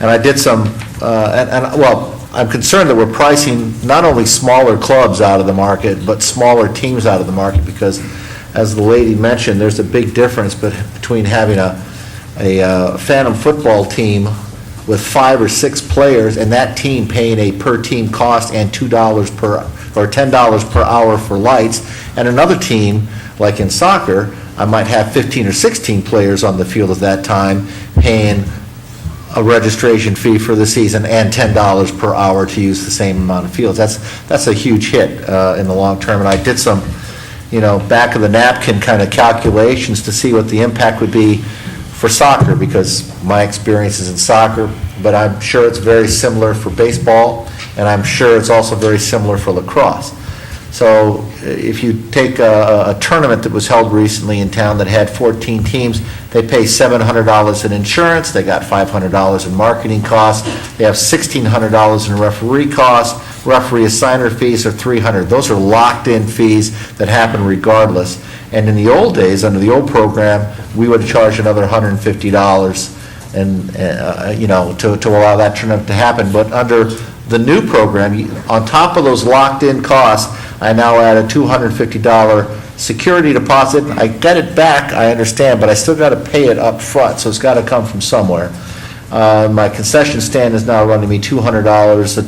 And I did some, well, I'm concerned that we're pricing not only smaller clubs out of the market, but smaller teams out of the market, because as the lady mentioned, there's a big difference between having a Phantom football team with 5 or 6 players and that team paying a per team cost and $2 per or $10 per hour for lights, and another team, like in soccer, I might have 15 or 16 players on the field at that time paying a registration fee for the season and $10 per hour to use the same amount of fields. That's a huge hit in the long term, and I did some, you know, back of the napkin kind of calculations to see what the impact would be for soccer, because my experience is in soccer, but I'm sure it's very similar for baseball, and I'm sure it's also very similar for lacrosse. So if you take a tournament that was held recently in town that had 14 teams, they pay $700 in insurance, they got $500 in marketing costs, they have $1,600 in referee costs, referee assigner fees are $300. Those are locked-in fees that happen regardless. And in the old days, under the old program, we would charge another $150 and you know, to allow that tournament to happen. But under the new program, on top of those locked-in costs, I now add a $250 security deposit. I get it back, I understand, but I still got to pay it up front, so it's got to come from somewhere. My concession stand is now running me $200 a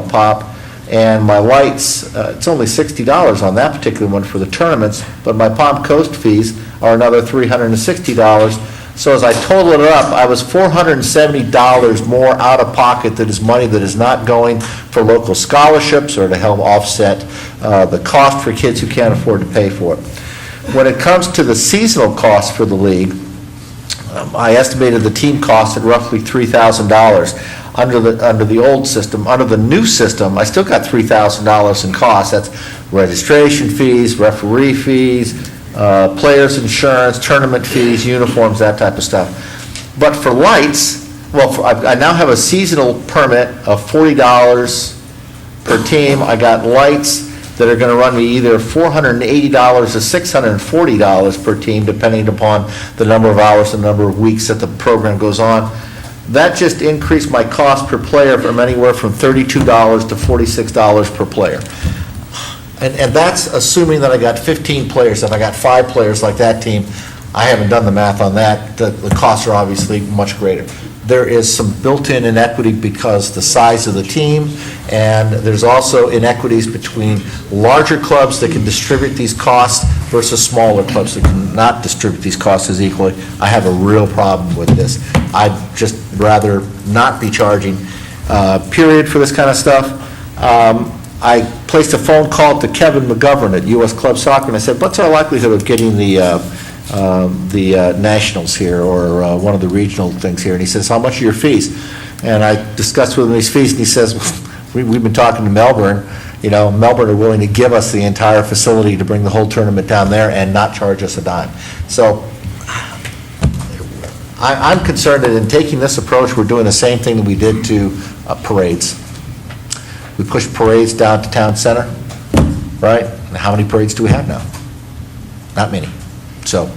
pop, and my lights, it's only $60 on that particular one for the tournaments, but my Palm Coast fees are another $360. So as I totaled it up, I was $470 more out of pocket that is money that is not going for local scholarships or to help offset the cost for kids who can't afford to pay for it. When it comes to the seasonal cost for the league, I estimated the team cost at roughly $3,000 under the old system. Under the new system, I still got $3,000 in costs. That's registration fees, referee fees, players' insurance, tournament fees, uniforms, that type of stuff. But for lights, I now have a seasonal permit of $40 per team. I got lights that are going to run me either $480 or $640 per team, depending upon the number of hours, the number of weeks that the program goes on. That just increased my cost per player from anywhere from $32 to $46 per player. And that's assuming that I got 15 players. If I got 5 players like that team, I haven't done the math on that. The costs are obviously much greater. There is some built-in inequity because the size of the team, and there's also inequities between larger clubs that can distribute these costs versus smaller clubs that cannot distribute these costs as equally. I have a real problem with this. I'd just rather not be charging, period, for this kind of stuff. I placed a phone call to Kevin McGovern at U.S. Club Soccer, and I said, what's our likelihood of getting the nationals here, or one of the regional things here? And he says, how much are your fees? And I discussed with him these fees, and he says, we've been talking to Melbourne. You know, Melbourne are willing to give us the entire facility to bring the whole tournament down there and not charge us a dime. So I'm concerned that in taking this approach, we're doing the same thing that we did to parades. We pushed parades down to town center, right? And how many parades do we have now? Not many. So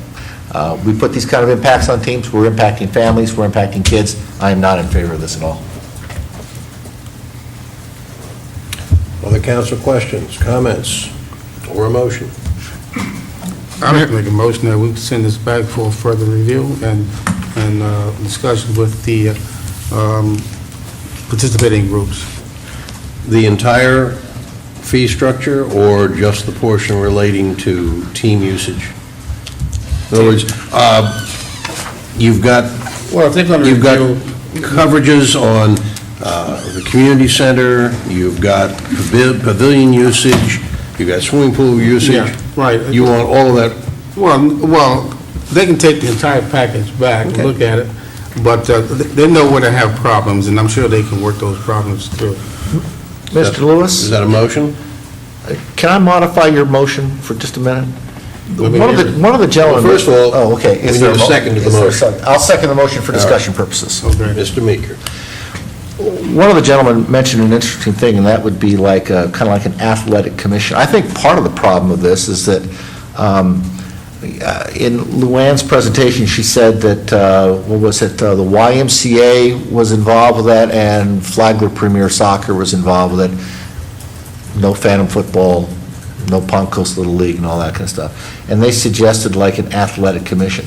we put these kind of impacts on teams. We're impacting families. We're impacting kids. I am not in favor of this at all. Other council questions, comments, or a motion? I'd like to make a motion that we send this back for further review and discussion with the participating groups. The entire fee structure, or just the portion relating to team usage? In other words, you've got coverages on the community center, you've got pavilion usage, you've got swimming pool usage. Yeah, right. You want all of that? Well, they can take the entire package back and look at it, but they know where to have problems, and I'm sure they can work those problems through. Mr. Lewis? Is that a motion? Can I modify your motion for just a minute? One of the gentlemen... Well, first of all, oh, okay. we need a second to the motion. I'll second the motion for discussion purposes. Okay. Mr. Meeker. One of the gentlemen mentioned an interesting thing, and that would be like kind of like an athletic commission. I think part of the problem of this is that in Luann's presentation, she said that, the YMCA was involved with that, and Flagler Premier Soccer was involved with it. No Phantom Football, no Palm Coast Little League, and all that kind of stuff. And they suggested like an athletic commission.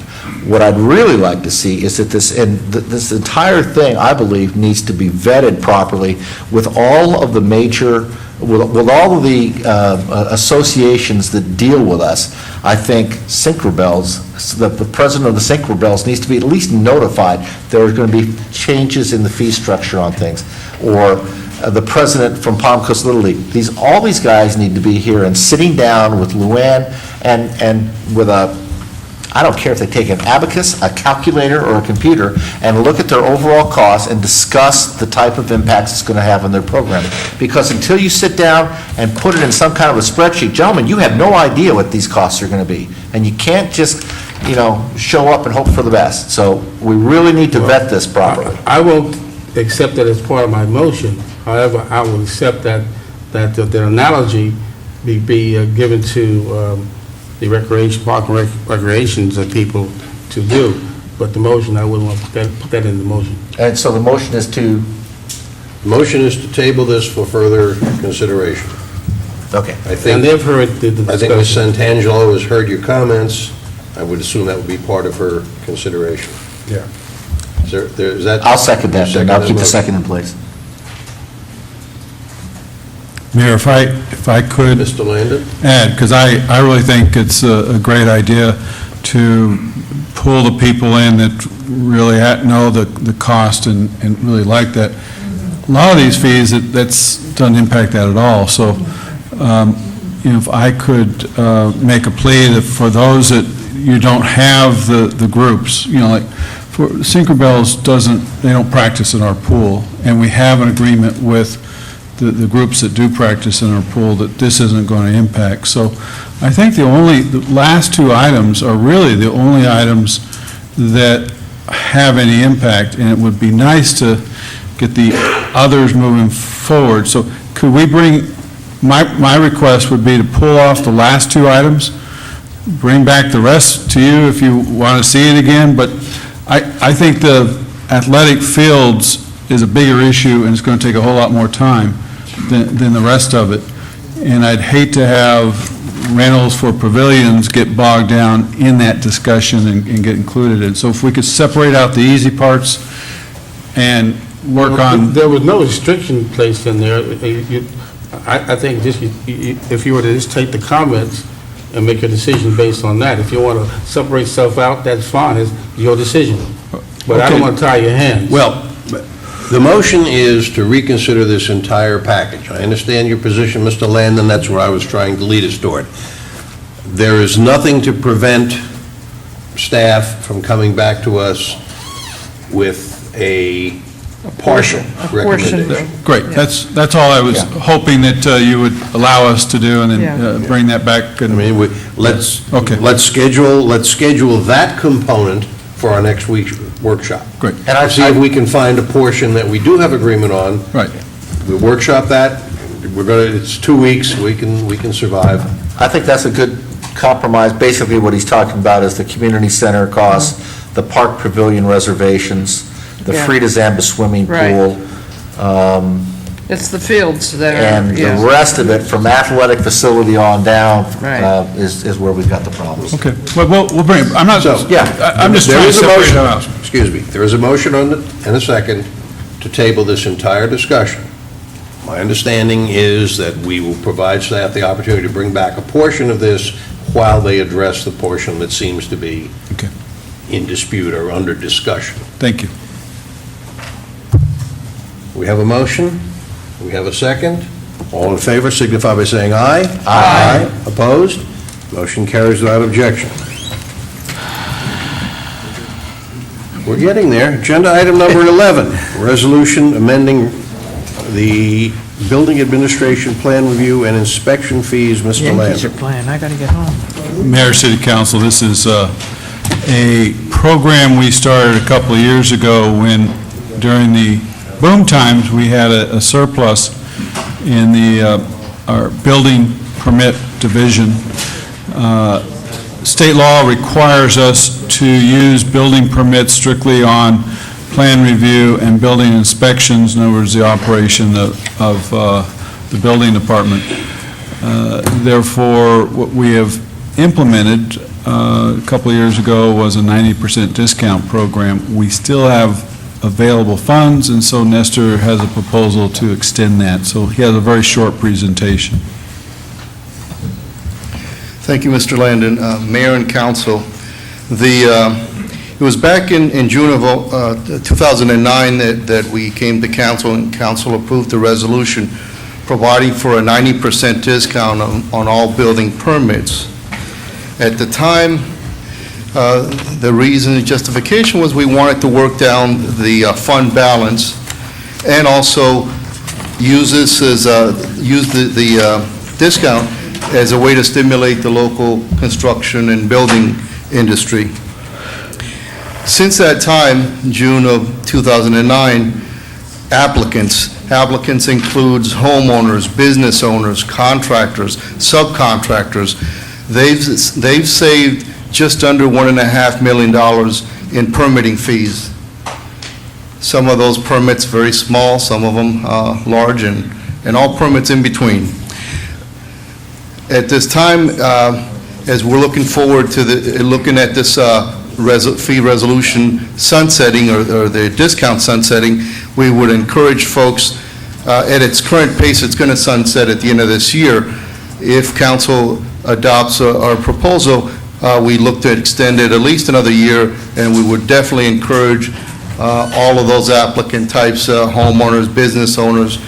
What I'd really like to see is that this entire thing, I believe, needs to be vetted properly with all of the major, with all of the associations that deal with us. I think Synchro-Bells, the president of the Synchro-Bells needs to be at least notified there are going to be changes in the fee structure on things, or the president from Palm Coast Little League. All these guys need to be here and sitting down with Luann and with I don't care if they take an abacus, a calculator, or a computer, and look at their overall costs and discuss the type of impacts it's going to have on their programming. Because until you sit down and put it in some kind of a spreadsheet, gentlemen, you have no idea what these costs are going to be. And you can't just, show up and hope for the best. So we really need to vet this properly. I won't accept that as part of my motion. However, I will accept that the analogy be given to the recreation, park and recreations of people to do. But the motion, I wouldn't want to put that in the motion. And so the motion is to? The motion is to table this for further consideration. Okay. And they've heard the discussion. I think Ms. Santangelo has heard your comments. I would assume that would be part of her consideration. Yeah. Is that? I'll second that, then. I'll keep the second in place. Mayor, if I could Mr. Landon? add, because I really think it's a great idea to pull the people in that really know the cost and really like that. A lot of these fees, that's doesn't impact that at all. So, if I could make a plea that for those that you don't have the groups, like for Tinkerbell's they don't practice in our pool, and we have an agreement with the groups that do practice in our pool that this isn't going to impact. So I think the last two items are really the only items that have any impact, and it would be nice to get the others moving forward. So could we my request would be to pull off the last two items, bring back the rest to you if you want to see it again, but I think the athletic fields is a bigger issue, and it's going to take a whole lot more time than the rest of it. And I'd hate to have rentals for pavilions get bogged down in that discussion and get included in. So if we could separate out the easy parts and work on... There was no restriction placed in there. I think just if you were to just take the comments and make a decision based on that. If you want to separate stuff out, that's fine. It's your decision. But I don't want to tie your hands. Well, the motion is to reconsider this entire package. I understand your position, Mr. Landon. That's where I was trying to lead us toward. There is nothing to prevent staff from coming back to us with a partial recommendation. Great. That's all I was hoping that you would allow us to do, and then bring that back. And let's schedule that component for our next week's workshop. Great. And see if we can find a portion that we do have agreement on. Right. We workshop that. It's 2 weeks. We can survive. I think that's a good compromise. Basically, what he's talking about is the community center costs, the park pavilion reservations, the Frida Zamba swimming pool. It's the fields that are... And the rest of it, from athletic facility on down, is where we've got the problems. Okay. Well, we'll bring it. I'm not... I'm just trying to separate them out. Excuse me. There is a motion and a second to table this entire discussion. My understanding is that we will provide staff the opportunity to bring back a portion of this while they address the portion that seems to be in dispute or under discussion. Thank you. We have a motion. We have a second. All in favor signify by saying aye. Aye. Opposed? Motion carries without objection. We're getting there. Agenda item number 11, resolution amending the building administration plan review and inspection fees. Mr. Yankees Lamb. are playing. I got to get home. Mayor, City Council, this is a program we started a couple of years ago when, during the boom times, we had a surplus in our building permit division. State law requires us to use building permits strictly on plan review and building inspections, in other words, the operation of the building department. Therefore, what we have implemented a couple of years ago was a 90% discount program. We still have available funds, and so Nestor has a proposal to extend that. So he has a very short presentation. Thank you, Mr. Landon. Mayor and Council, it was back in June of 2009 that we came to Council, and Council approved the resolution providing for a 90% discount on all building permits. At the time, the reason and justification was we wanted to work down the fund balance and also use this as the discount as a way to stimulate the local construction and building industry. Since that time, June of 2009, applicants includes homeowners, business owners, contractors, subcontractors. They've saved just under $1.5 million in permitting fees. Some of those permits very small, some of them large, and all permits in between. At this time, as we're looking forward to looking at this fee resolution sunsetting or the discount sunsetting, we would encourage folks, at its current pace, it's going to sunset at the end of this year. If council adopts our proposal, we look to extend it at least another year, and we would definitely encourage all of those applicant types, homeowners, business owners,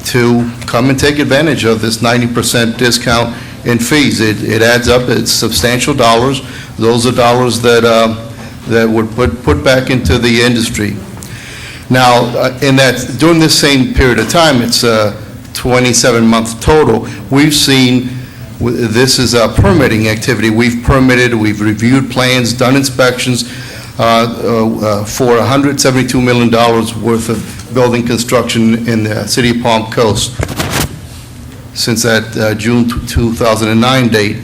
to come and take advantage of this 90% discount in fees. It adds up, it's substantial dollars. Those are dollars that would put back into the industry. Now, during this same period of time, it's a 27-month total, we've seen, this is a permitting activity. We've permitted, we've reviewed plans, done inspections for $172 million worth of building construction in the city of Palm Coast since that June 2009 date.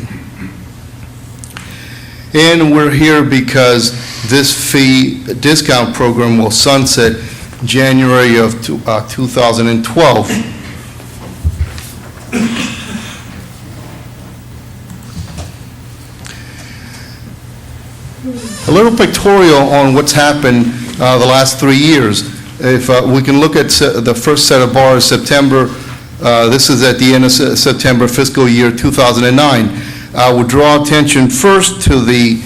And we're here because this fee discount program will sunset January of 2012. A little pictorial on what's happened the last 3 years. If we can look at the first set of bars, September, this is at the end of September fiscal year 2009. I would draw attention first to the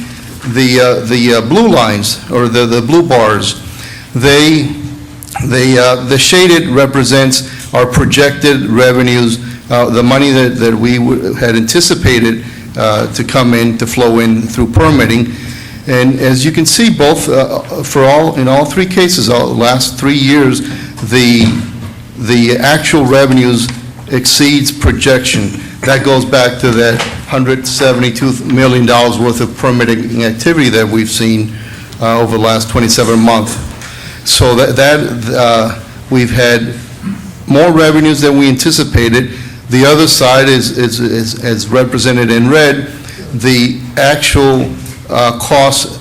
blue lines, or the blue bars. The shaded represents our projected revenues, the money that we had anticipated to come in, to flow in through permitting. And as you can see, both in all three cases, the last 3 years, the actual revenues exceeds projection. That goes back to that $172 million worth of permitting activity that we've seen over the last 27 months. So we've had more revenues than we anticipated. The other side is represented in red. The actual costs,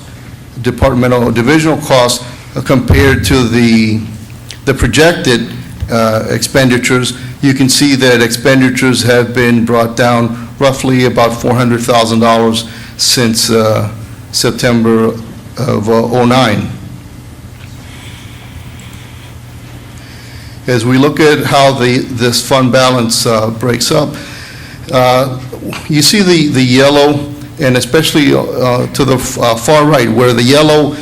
departmental divisional costs, compared to the projected expenditures. You can see that expenditures have been brought down roughly about $400,000 since September of '09. As we look at how this fund balance breaks up, you see the yellow, and especially to the far right, where the yellow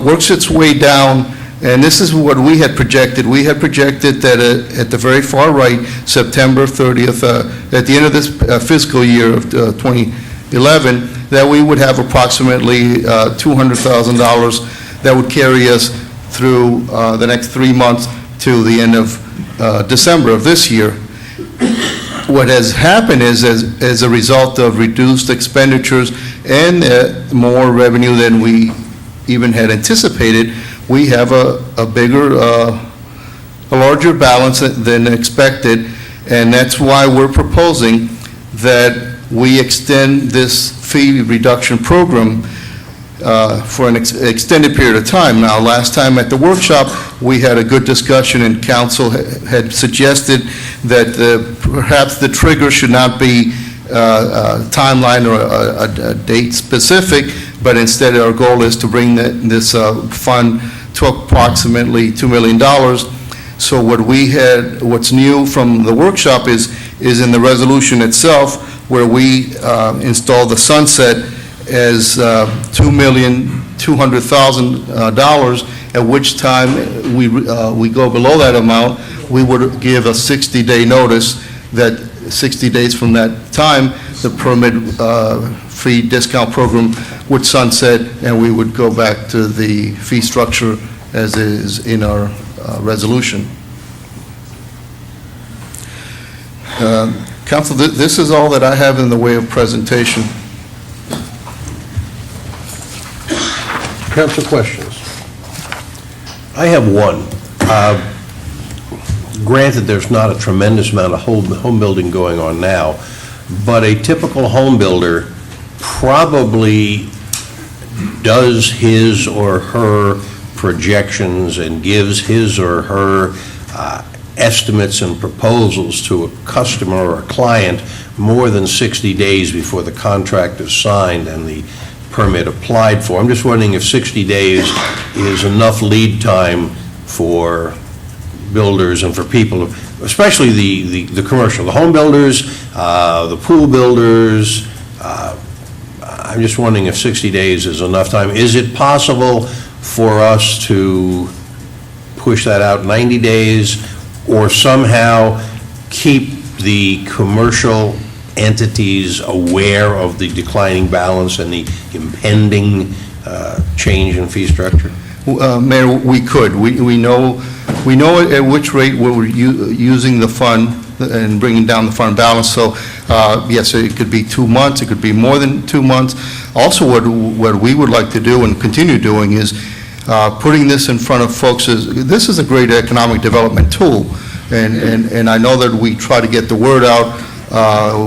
works its way down, and this is what we had projected. We had projected that at the very far right, September 30th, at the end of this fiscal year of 2011, that we would have approximately $200,000 that would carry us through the next 3 months to the end of December of this year. What has happened is, as a result of reduced expenditures and more revenue than we even had anticipated, we have a larger balance than expected, and that's why we're proposing that we extend this fee reduction program for an extended period of time. Now, last time at the workshop, we had a good discussion, and council had suggested that perhaps the trigger should not be a timeline or a date specific, but instead our goal is to bring this fund to approximately $2 million. So what's new from the workshop is in the resolution itself, where we install the sunset as $2,200,000, at which time we go below that amount. We would give a 60-day notice that 60 days from that time, the permit fee discount program would sunset, and we would go back to the fee structure as is in our resolution. Council, this is all that I have in the way of presentation. Council questions? I have one. Granted, there's not a tremendous amount of home building going on now, but a typical home builder probably does his or her projections and gives his or her estimates and proposals to a customer or a client more than 60 days before the contract is signed and the permit applied for. I'm just wondering if 60 days is enough lead time for builders and for people, especially the commercial, the home builders, the pool builders, I'm just wondering if 60 days is enough time. Is it possible for us to push that out 90 days, or somehow keep the commercial entities aware of the declining balance and the impending change in fee structure? Mayor, we could. We know at which rate we're using the fund and bringing down the fund balance. So, yes, it could be 2 months, it could be more than 2 months. Also, what we would like to do and continue doing is putting this in front of folks. This is a great economic development tool, and I know that we try to get the word out.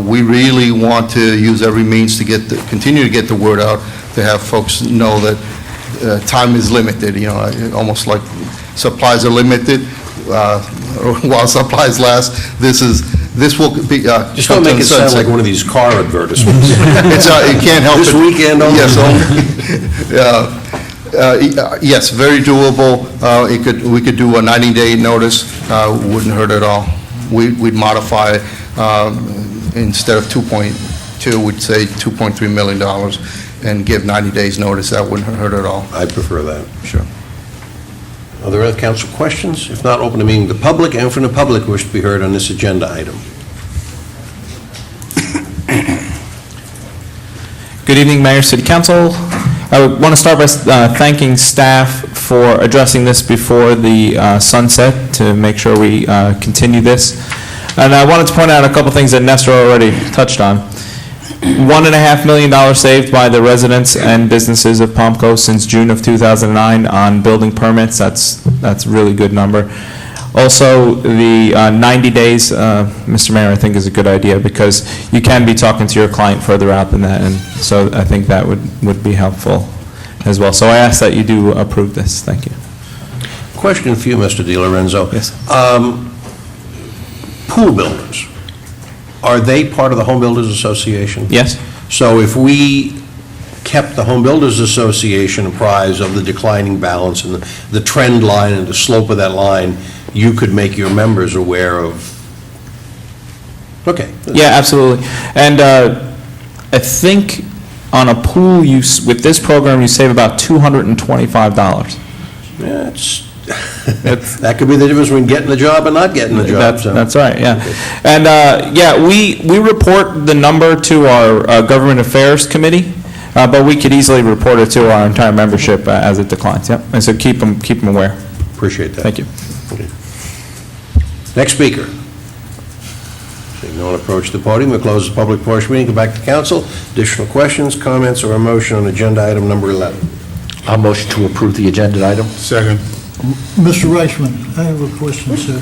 We really want to use every means to continue to get the word out, to have folks know that time is limited, almost like supplies are limited. While supplies last, this will be... Just don't make it sound like one of these car advertisements. It can't help it. This weekend only. Yes, yes, very doable. We could do a 90-day notice, wouldn't hurt at all. We'd modify, instead of 2.2, we'd say $2.3 million, and give 90 days notice. That wouldn't hurt at all. I prefer that. Sure. Are there other council questions? If not, open the meeting to the public, and from the public wish to be heard on this agenda item. Good evening, Mayor, City Council. I want to start by thanking staff for addressing this before the sunset to make sure we continue this. And I wanted to point out a couple things that Nestor already touched on. $1.5 million saved by the residents and businesses of Palm Coast since June of 2009 on building permits. That's a really good number. Also, the 90 days, Mr. Mayor, I think is a good idea, because you can be talking to your client further out than that, and so I think that would be helpful as well. So I ask that you do approve this. Thank you. Question for you, Mr. Di Lorenzo. Yes. Pool builders, are they part of the Home Builders Association? Yes. So if we kept the Home Builders Association apprised of the declining balance and the trend line and the slope of that line, you could make your members aware of, okay. Yeah, absolutely. And I think on a pool, with this program, you save about $225. Yeah, that could be the difference between getting the job and not getting the job. That's right, yeah. And, we report the number to our Government Affairs Committee, but we could easily report it to our entire membership as it declines, yeah. And so keep them aware. Appreciate that. Thank you. Okay. Next speaker. Seeing no one approach the podium, we'll close the public portion meeting, go back to council. Additional questions, comments, or a motion on agenda item number 11? I'll motion to approve the agenda item. Second. Mr. Reichman, I have a question, sir.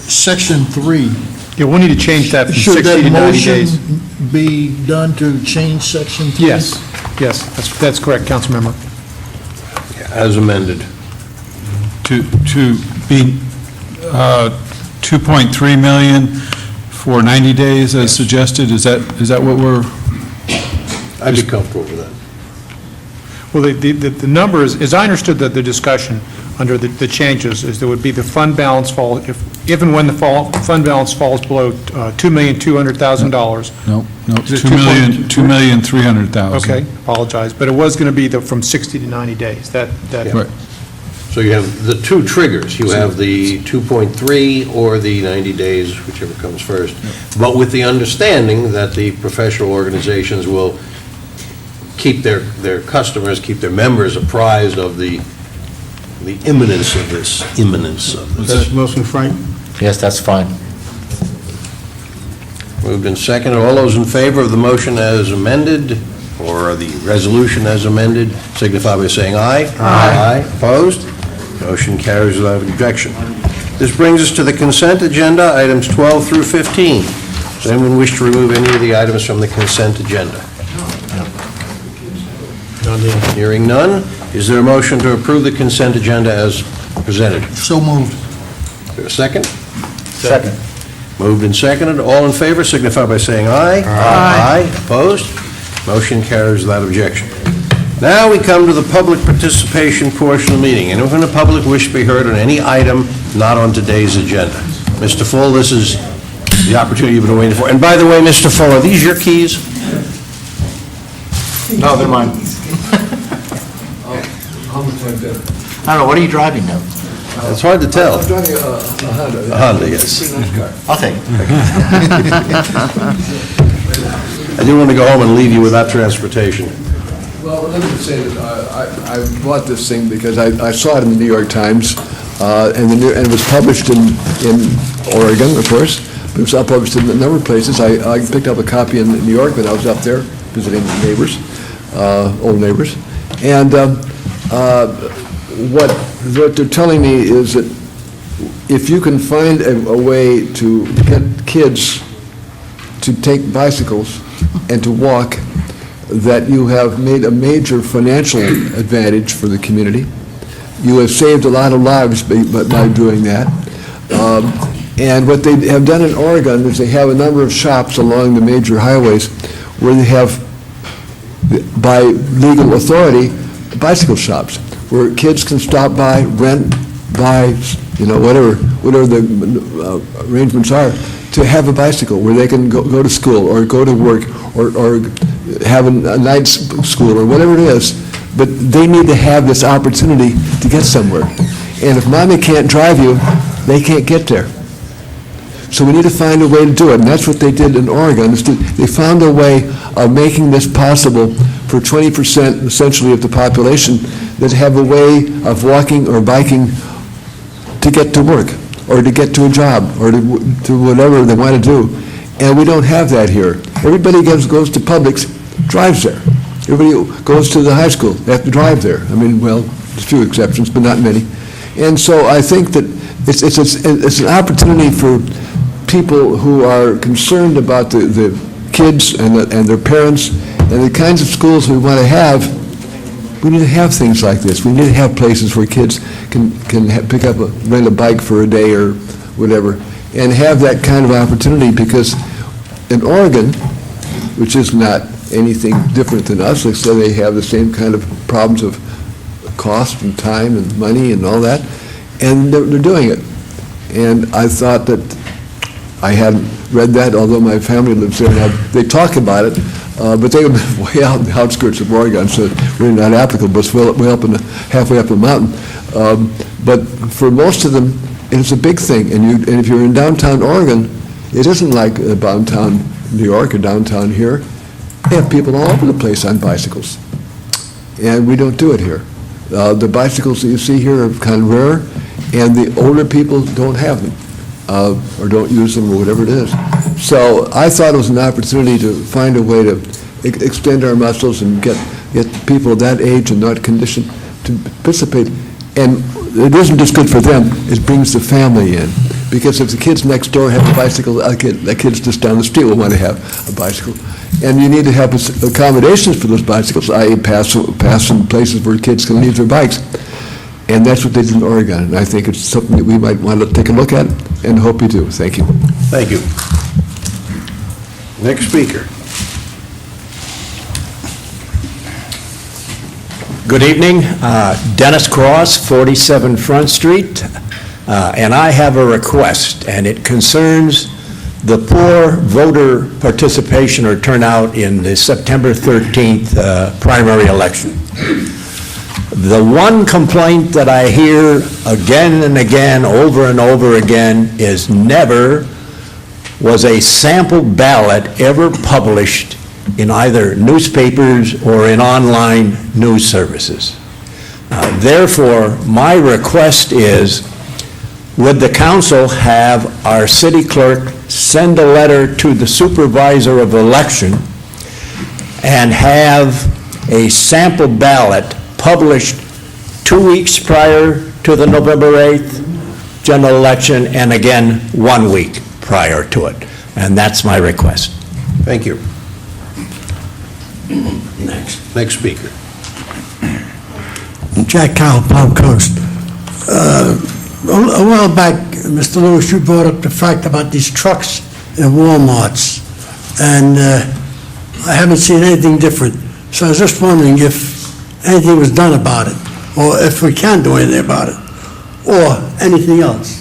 Section 3. Yeah, we'll need to change that from 60 to 90 days. Should that motion be done to change Section 3? Yes, that's correct, Councilmember. As amended. To be 2.3 million for 90 days as suggested, is that what we're? I'd be comfortable with that. Well, the number is, as I understood the discussion under the changes, is there would be the fund balance fall, if and when the fund balance falls below $2,200,000. No, $2,300,000. Okay, apologize, but it was going to be from 60 to 90 days. That. Right. So you have the two triggers. You have the 2.3 or the 90 days, whichever comes first. But with the understanding that the professional organizations will keep their customers, keep their members apprised of the imminence of this. That's motion, Frank? Yes, that's fine. Moved and seconded. All those in favor of the motion as amended, or the resolution as amended, signify by saying aye. Aye. Opposed? Motion carries without objection. This brings us to the consent agenda, items 12 through 15. Does anyone wish to remove any of the items from the consent agenda? Hearing none, is there a motion to approve the consent agenda as presented? So moved. Is there a second? Second. Moved and seconded. All in favor signify by saying aye. Aye. Opposed? Motion carries without objection. Now we come to the public participation portion of the meeting. Anyone from the public wish to be heard on any item not on today's agenda? Mr. Full, this is the opportunity you've been waiting for. And by the way, Mr. Fuller, are these your keys? No, they're mine. I don't know, what are you driving now? It's hard to tell. I'm driving a Honda. A Honda, yes. Pretty nice car. I'll take it. I didn't want to go home and leave you without transportation. Well, let me just say that I bought this thing because I saw it in the New York Times, and it was published in Oregon, of course, but it was published in a number of places. I picked up a copy in New York when I was up there visiting neighbors, old neighbors. And what they're telling me is that if you can find a way to get kids to take bicycles and to walk, that you have made a major financial advantage for the community. You have saved a lot of lives by doing that. And what they have done in Oregon is they have a number of shops along the major highways where they have, by legal authority, bicycle shops, where kids can stop by, rent, buy, whatever the arrangements are, to have a bicycle where they can go to school or go to work or have a night school or whatever it is, but they need to have this opportunity to get somewhere. And if mommy can't drive you, they can't get there. So we need to find a way to do it, and that's what they did in Oregon. They found a way of making this possible for 20% essentially of the population that have a way of walking or biking to get to work, or to get to a job, or to whatever they want to do. And we don't have that here. Everybody goes to Publix, drives there. Everybody who goes to the high school, they have to drive there. I mean, well, there's a few exceptions, but not many. And so I think that it's an opportunity for people who are concerned about the kids and their parents and the kinds of schools we want to have. We need to have things like this. We need to have places where kids can rent a bike for a day or whatever, and have that kind of opportunity, because in Oregon, which is not anything different than us, like so they have the same kind of problems of cost and time and money and all that, and they're doing it. And I thought that I hadn't read that, although my family lives there, and they talk about it, but they live way out in the outskirts of Oregon, so it's really not applicable. It's way up halfway up the mountain. But for most of them, it's a big thing. And if you're in downtown Oregon, it isn't like downtown New York or downtown here. They have people all over the place on bicycles, and we don't do it here. The bicycles that you see here are kind of rare, and the older people don't have them. Or don't use them, or whatever it is. So I thought it was an opportunity to find a way to extend our muscles and get people that age and that condition to participate. And it isn't just good for them, it brings the family in. Because if the kids next door have a bicycle, the kids just down the street will want to have a bicycle. And you need to have accommodations for those bicycles, i.e. pass some places where kids can leave their bikes. And that's what they did in Oregon, and I think it's something that we might want to take a look at, and hope you do. Thank you. Thank you. Next speaker. Good evening. Dennis Cross, 47 Front Street, and I have a request, and it concerns the poor voter participation or turnout in the September 13th primary election. The one complaint that I hear again and again, over and over again, is never was a sample ballot ever published in either newspapers or in online news services. Therefore, my request is, would the council have our city clerk send a letter to the supervisor of election and have a sample ballot published 2 weeks prior to the November 8th general election, and again 1 week prior to it. And that's my request. Thank you. Next speaker. Jack Cowell, Palm Coast. A while back, Mr. Lewis, you brought up the fact about these trucks in Walmarts, and I haven't seen anything different. So I was just wondering if anything was done about it, or if we can do anything about it, or anything else.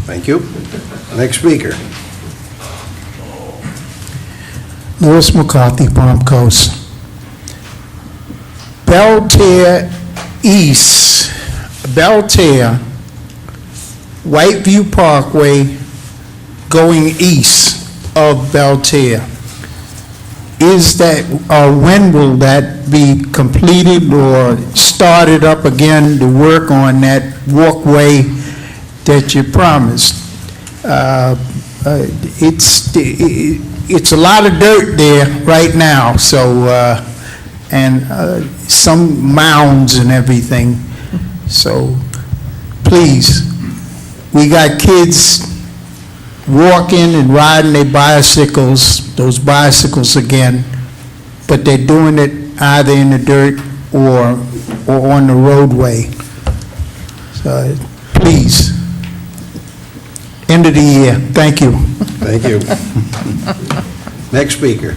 Thank you. Next speaker. Louis McCarthy, Palm Coast. Belterre East, Belterre, Whiteview Parkway, going east of Belterre. Is that, or when will that be completed or started up again to work on that walkway that you promised? It's a lot of dirt there right now, so, and some mounds and everything. So, please, we got kids walking and riding their bicycles, those bicycles again, but they're doing it either in the dirt or on the roadway. So, please, end of the year. Thank you. Thank you. Next speaker.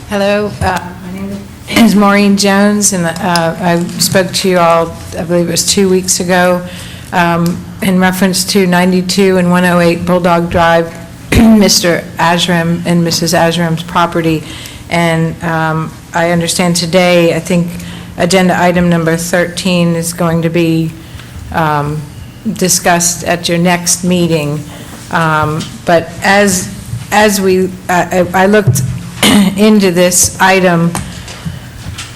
Hello, my name is Maureen Jones, and I spoke to you all, I believe it was 2 weeks ago, in reference to 92 and 108 Bulldog Drive, Mr. Azram and Mrs. Azram's property. And I understand today, I think agenda item number 13 is going to be discussed at your next meeting. But as I looked into this item,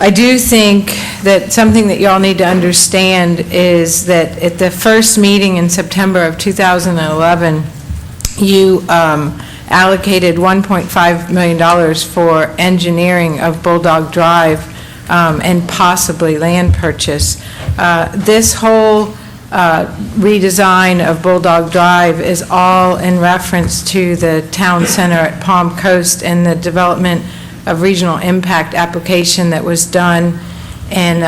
I do think that something that y'all need to understand is that at the first meeting in September of 2011, you allocated $1.5 million for engineering of Bulldog Drive and possibly land purchase. This whole redesign of Bulldog Drive is all in reference to the town center at Palm Coast and the development of regional impact application that was done and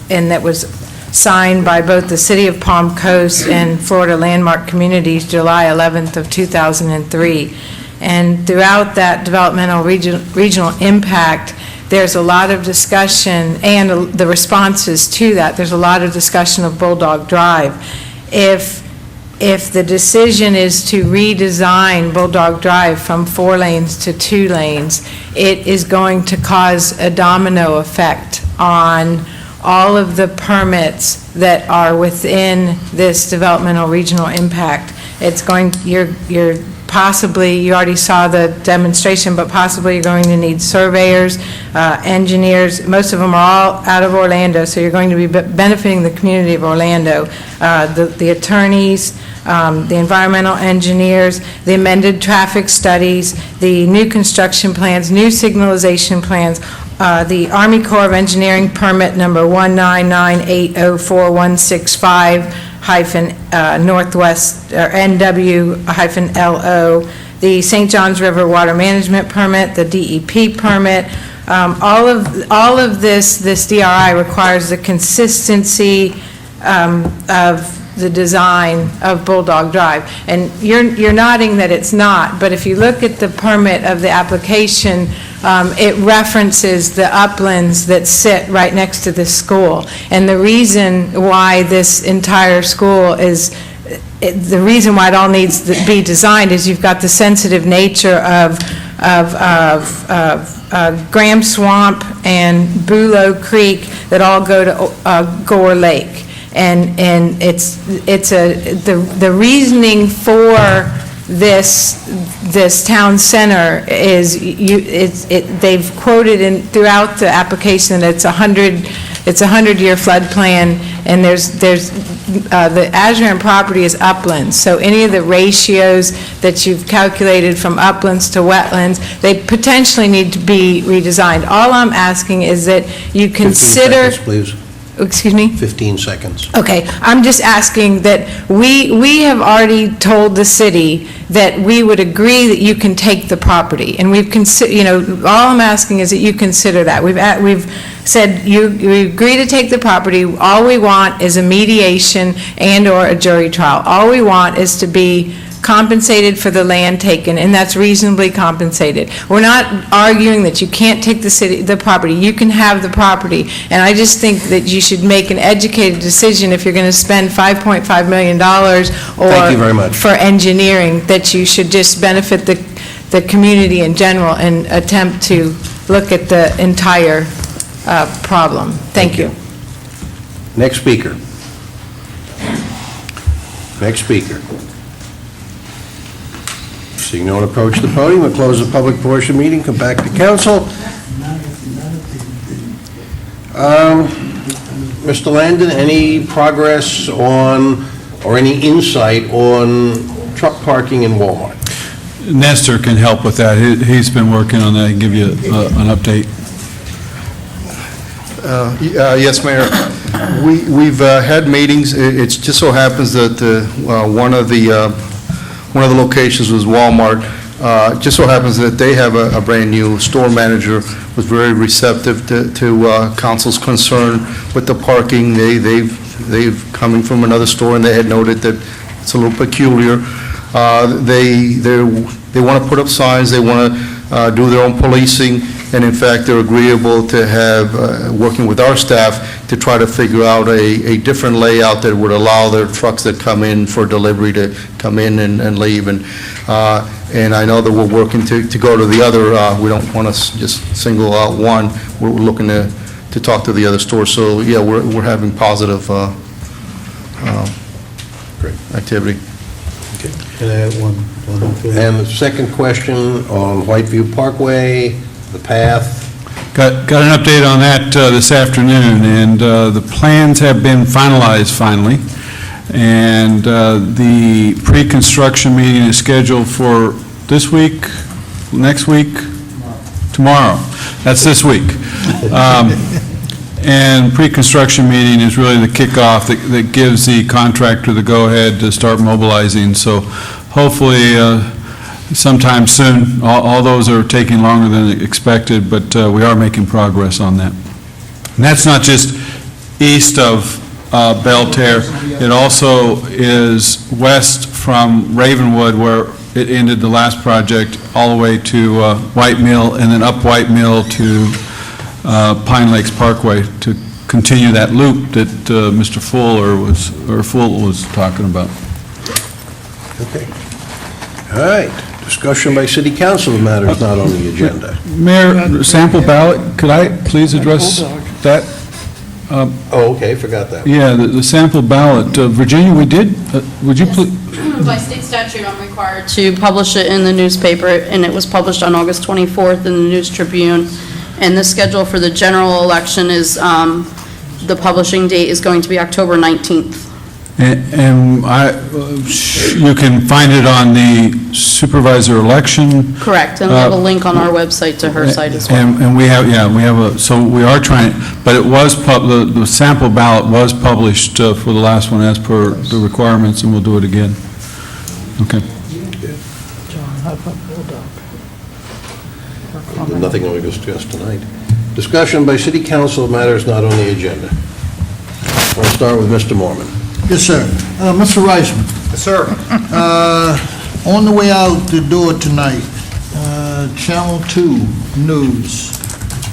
that was signed by both the City of Palm Coast and Florida Landmark Communities July 11th of 2003. And throughout that developmental regional impact, there's a lot of discussion, and the responses to that, there's a lot of discussion of Bulldog Drive. If the decision is to redesign Bulldog Drive from 4 lanes to 2 lanes, it is going to cause a domino effect on all of the permits that are within this developmental regional impact. It's going, you're possibly, you already saw the demonstration, but possibly you're going to need surveyors, engineers. Most of them are all out of Orlando, so you're going to be benefiting the community of Orlando. The attorneys, the environmental engineers, the amended traffic studies, the new construction plans, new signalization plans, the Army Corps of Engineering permit number 199804165 Northwest, or NW-LO, the St. Johns River Water Management Permit, the DEP permit. All of this DRI requires the consistency of the design of Bulldog Drive. And you're nodding that it's not, but if you look at the permit of the application, it references the uplands that sit right next to this school. And the reason why this entire school is, the reason why it all needs to be designed is you've got the sensitive nature of Graham Swamp and Bulow Creek that all go to Gore Lake. And the reasoning for this town center is they've quoted throughout the application that it's a 100-year flood plan, and the Azram property is uplands. So any of the ratios that you've calculated from uplands to wetlands, they potentially need to be redesigned. All I'm asking is that you consider. 15 seconds, please. Excuse me? 15 seconds. Okay, I'm just asking that we have already told the city that we would agree that you can take the property, and we've all I'm asking is that you consider that. We've said you agree to take the property. All we want is a mediation and or a jury trial. All we want is to be compensated for the land taken, and that's reasonably compensated. We're not arguing that you can't take the property. You can have the property, and I just think that you should make an educated decision if you're going to spend $5.5 million Thank you very much. for engineering, that you should just benefit the community in general and attempt to look at the entire problem. Thank you. Next speaker. Next speaker. Seeing no one approach the podium, we'll close the public portion meeting, come back to council. Mr. Landon, any progress on, or any insight on truck parking in Walmart? Nestor can help with that. He's been working on that and give you an update. Yes, Mayor. We've had meetings. It just so happens that one of the locations was Walmart. Just so happens that they have a brand-new store manager, was very receptive to council's concern with the parking. They've coming from another store, and they had noted that it's a little peculiar. They want to put up signs, they want to do their own policing, and in fact, they're agreeable to have, working with our staff, to try to figure out a different layout that would allow their trucks that come in for delivery to come in and leave. And I know that we're working to go to the other, we don't want to just single out one, we're looking to talk to the other stores. So, yeah, we're having positive activity. Can I add one more thing? And the second question on Whiteview Parkway, the path. Got an update on that this afternoon, and the plans have been finalized finally. And the pre-construction meeting is scheduled for this week, next week, tomorrow. That's this week. And pre-construction meeting is really the kickoff that gives the contractor the go-ahead to start mobilizing. So hopefully sometime soon. All those are taking longer than expected, but we are making progress on that. And that's not just east of Belterre. It also is west from Ravenwood, where it ended the last project, all the way to White Mill, and then up White Mill to Pine Lakes Parkway to continue that loop that Mr. Fuller was talking about. Okay. All right. Discussion by City Council of matters not on the agenda. Mayor, sample ballot, could I please address that? Oh, okay, forgot that. Yeah, the sample ballot. Virginia, would you please? By state statute, I'm required to publish it in the newspaper, and it was published on August 24th in the News Tribune. And the schedule for the general election is, the publishing date is going to be October 19th. And you can find it on the supervisor election. Correct, and we have a link on our website to her site as well. And we have so we are trying, but it was, the sample ballot was published for the last one as per the requirements, and we'll do it again. Okay. Nothing we discussed tonight. Discussion by City Council of matters not on the agenda. We'll start with Mr. Mormon. Yes, sir. Mr. Reisman. Yes, sir. On the way out the door tonight, Channel 2 News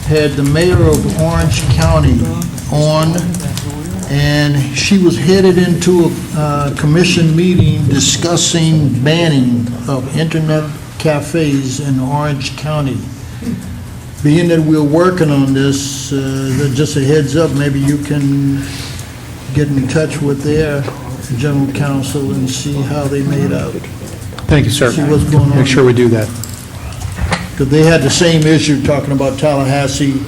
had the mayor of Orange County on, and she was headed into a commission meeting discussing banning of internet cafes in Orange County. Being that we're working on this, just a heads up, maybe you can get in touch with their general counsel and see how they made out. Thank you, sir. See what's going on. Make sure we do that. Because they had the same issue talking about Tallahassee,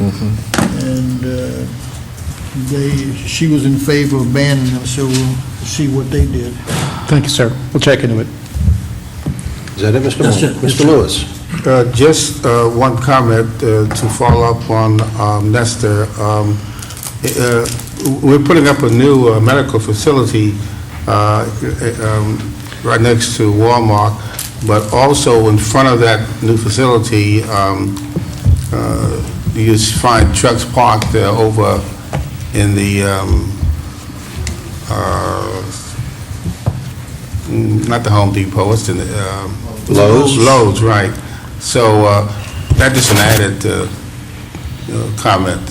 and she was in favor of banning them, so we'll see what they did. Thank you, sir. We'll check into it. Is that it, Mr. That's Mormon? it. Mr. Lewis? Just one comment to follow up on Nestor. We're putting up a new medical facility right next to Walmart, but also in front of that new facility, you just find trucks parked over in the not the Home Depot, it's the, Lowe's? Lowe's, right. So, that's just an added, comment.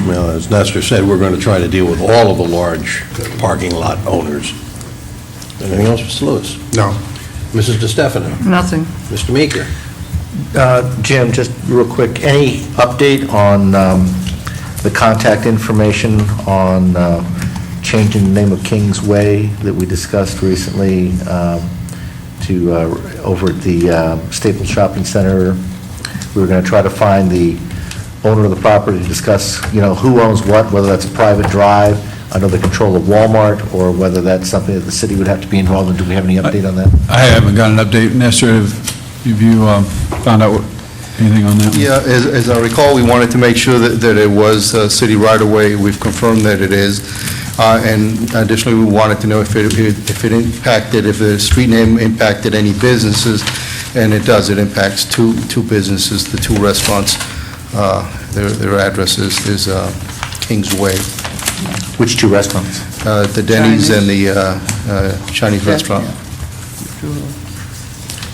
Well, as Nestor said, we're going to try to deal with all of the large parking lot owners. Anything else, Mr. Lewis? No. Mrs. DeStefano? Nothing. Mr. Meeker? Jim, just real quick, any update on the contact information on changing the name of Kingsway that we discussed recently to over at the Staples Shopping Center? We were going to try to find the owner of the property to discuss, who owns what, whether that's a private drive under the control of Walmart, or whether that's something that the city would have to be involved in. Do we have any update on that? I haven't got an update. Nestor, have you found out anything on that? Yeah, as I recall, we wanted to make sure that it was city right-of-way. We've confirmed that it is. And additionally, we wanted to know if it impacted, if the street name impacted any businesses, and it does. It impacts two businesses, the two restaurants. Their address is Kingsway. Which two restaurants? The Denny's and the Chinese restaurant.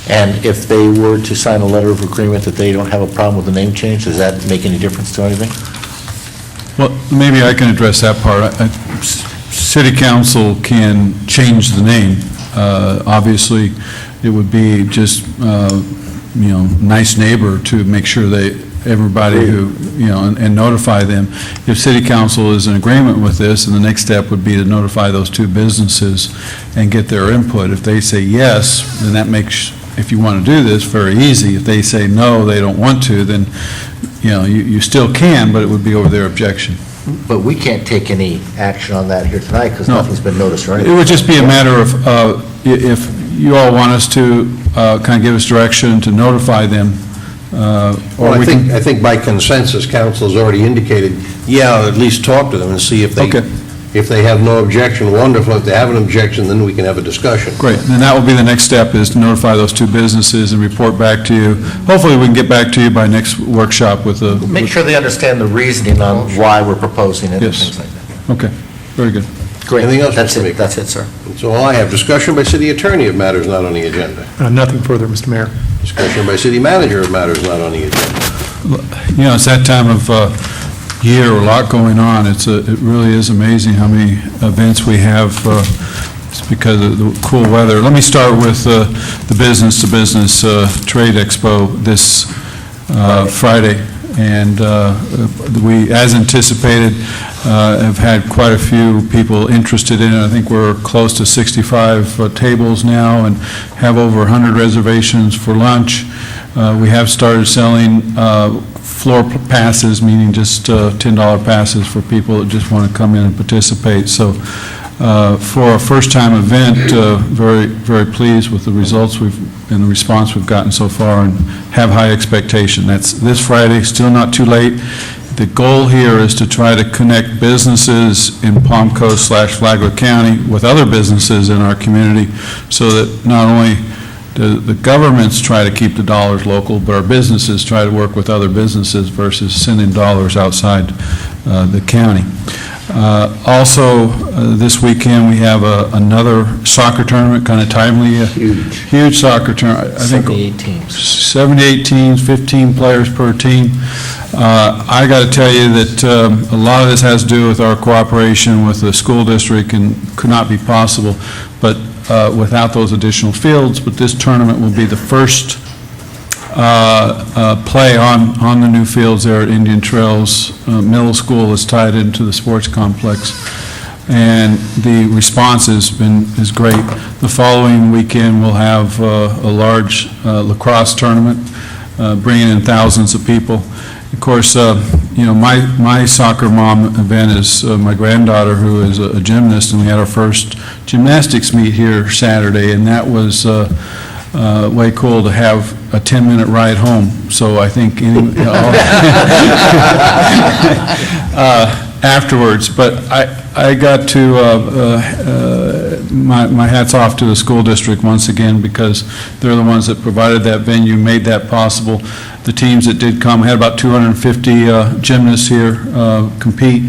And if they were to sign a letter of agreement that they don't have a problem with the name change, does that make any difference to anything? Well, maybe I can address that part. City council can change the name. Obviously, it would be just, nice neighbor to make sure everybody who, and notify them. If city council is in agreement with this, and the next step would be to notify those two businesses and get their input. If they say yes, then that makes, if you want to do this, very easy. If they say no, they don't want to, then, you still can, but it would be over their objection. But we can't take any action on that here tonight because nothing's been noticed, right? It would just be a matter of, if you all want us to kind of give us direction to notify them, Well, I think by consensus, council has already indicated, at least talk to them and see if they have no objection, wonderful. If they have an objection, then we can have a discussion. Great, and that will be the next step, is to notify those two businesses and report back to you. Hopefully, we can get back to you by next workshop with the... Make sure they understand the reasoning on why we're proposing it and things like that. Okay, very good. Great. Anything else, That's Mr. it. Meeker? That's it, sir. That's all I have. Discussion by city attorney of matters not on the agenda. Nothing further, Mr. Mayor. Discussion by city manager of matters not on the agenda. It's that time of year, a lot going on. It really is amazing how many events we have just because of the cool weather. Let me start with the business-to-business trade expo this Friday. And we, as anticipated, have had quite a few people interested in it. I think we're close to 65 tables now and have over 100 reservations for lunch. We have started selling floor passes, meaning just $10 passes for people that just want to come in and participate. So for a first-time event, very, very pleased with the results and the response we've gotten so far, and have high expectation. That's this Friday, still not too late. The goal here is to try to connect businesses in Palm Coast / Flagler County with other businesses in our community, so that not only do the governments try to keep the dollars local, but our businesses try to work with other businesses versus sending dollars outside the county. Also, this weekend, we have another soccer tournament, kind of timely. Huge soccer tournament. I think 78 teams. 78 teams, 15 players per team. I got to tell you that a lot of this has to do with our cooperation with the school district, and could not be possible but without those additional fields. But this tournament will be the first play on the new fields there at Indian Trails. Middle school is tied into the sports complex, and the response is great. The following weekend, we'll have a large lacrosse tournament, bringing in thousands of people. Of course, my soccer mom event is my granddaughter, who is a gymnast, and we had our first gymnastics meet here Saturday, and that was way cool to have a 10-minute ride home. So I think afterwards, but I got to, my hat's off to the school district once again, because they're the ones that provided that venue, made that possible. The teams that did come, had about 250 gymnasts here compete,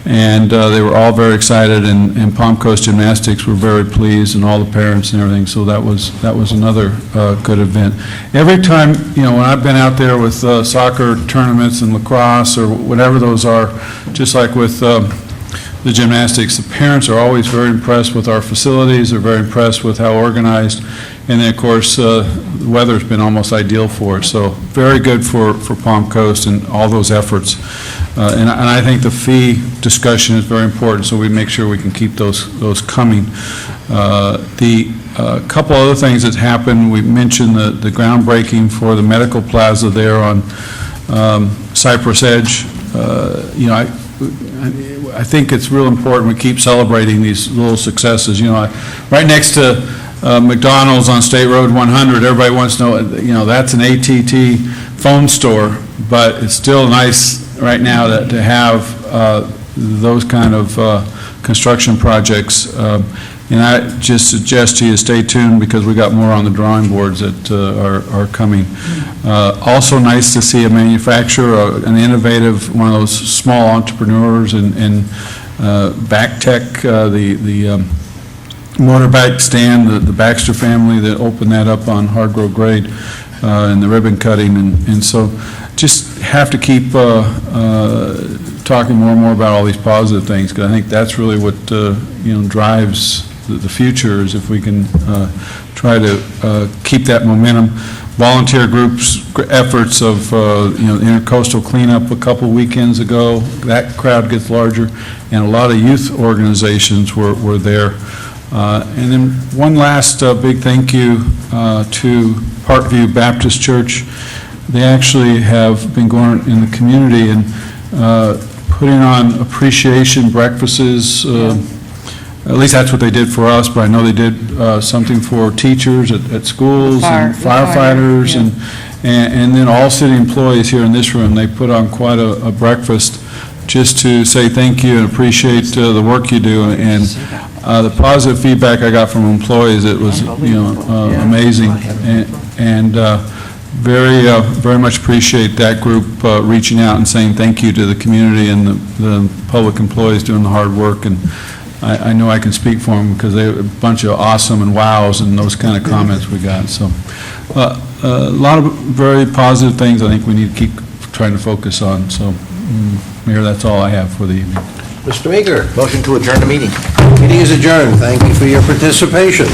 And they were all very excited, and Palm Coast Gymnastics were very pleased, and all the parents and everything, so that was another good event. Every time, when I've been out there with soccer tournaments and lacrosse, or whatever those are, just like with the gymnastics, the parents are always very impressed with our facilities, they're very impressed with how organized, and then, of course, the weather's been almost ideal for it, so very good for Palm Coast and all those efforts. And I think the fee discussion is very important, so we make sure we can keep those coming. The couple other things that happened, we mentioned the groundbreaking for the medical plaza there on Cypress Edge. I think it's real important we keep celebrating these little successes. Right next to McDonald's on State Road 100, everybody wants to know, that's an AT&T phone store, but it's still nice right now to have those kind of construction projects. And I just suggest to you, stay tuned, because we got more on the drawing boards that are coming. Also nice to see a manufacturer, an innovative, one of those small entrepreneurs in Backtech, the motorbike stand, the Baxter family that opened that up on Hardgrove Grade, and the ribbon cutting, and so just have to keep talking more and more about all these positive things, because I think that's really what drives the future, is if we can try to keep that momentum. Volunteer groups' efforts of the intercoastal cleanup a couple weekends ago, that crowd gets larger, and a lot of youth organizations were there. And then one last big thank you to Parkview Baptist Church. They actually have been going in the community and putting on appreciation breakfasts. At least that's what they did for us, but I know they did something for teachers at schools and firefighters, and then all city employees here in this room. They put on quite a breakfast just to say thank you and appreciate the work you do. And the positive feedback I got from employees, it was amazing, and very much appreciate that group reaching out and saying thank you to the community and the public employees doing the hard work. And I know I can speak for them, because they have a bunch of awesome and wows and those kind of comments we got. So a lot of very positive things I think we need to keep trying to focus on. So, Mayor, that's all I have for the evening. Mr. Meeker. Motion to adjourn the meeting. Meeting is adjourned. Thank you for your participation.